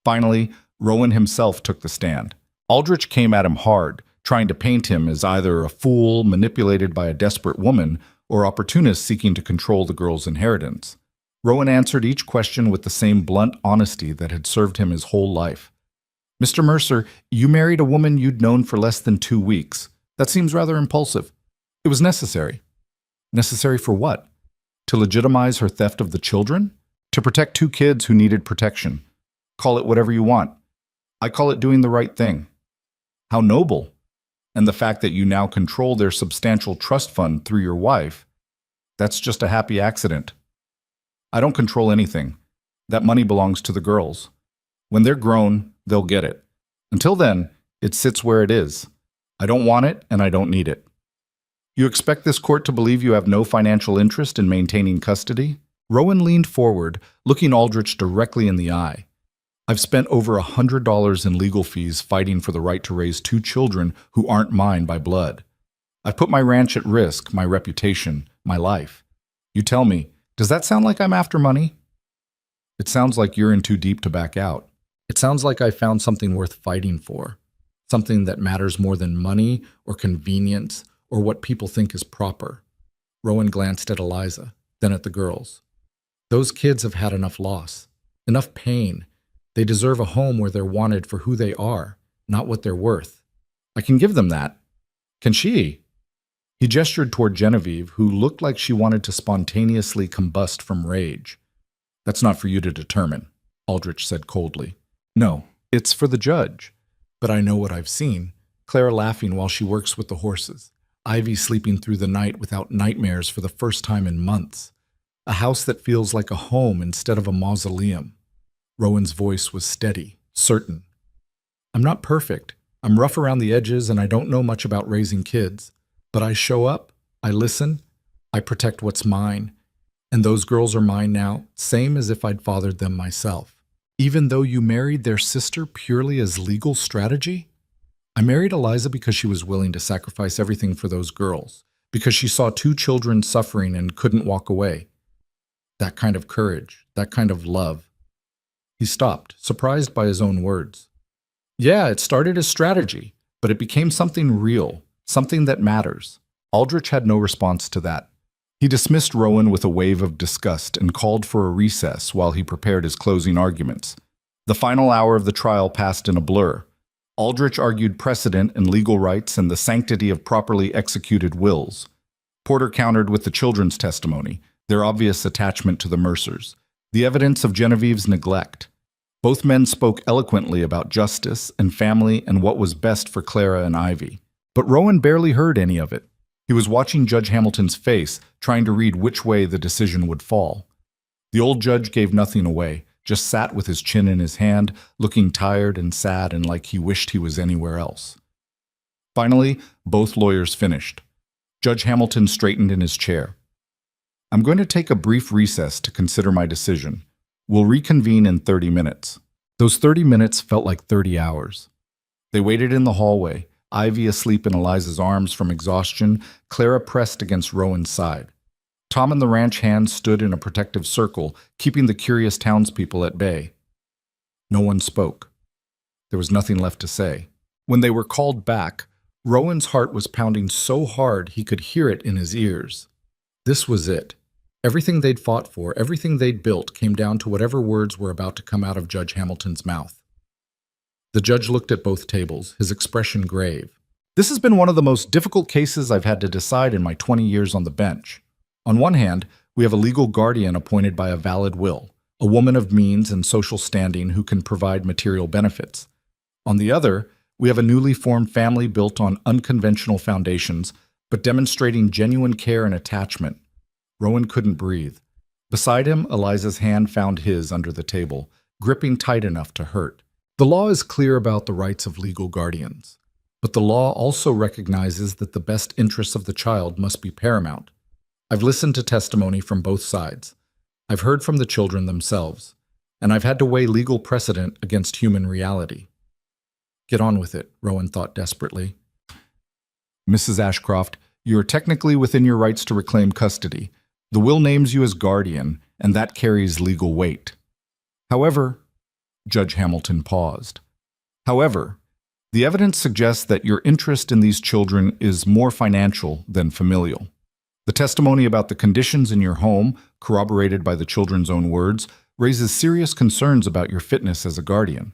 Finally, Rowan himself took the stand. Aldrich came at him hard, trying to paint him as either a fool manipulated by a desperate woman or opportunist seeking to control the girl's inheritance. Rowan answered each question with the same blunt honesty that had served him his whole life. Mr. Mercer, you married a woman you'd known for less than 2 weeks. That seems rather impulsive. It was necessary. Necessary for what? To legitimize her theft of the children? To protect 2 kids who needed protection? Call it whatever you want. I call it doing the right thing. How noble. And the fact that you now control their substantial trust fund through your wife, that's just a happy accident. I don't control anything. That money belongs to the girls. When they're grown, they'll get it. Until then, it sits where it is. I don't want it, and I don't need it. You expect this court to believe you have no financial interest in maintaining custody? Rowan leaned forward, looking Aldrich directly in the eye. I've spent over $100 in legal fees fighting for the right to raise 2 children who aren't mine by blood. I've put my ranch at risk, my reputation, my life. You tell me, does that sound like I'm after money? It sounds like you're in too deep to back out. It sounds like I found something worth fighting for, something that matters more than money or convenience or what people think is proper. Rowan glanced at Eliza, then at the girls. Those kids have had enough loss, enough pain. They deserve a home where they're wanted for who they are, not what they're worth. I can give them that. Can she? He gestured toward Genevieve, who looked like she wanted to spontaneously combust from rage. That's not for you to determine, Aldrich said coldly. No, it's for the judge. But I know what I've seen. Clara laughing while she works with the horses. Ivy sleeping through the night without nightmares for the first time in months. A house that feels like a home instead of a mausoleum. Rowan's voice was steady, certain. I'm not perfect. I'm rough around the edges and I don't know much about raising kids. But I show up, I listen, I protect what's mine. And those girls are mine now, same as if I'd fathered them myself. Even though you married their sister purely as legal strategy? I married Eliza because she was willing to sacrifice everything for those girls, because she saw 2 children suffering and couldn't walk away. That kind of courage, that kind of love. He stopped, surprised by his own words. Yeah, it started as strategy, but it became something real, something that matters. Aldrich had no response to that. He dismissed Rowan with a wave of disgust and called for a recess while he prepared his closing arguments. The final hour of the trial passed in a blur. Aldrich argued precedent and legal rights and the sanctity of properly executed wills. Porter countered with the children's testimony, their obvious attachment to the Mercers, the evidence of Genevieve's neglect. Both men spoke eloquently about justice and family and what was best for Clara and Ivy. But Rowan barely heard any of it. He was watching Judge Hamilton's face, trying to read which way the decision would fall. The old judge gave nothing away, just sat with his chin in his hand, looking tired and sad and like he wished he was anywhere else. Finally, both lawyers finished. Judge Hamilton straightened in his chair. I'm going to take a brief recess to consider my decision. We'll reconvene in 30 minutes. Those 30 minutes felt like 30 hours. They waited in the hallway, Ivy asleep in Eliza's arms from exhaustion, Clara pressed against Rowan's side. Tom and the ranch hands stood in a protective circle, keeping the curious townspeople at bay. No one spoke. There was nothing left to say. When they were called back, Rowan's heart was pounding so hard he could hear it in his ears. This was it. Everything they'd fought for, everything they'd built, came down to whatever words were about to come out of Judge Hamilton's mouth. The judge looked at both tables, his expression grave. This has been one of the most difficult cases I've had to decide in my 20 years on the bench. On one hand, we have a legal guardian appointed by a valid will, a woman of means and social standing who can provide material benefits. On the other, we have a newly formed family built on unconventional foundations, but demonstrating genuine care and attachment. Rowan couldn't breathe. Beside him, Eliza's hand found his under the table, gripping tight enough to hurt. The law is clear about the rights of legal guardians, but the law also recognizes that the best interests of the child must be paramount. I've listened to testimony from both sides. I've heard from the children themselves, and I've had to weigh legal precedent against human reality. Get on with it, Rowan thought desperately. Mrs. Ashcroft, you are technically within your rights to reclaim custody. The will names you as guardian, and that carries legal weight. However, Judge Hamilton paused. However, the evidence suggests that your interest in these children is more financial than familial. The testimony about the conditions in your home, corroborated by the children's own words, raises serious concerns about your fitness as a guardian.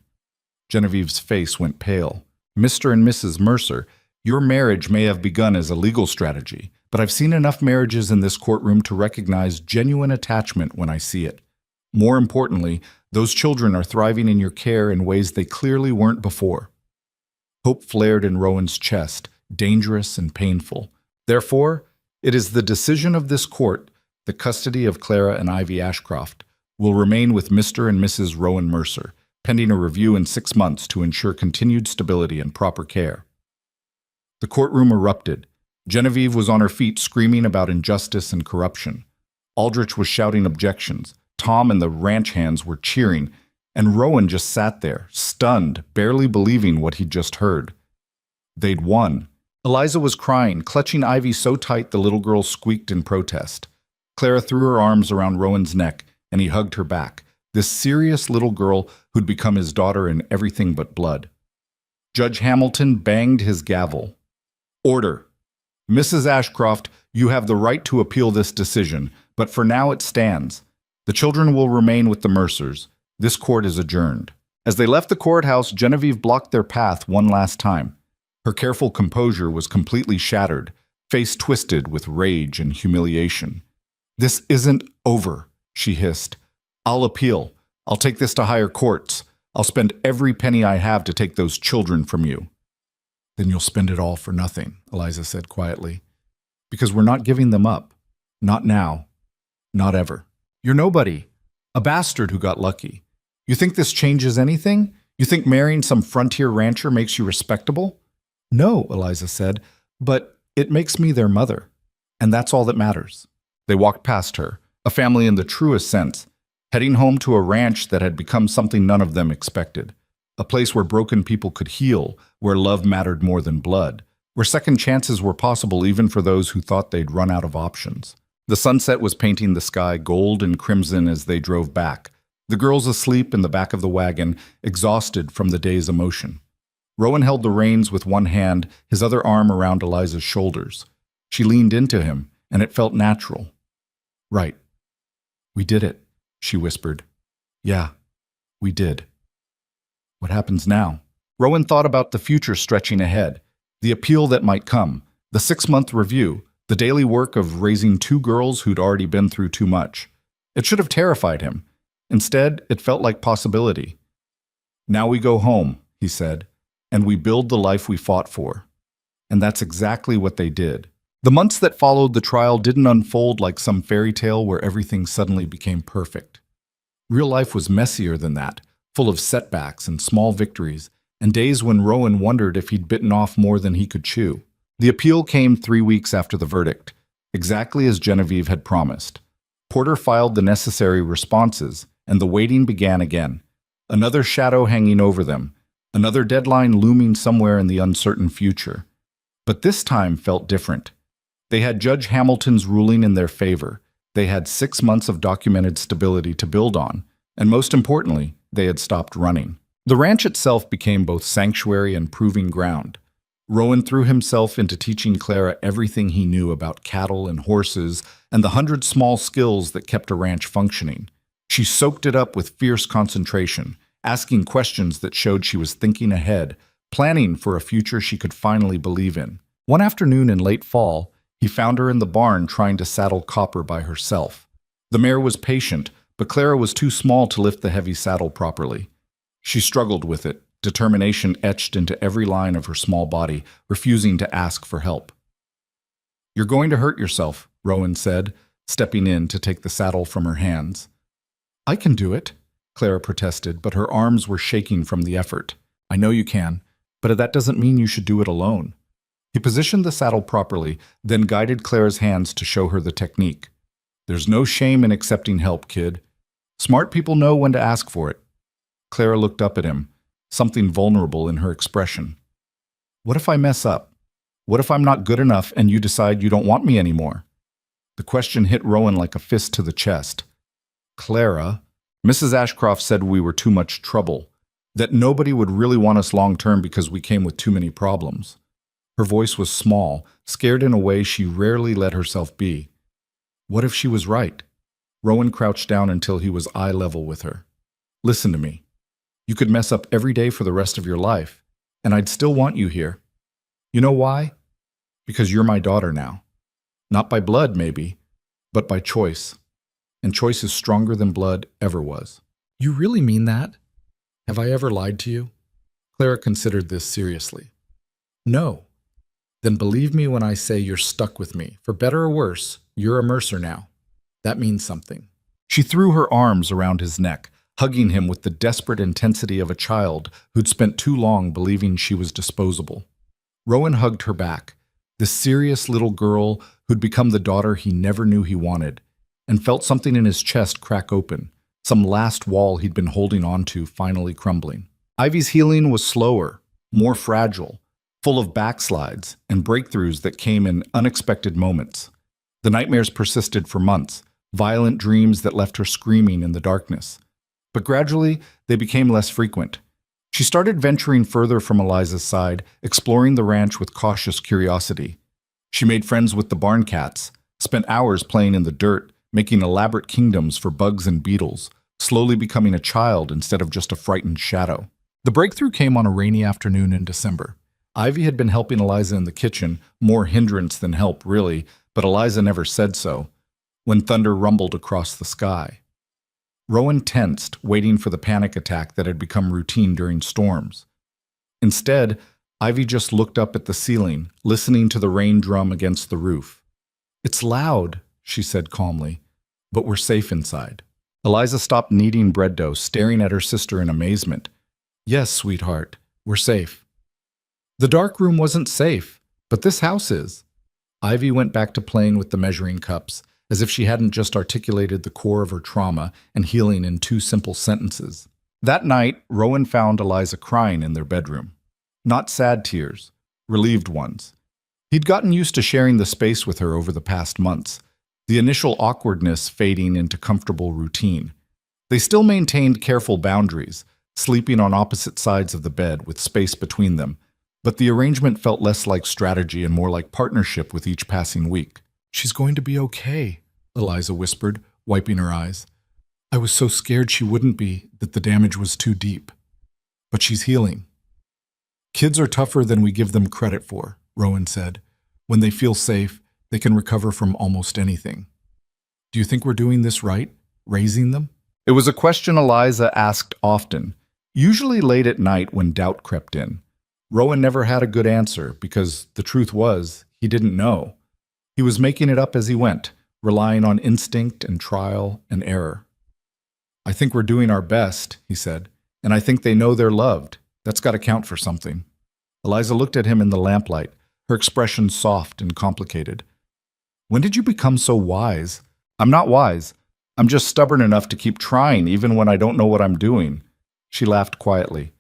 Genevieve's face went pale. Mr. and Mrs. Mercer, your marriage may have begun as a legal strategy, but I've seen enough marriages in this courtroom to recognize genuine attachment when I see it. More importantly, those children are thriving in your care in ways they clearly weren't before. Hope flared in Rowan's chest, dangerous and painful. Therefore, it is the decision of this court the custody of Clara and Ivy Ashcroft will remain with Mr. and Mrs. Rowan Mercer, pending a review in 6 months to ensure continued stability and proper care. The courtroom erupted. Genevieve was on her feet screaming about injustice and corruption. Aldrich was shouting objections. Tom and the ranch hands were cheering, and Rowan just sat there, stunned, barely believing what he'd just heard. They'd won. Eliza was crying, clutching Ivy so tight the little girl squeaked in protest. Clara threw her arms around Rowan's neck, and he hugged her back, this serious little girl who'd become his daughter in everything but blood. Judge Hamilton banged his gavel. Order. Mrs. Ashcroft, you have the right to appeal this decision, but for now it stands. The children will remain with the Mercers. This court is adjourned. As they left the courthouse, Genevieve blocked their path one last time. Her careful composure was completely shattered, face twisted with rage and humiliation. This isn't over, she hissed. I'll appeal. I'll take this to higher courts. I'll spend every penny I have to take those children from you. Then you'll spend it all for nothing, Eliza said quietly. Because we're not giving them up. Not now. Not ever. You're nobody. A bastard who got lucky. You think this changes anything? You think marrying some frontier rancher makes you respectable? No, Eliza said, but it makes me their mother. And that's all that matters. They walked past her, a family in the truest sense, heading home to a ranch that had become something none of them expected. A place where broken people could heal, where love mattered more than blood, where second chances were possible even for those who thought they'd run out of options. The sunset was painting the sky gold and crimson as they drove back, the girls asleep in the back of the wagon, exhausted from the day's emotion. Rowan held the reins with one hand, his other arm around Eliza's shoulders. She leaned into him, and it felt natural. Right. We did it, she whispered. Yeah, we did. What happens now? Rowan thought about the future stretching ahead, the appeal that might come, the 6-month review, the daily work of raising 2 girls who'd already been through too much. It should have terrified him. Instead, it felt like possibility. Now we go home, he said, and we build the life we fought for. And that's exactly what they did. The months that followed the trial didn't unfold like some fairy tale where everything suddenly became perfect. Real life was messier than that, full of setbacks and small victories, and days when Rowan wondered if he'd bitten off more than he could chew. The appeal came 3 weeks after the verdict, exactly as Genevieve had promised. Porter filed the necessary responses, and the waiting began again. Another shadow hanging over them, another deadline looming somewhere in the uncertain future. But this time felt different. They had Judge Hamilton's ruling in their favor. They had 6 months of documented stability to build on, and most importantly, they had stopped running. The ranch itself became both sanctuary and proving ground. Rowan threw himself into teaching Clara everything he knew about cattle and horses and the 100 small skills that kept a ranch functioning. She soaked it up with fierce concentration, asking questions that showed she was thinking ahead, planning for a future she could finally believe in. One afternoon in late fall, he found her in the barn trying to saddle Copper by herself. The mare was patient, but Clara was too small to lift the heavy saddle properly. She struggled with it, determination etched into every line of her small body, refusing to ask for help. "You're going to hurt yourself," Rowan said, stepping in to take the saddle from her hands. "I can do it," Clara protested, but her arms were shaking from the effort. "I know you can, but that doesn't mean you should do it alone." He positioned the saddle properly, then guided Clara's hands to show her the technique. "There's no shame in accepting help, kid. Smart people know when to ask for it." Clara looked up at him, something vulnerable in her expression. "What if I mess up? What if I'm not good enough and you decide you don't want me anymore?" The question hit Rowan like a fist to the chest. "Clara, Mrs. Ashcroft said we were too much trouble, that nobody would really want us long-term because we came with too many problems." Her voice was small, scared in a way she rarely let herself be. What if she was right? Rowan crouched down until he was eye level with her. "Listen to me. You could mess up every day for the rest of your life, and I'd still want you here. You know why? Because you're my daughter now. Not by blood, maybe, but by choice. And choice is stronger than blood ever was." "You really mean that? Have I ever lied to you?" Clara considered this seriously. "No. Then believe me when I say you're stuck with me. For better or worse, you're a Mercer now. That means something." She threw her arms around his neck, hugging him with the desperate intensity of a child who'd spent too long believing she was disposable. Rowan hugged her back, this serious little girl who'd become the daughter he never knew he wanted, and felt something in his chest crack open, some last wall he'd been holding onto finally crumbling. Ivy's healing was slower, more fragile, full of backslides and breakthroughs that came in unexpected moments. The nightmares persisted for months, violent dreams that left her screaming in the darkness. But gradually, they became less frequent. She started venturing further from Eliza's side, exploring the ranch with cautious curiosity. She made friends with the barn cats, spent hours playing in the dirt, making elaborate kingdoms for bugs and beetles, slowly becoming a child instead of just a frightened shadow. The breakthrough came on a rainy afternoon in December. Ivy had been helping Eliza in the kitchen, more hindrance than help, really, but Eliza never said so, when thunder rumbled across the sky. Rowan tensed, waiting for the panic attack that had become routine during storms. Instead, Ivy just looked up at the ceiling, listening to the rain drum against the roof. "It's loud," she said calmly, "but we're safe inside." Eliza stopped kneading bread dough, staring at her sister in amazement. "Yes, sweetheart, we're safe." The dark room wasn't safe, but this house is. Ivy went back to playing with the measuring cups, as if she hadn't just articulated the core of her trauma and healing in 2 simple sentences. That night, Rowan found Eliza crying in their bedroom. Not sad tears, relieved ones. He'd gotten used to sharing the space with her over the past months, the initial awkwardness fading into comfortable routine. They still maintained careful boundaries, sleeping on opposite sides of the bed with space between them, but the arrangement felt less like strategy and more like partnership with each passing week. "She's going to be okay," Eliza whispered, wiping her eyes. "I was so scared she wouldn't be, that the damage was too deep. But she's healing." "Kids are tougher than we give them credit for," Rowan said. "When they feel safe, they can recover from almost anything. Do you think we're doing this right, raising them?" It was a question Eliza asked often, usually late at night when doubt crept in. Rowan never had a good answer because the truth was, he didn't know. He was making it up as he went, relying on instinct and trial and error. "I think we're doing our best," he said, "and I think they know they're loved, That's got to count for something. Eliza looked at him in the lamplight, her expression soft and complicated. When did you become so wise? I'm not wise. I'm just stubborn enough to keep trying even when I don't know what I'm doing. She laughed quietly.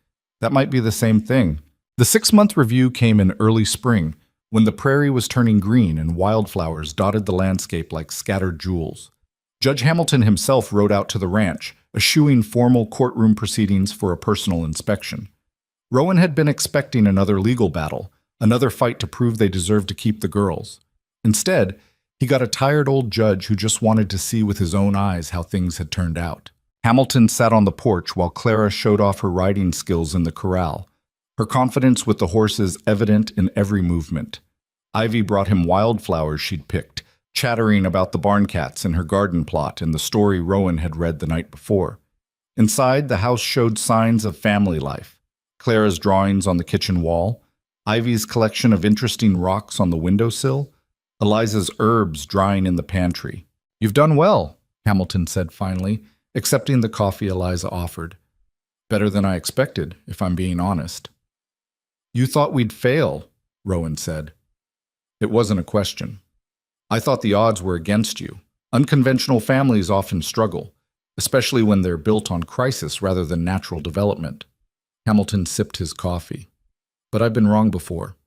That might be the same thing. The 6-month review came in early spring, when the prairie was turning green and wildflowers dotted the landscape like scattered jewels. Judge Hamilton himself rode out to the ranch, eschewing formal courtroom proceedings for a personal inspection. Rowan had been expecting another legal battle, another fight to prove they deserved to keep the girls. Instead, he got a tired old judge who just wanted to see with his own eyes how things had turned out. Hamilton sat on the porch while Clara showed off her riding skills in the corral, her confidence with the horses evident in every movement. Ivy brought him wildflowers she'd picked, chattering about the barn cats in her garden plot and the story Rowan had read the night before. Inside, the house showed signs of family life. Clara's drawings on the kitchen wall, Ivy's collection of interesting rocks on the windowsill, Eliza's herbs drying in the pantry. You've done well, Hamilton said finally, accepting the coffee Eliza offered. Better than I expected, if I'm being honest. You thought we'd fail, Rowan said. It wasn't a question. I thought the odds were against you. Unconventional families often struggle, especially when they're built on crisis rather than natural development. Hamilton sipped his coffee. But I've been wrong before.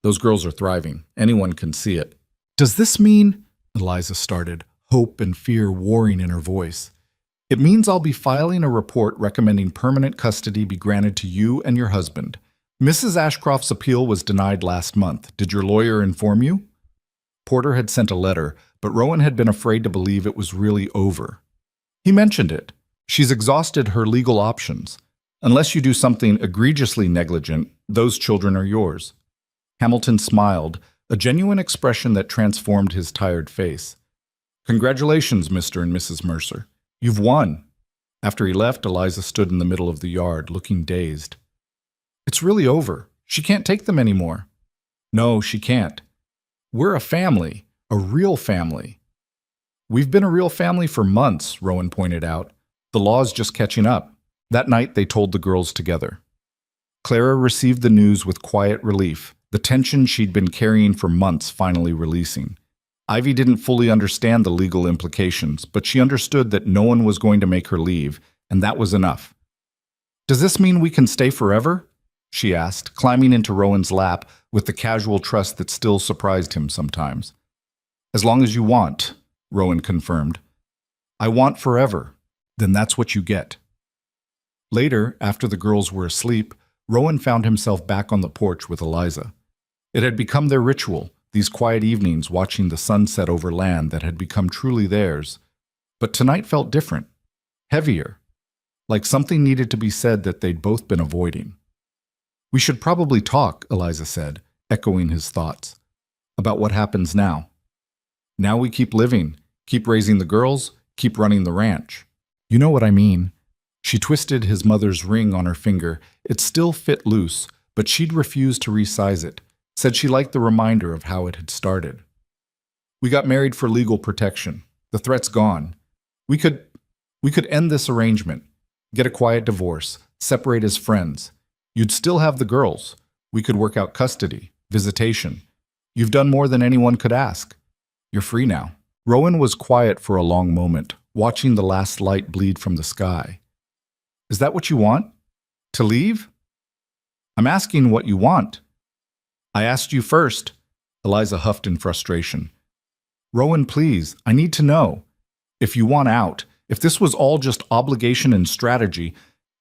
Those girls are thriving. Anyone can see it. Does this mean, Eliza started, hope and fear warring in her voice. It means I'll be filing a report recommending permanent custody be granted to you and your husband. Mrs. Ashcroft's appeal was denied last month. Did your lawyer inform you? Porter had sent a letter, but Rowan had been afraid to believe it was really over. He mentioned it. She's exhausted her legal options. Unless you do something egregiously negligent, those children are yours. Hamilton smiled, a genuine expression that transformed his tired face. Congratulations, Mr. and Mrs. Mercer. You've won. After he left, Eliza stood in the middle of the yard, looking dazed. It's really over. She can't take them anymore. No, she can't. We're a family, a real family. We've been a real family for months, Rowan pointed out. The law's just catching up. That night, they told the girls together. Clara received the news with quiet relief, the tension she'd been carrying for months finally releasing. Ivy didn't fully understand the legal implications, but she understood that no one was going to make her leave, and that was enough. Does this mean we can stay forever? She asked, climbing into Rowan's lap with the casual trust that still surprised him sometimes. As long as you want, Rowan confirmed. I want forever. Then that's what you get. Later, after the girls were asleep, Rowan found himself back on the porch with Eliza. It had become their ritual, these quiet evenings watching the sunset over land that had become truly theirs. But tonight felt different, heavier, like something needed to be said that they'd both been avoiding. We should probably talk, Eliza said, echoing his thoughts, about what happens now. Now we keep living, keep raising the girls, keep running the ranch. You know what I mean. She twisted his mother's ring on her finger. It still fit loose, but she'd refused to resize it, said she liked the reminder of how it had started. We got married for legal protection. The threat's gone. We could end this arrangement, get a quiet divorce, separate as friends. You'd still have the girls. We could work out custody, visitation. You've done more than anyone could ask. You're free now. Rowan was quiet for a long moment, watching the last light bleed from the sky. Is that what you want? To leave? I'm asking what you want. I asked you first. Eliza huffed in frustration. Rowan, please, I need to know. If you want out, if this was all just obligation and strategy,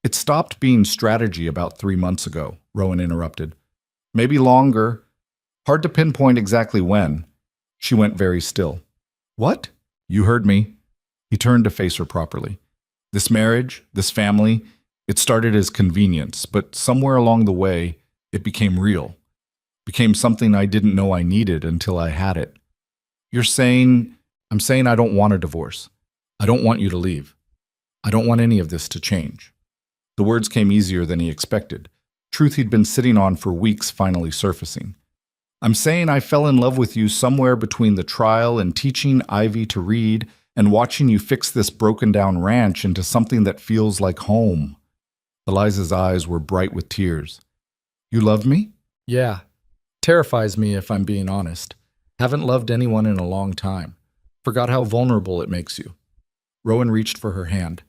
it stopped being strategy about 3 months ago, Rowan interrupted. Maybe longer. Hard to pinpoint exactly when. She went very still. What? You heard me. He turned to face her properly. This marriage, this family, it started as convenience, but somewhere along the way, it became real. Became something I didn't know I needed until I had it. I'm saying I don't want a divorce. I don't want you to leave. I don't want any of this to change. The words came easier than he expected. Truth he'd been sitting on for weeks finally surfacing. I'm saying I fell in love with you somewhere between the trial and teaching Ivy to read and watching you fix this broken-down ranch into something that feels like home. Eliza's eyes were bright with tears. You love me? Yeah. Terrifies me if I'm being honest. Haven't loved anyone in a long time. Forgot how vulnerable it makes you. Rowan reached for her hand.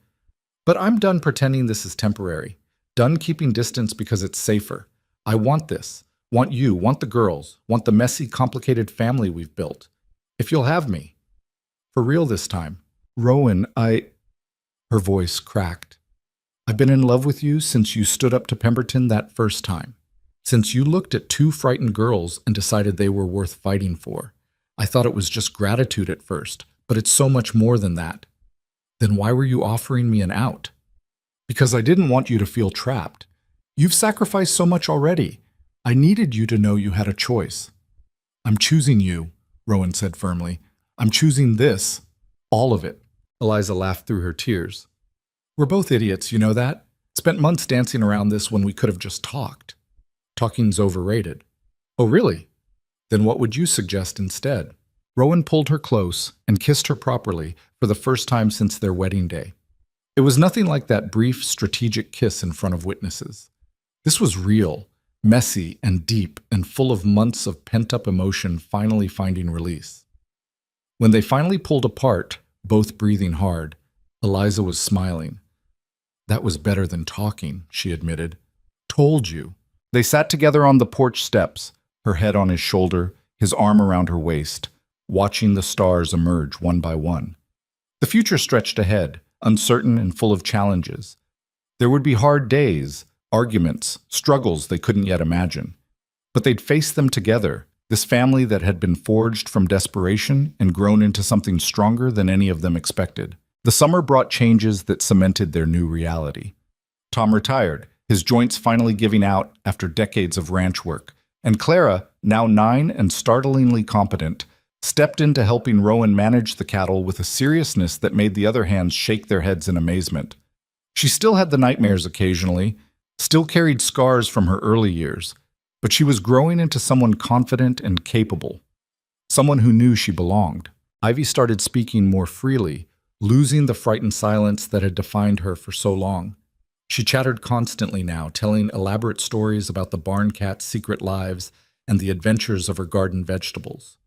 But I'm done pretending this is temporary. Done keeping distance because it's safer. I want this. Want you, want the girls, want the messy, complicated family we've built. If you'll have me. For real this time. Rowan, Her voice cracked. I've been in love with you since you stood up to Pemberton that first time. Since you looked at two frightened girls and decided they were worth fighting for. I thought it was just gratitude at first, but it's so much more than that. Then why were you offering me an out? Because I didn't want you to feel trapped. You've sacrificed so much already. I needed you to know you had a choice. I'm choosing you, Rowan said firmly. I'm choosing this. All of it. Eliza laughed through her tears. We're both idiots, you know that? Spent months dancing around this when we could have just talked. Talking's overrated. Oh, really? Then what would you suggest instead? Rowan pulled her close and kissed her properly for the first time since their wedding day. It was nothing like that brief, strategic kiss in front of witnesses. This was real, messy and deep and full of months of pent-up emotion finally finding release. When they finally pulled apart, both breathing hard, Eliza was smiling. That was better than talking, she admitted. Told you. They sat together on the porch steps, her head on his shoulder, his arm around her waist, watching the stars emerge one by one. The future stretched ahead, uncertain and full of challenges. There would be hard days, arguments, struggles they couldn't yet imagine. But they'd face them together, this family that had been forged from desperation and grown into something stronger than any of them expected. The summer brought changes that cemented their new reality. Tom retired, his joints finally giving out after decades of ranch work, and Clara, now 9 and startlingly competent, stepped into helping Rowan manage the cattle with a seriousness that made the other hands shake their heads in amazement. She still had the nightmares occasionally, still carried scars from her early years, but she was growing into someone confident and capable, someone who knew she belonged. Ivy started speaking more freely, losing the frightened silence that had defined her for so long. She chattered constantly now, telling elaborate stories about the barn cat's secret lives and the adventures of her garden vegetables.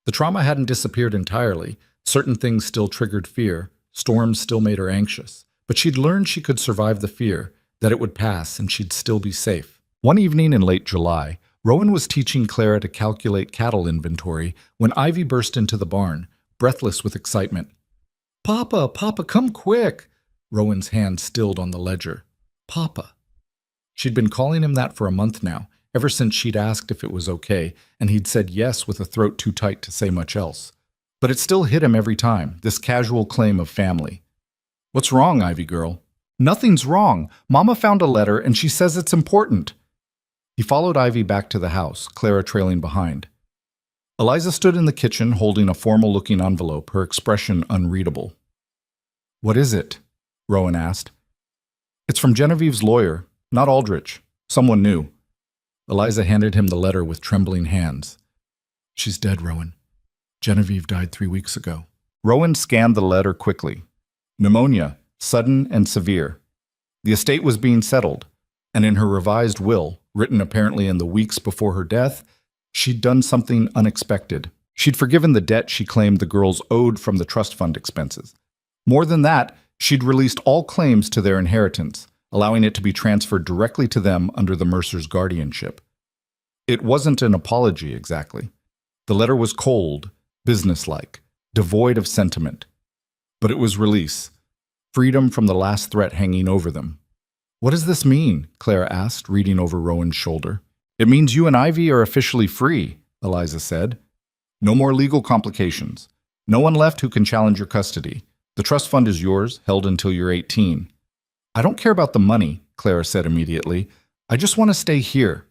The trauma hadn't disappeared entirely. Certain things still triggered fear. Storms still made her anxious. But she'd learned she could survive the fear, that it would pass and she'd still be safe. One evening in late July, Rowan was teaching Clara to calculate cattle inventory when Ivy burst into the barn, breathless with excitement. Papa, Papa, come quick! Rowan's hand stilled on the ledger. Papa. She'd been calling him that for a month now, ever since she'd asked if it was okay, and he'd said yes with a throat too tight to say much else. But it still hit him every time, this casual claim of family. What's wrong, Ivy girl? Nothing's wrong. Mama found a letter and she says it's important. He followed Ivy back to the house, Clara trailing behind. Eliza stood in the kitchen holding a formal-looking envelope, her expression unreadable. What is it? Rowan asked. It's from Genevieve's lawyer, not Aldrich. Someone new. Eliza handed him the letter with trembling hands. She's dead, Rowan. Genevieve died 3 weeks ago. Rowan scanned the letter quickly. Pneumonia, sudden and severe. The estate was being settled, and in her revised will, written apparently in the weeks before her death, she'd done something unexpected. She'd forgiven the debt she claimed the girls owed from the trust fund expenses. More than that, she'd released all claims to their inheritance, allowing it to be transferred directly to them under the Mercers' guardianship. It wasn't an apology, exactly. The letter was cold, businesslike, devoid of sentiment. But it was release, freedom from the last threat hanging over them. What does this mean? Clara asked, reading over Rowan's shoulder. It means you and Ivy are officially free, Eliza said. No more legal complications. No one left who can challenge your custody. The trust fund is yours, held until you're 18. I don't care about the money, Clara said immediately. I just want to stay here.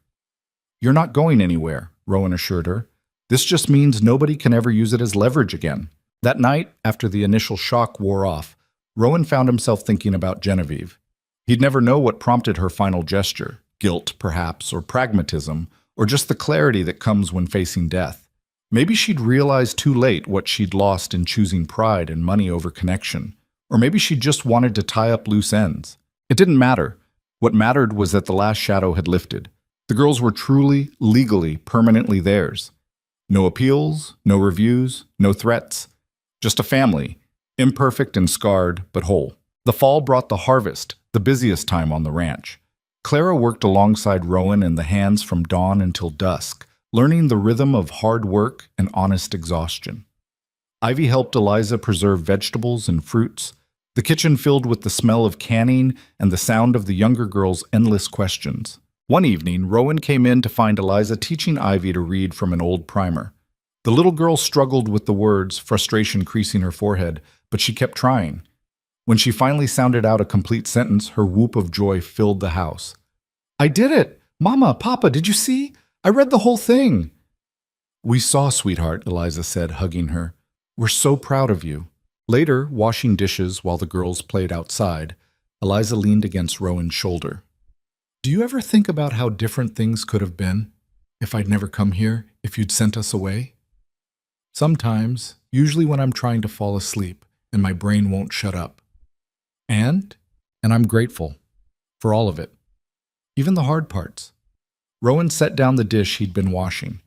You're not going anywhere, Rowan assured her. This just means nobody can ever use it as leverage again. That night, after the initial shock wore off, Rowan found himself thinking about Genevieve. He'd never know what prompted her final gesture, guilt, perhaps, or pragmatism, or just the clarity that comes when facing death. Maybe she'd realized too late what she'd lost in choosing pride and money over connection, or maybe she just wanted to tie up loose ends. It didn't matter. What mattered was that the last shadow had lifted. The girls were truly, legally, permanently theirs. No appeals, no reviews, no threats. Just a family, imperfect and scarred, but whole. The fall brought the harvest, the busiest time on the ranch. Clara worked alongside Rowan in the hands from dawn until dusk, learning the rhythm of hard work and honest exhaustion. Ivy helped Eliza preserve vegetables and fruits, the kitchen filled with the smell of canning and the sound of the younger girl's endless questions. One evening, Rowan came in to find Eliza teaching Ivy to read from an old primer. The little girl struggled with the words, frustration creasing her forehead, but she kept trying. When she finally sounded out a complete sentence, her whoop of joy filled the house. "I did it! Mama, Papa, did you see? I read the whole thing!" "We saw, sweetheart," Eliza said, hugging her. "We're so proud of you." Later, washing dishes while the girls played outside, Eliza leaned against Rowan's shoulder. "Do you ever think about how different things could have been if I'd never come here, if you'd sent us away?" "Sometimes, usually when I'm trying to fall asleep and my brain won't shut up. And I'm grateful for all of it, even the hard parts." Rowan set down the dish he'd been washing.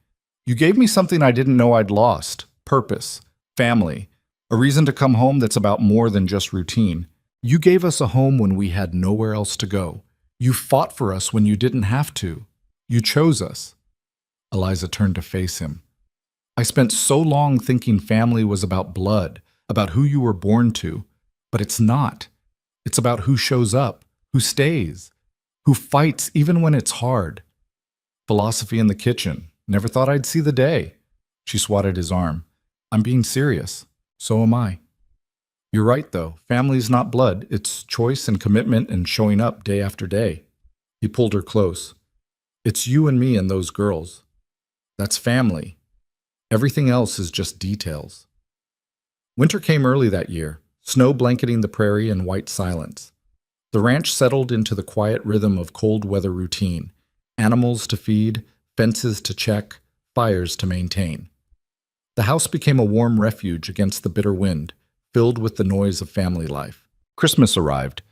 "You gave me something I didn't know I'd lost. Purpose, family, a reason to come home that's about more than just routine. You gave us a home when we had nowhere else to go. You fought for us when you didn't have to. You chose us." Eliza turned to face him. "I spent so long thinking family was about blood, about who you were born to, but it's not. It's about who shows up, who stays, who fights even when it's hard. Philosophy in the kitchen. Never thought I'd see the day." She swatted his arm. "I'm being serious. So am I." "You're right, though. Family's not blood. It's choice and commitment and showing up day after day." He pulled her close. "It's you and me and those girls. That's family. Everything else is just details." Winter came early that year, snow blanketing the prairie in white silence. The ranch settled into the quiet rhythm of cold weather routine. Animals to feed, fences to check, fires to maintain. The house became a warm refuge against the bitter wind, filled with the noise of family life. Christmas arrived,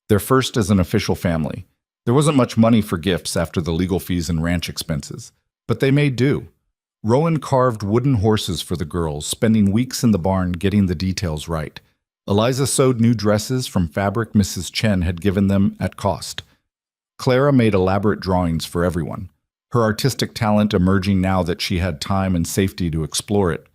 their first as an official family. There wasn't much money for gifts after the legal fees and ranch expenses, but they made do. Rowan carved wooden horses for the girls, spending weeks in the barn getting the details right. Eliza sewed new dresses from fabric Mrs. Chen had given them at cost. Clara made elaborate drawings for everyone, her artistic talent emerging now that she had time and safety to explore it.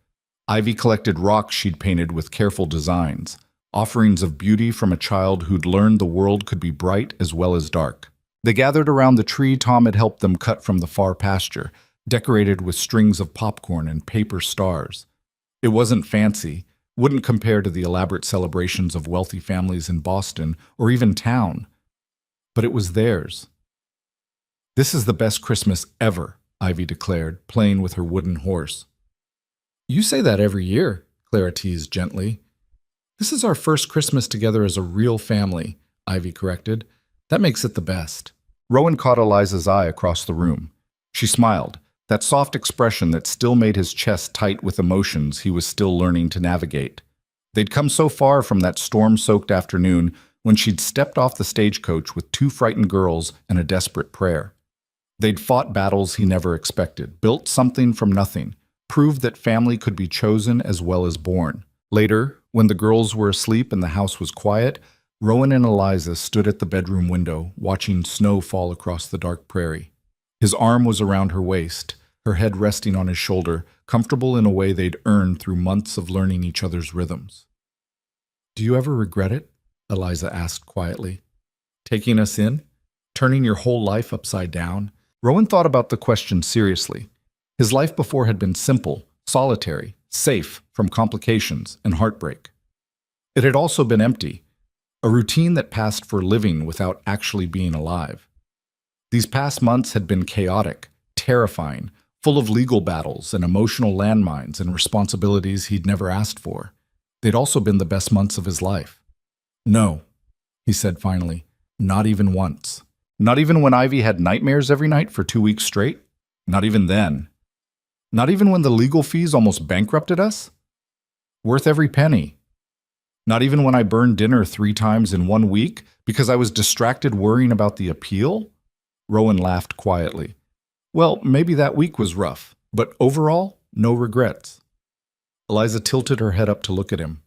Ivy collected rocks she'd painted with careful designs, offerings of beauty from a child who'd learned the world could be bright as well as dark. They gathered around the tree Tom had helped them cut from the far pasture, decorated with strings of popcorn and paper stars. It wasn't fancy, wouldn't compare to the elaborate celebrations of wealthy families in Boston or even town, but it was theirs. "This is the best Christmas ever," Ivy declared, playing with her wooden horse. "You say that every year," Clara teased gently. "This is our first Christmas together as a real family," Ivy corrected. "That makes it the best." Rowan caught Eliza's eye across the room. She smiled, that soft expression that still made his chest tight with emotions he was still learning to navigate. They'd come so far from that storm-soaked afternoon when she'd stepped off the stagecoach with 2 frightened girls and a desperate prayer. They'd fought battles he never expected, built something from nothing, proved that family could be chosen as well as born. Later, when the girls were asleep and the house was quiet, Rowan and Eliza stood at the bedroom window, watching snow fall across the dark prairie. His arm was around her waist, her head resting on his shoulder, comfortable in a way they'd earned through months of learning each other's rhythms. "Do you ever regret it?" Eliza asked quietly. "Taking us in? Turning your whole life upside down?" Rowan thought about the question seriously. His life before had been simple, solitary, safe from complications and heartbreak. It had also been empty, a routine that passed for living without actually being alive. These past months had been chaotic, terrifying, full of legal battles and emotional landmines and responsibilities he'd never asked for. They'd also been the best months of his life. "No," he said finally, "not even once. Not even when Ivy had nightmares every night for 2 weeks straight? Not even then. Not even when the legal fees almost bankrupted us? Worth every penny. Not even when I burned dinner 3 times in 1 week Because I was distracted worrying about the appeal? Rowan laughed quietly. Well, maybe that week was rough, but overall, no regrets. Eliza tilted her head up to look at him.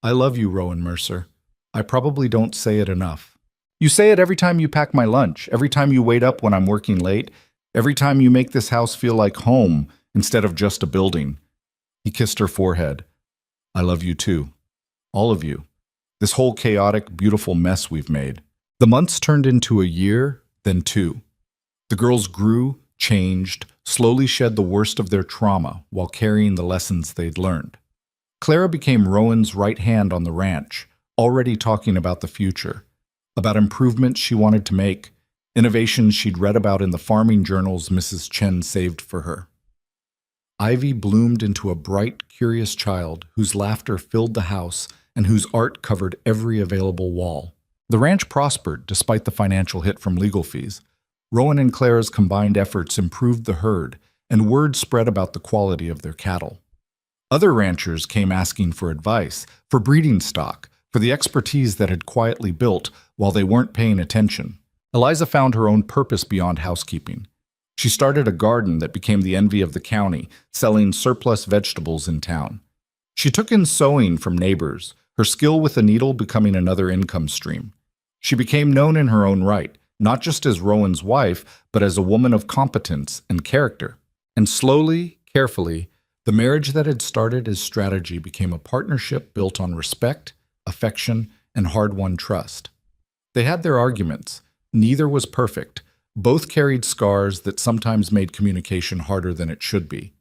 I love you, Rowan Mercer. I probably don't say it enough. You say it every time you pack my lunch, every time you wait up when I'm working late, every time you make this house feel like home instead of just a building. He kissed her forehead. I love you too. All of you. This whole chaotic, beautiful mess we've made. The months turned into a year, then two. The girls grew, changed, slowly shed the worst of their trauma while carrying the lessons they'd learned. Clara became Rowan's right hand on the ranch, already talking about the future, about improvements she wanted to make, innovations she'd read about in the farming journals Mrs. Chen saved for her. Ivy bloomed into a bright, curious child whose laughter filled the house and whose art covered every available wall. The ranch prospered despite the financial hit from legal fees. Rowan and Clara's combined efforts improved the herd, and word spread about the quality of their cattle. Other ranchers came asking for advice, for breeding stock, for the expertise that had quietly built while they weren't paying attention. Eliza found her own purpose beyond housekeeping. She started a garden that became the envy of the county, selling surplus vegetables in town. She took in sewing from neighbors, her skill with a needle becoming another income stream. She became known in her own right, not just as Rowan's wife, but as a woman of competence and character. And slowly, carefully, the marriage that had started as strategy became a partnership built on respect, affection, and hard-won trust. They had their arguments. Neither was perfect. Both carried scars that sometimes made communication harder than it should be.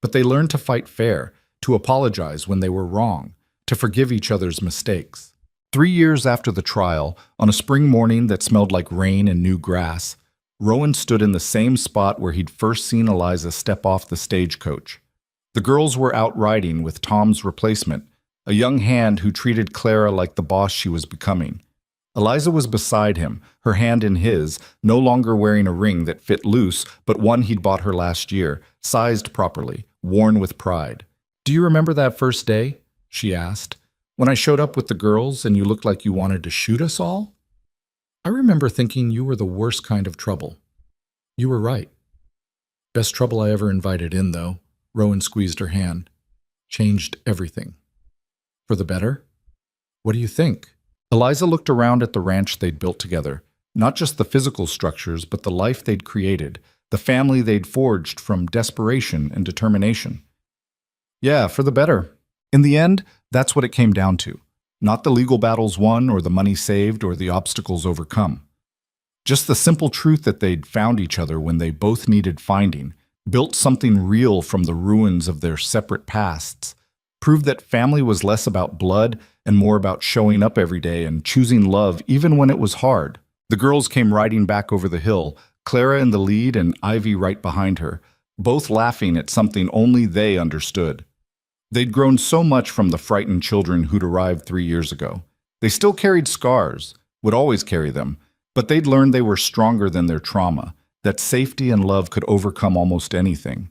But they learned to fight fair, to apologize when they were wrong, to forgive each other's mistakes. 3 years after the trial, on a spring morning that smelled like rain and new grass, Rowan stood in the same spot where he'd first seen Eliza step off the stagecoach. The girls were out riding with Tom's replacement, a young hand who treated Clara like the boss she was becoming. Eliza was beside him, her hand in his, no longer wearing a ring that fit loose, but one he'd bought her last year, sized properly, worn with pride. Do you remember that first day? She asked. When I showed up with the girls and you looked like you wanted to shoot us all? I remember thinking you were the worst kind of trouble. You were right. Best trouble I ever invited in, though. Rowan squeezed her hand. Changed everything. For the better? What do you think? Eliza looked around at the ranch they'd built together, not just the physical structures, but the life they'd created, the family they'd forged from desperation and determination. Yeah, for the better. In the end, that's what it came down to. Not the legal battles won or the money saved or the obstacles overcome. Just the simple truth that they'd found each other when they both needed finding, built something real from the ruins of their separate pasts, proved that family was less about blood and more about showing up every day and choosing love even when it was hard. The girls came riding back over the hill, Clara in the lead and Ivy right behind her, both laughing at something only they understood. They'd grown so much from the frightened children who'd arrived 3 years ago. They still carried scars, would always carry them, but they'd learned they were stronger than their trauma, that safety and love could overcome almost anything.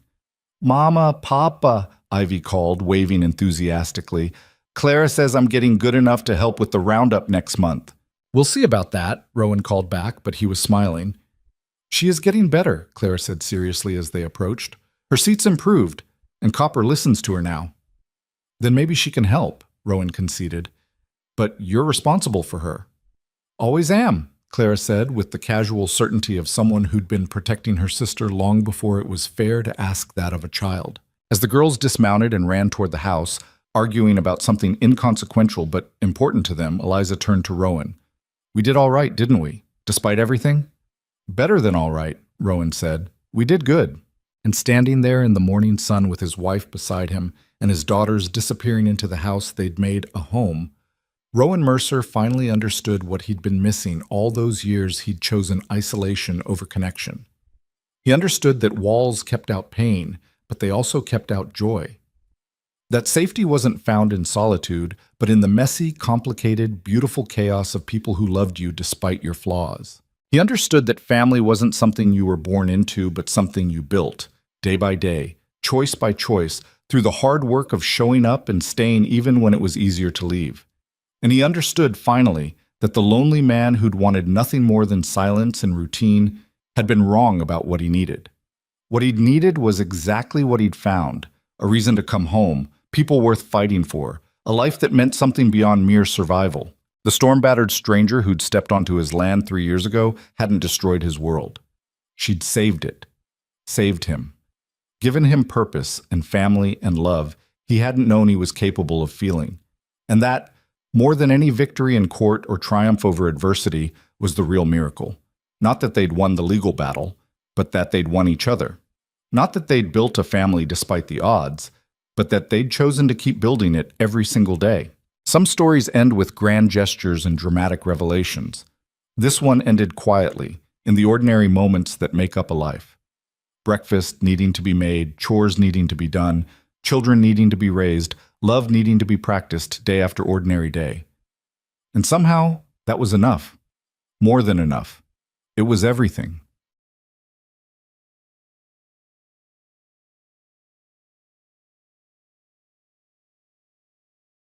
Mama, Papa, Ivy called, waving enthusiastically. Clara says I'm getting good enough to help with the roundup next month. We'll see about that, Rowan called back, but he was smiling. She is getting better, Clara said seriously as they approached. Her seat's improved, and Copper listens to her now. Then maybe she can help, Rowan conceded. But you're responsible for her. Always am, Clara said with the casual certainty of someone who'd been protecting her sister long before it was fair to ask that of a child. As the girls dismounted and ran toward the house, arguing about something inconsequential but important to them, Eliza turned to Rowan. We did all right, didn't we? Despite everything? Better than all right, Rowan said. We did good. And standing there in the morning sun with his wife beside him and his daughters disappearing into the house they'd made a home, Rowan Mercer finally understood what he'd been missing all those years he'd chosen isolation over connection. He understood that walls kept out pain, but they also kept out joy. That safety wasn't found in solitude, but in the messy, complicated, beautiful chaos of people who loved you despite your flaws. He understood that family wasn't something you were born into, but something you built, day by day, choice by choice, through the hard work of showing up and staying even when it was easier to leave. And he understood, finally, that the lonely man who'd wanted nothing more than silence and routine had been wrong about what he needed. What he'd needed was exactly what he'd found: a reason to come home, people worth fighting for, a life that meant something beyond mere survival. The storm-battered stranger who'd stepped onto his land 3 years ago hadn't destroyed his world. She'd saved it, saved him, given him purpose and family and love he hadn't known he was capable of feeling. And that, more than any victory in court or triumph over adversity, was the real miracle. Not that they'd won the legal battle, but that they'd won each other. Not that they'd built a family despite the odds, but that they'd chosen to keep building it every single day. Some stories end with grand gestures and dramatic revelations. This one ended quietly, in the ordinary moments that make up a life. Breakfast needing to be made, chores needing to be done, children needing to be raised, love needing to be practiced day after ordinary day. And somehow, that was enough. More than enough. It was everything.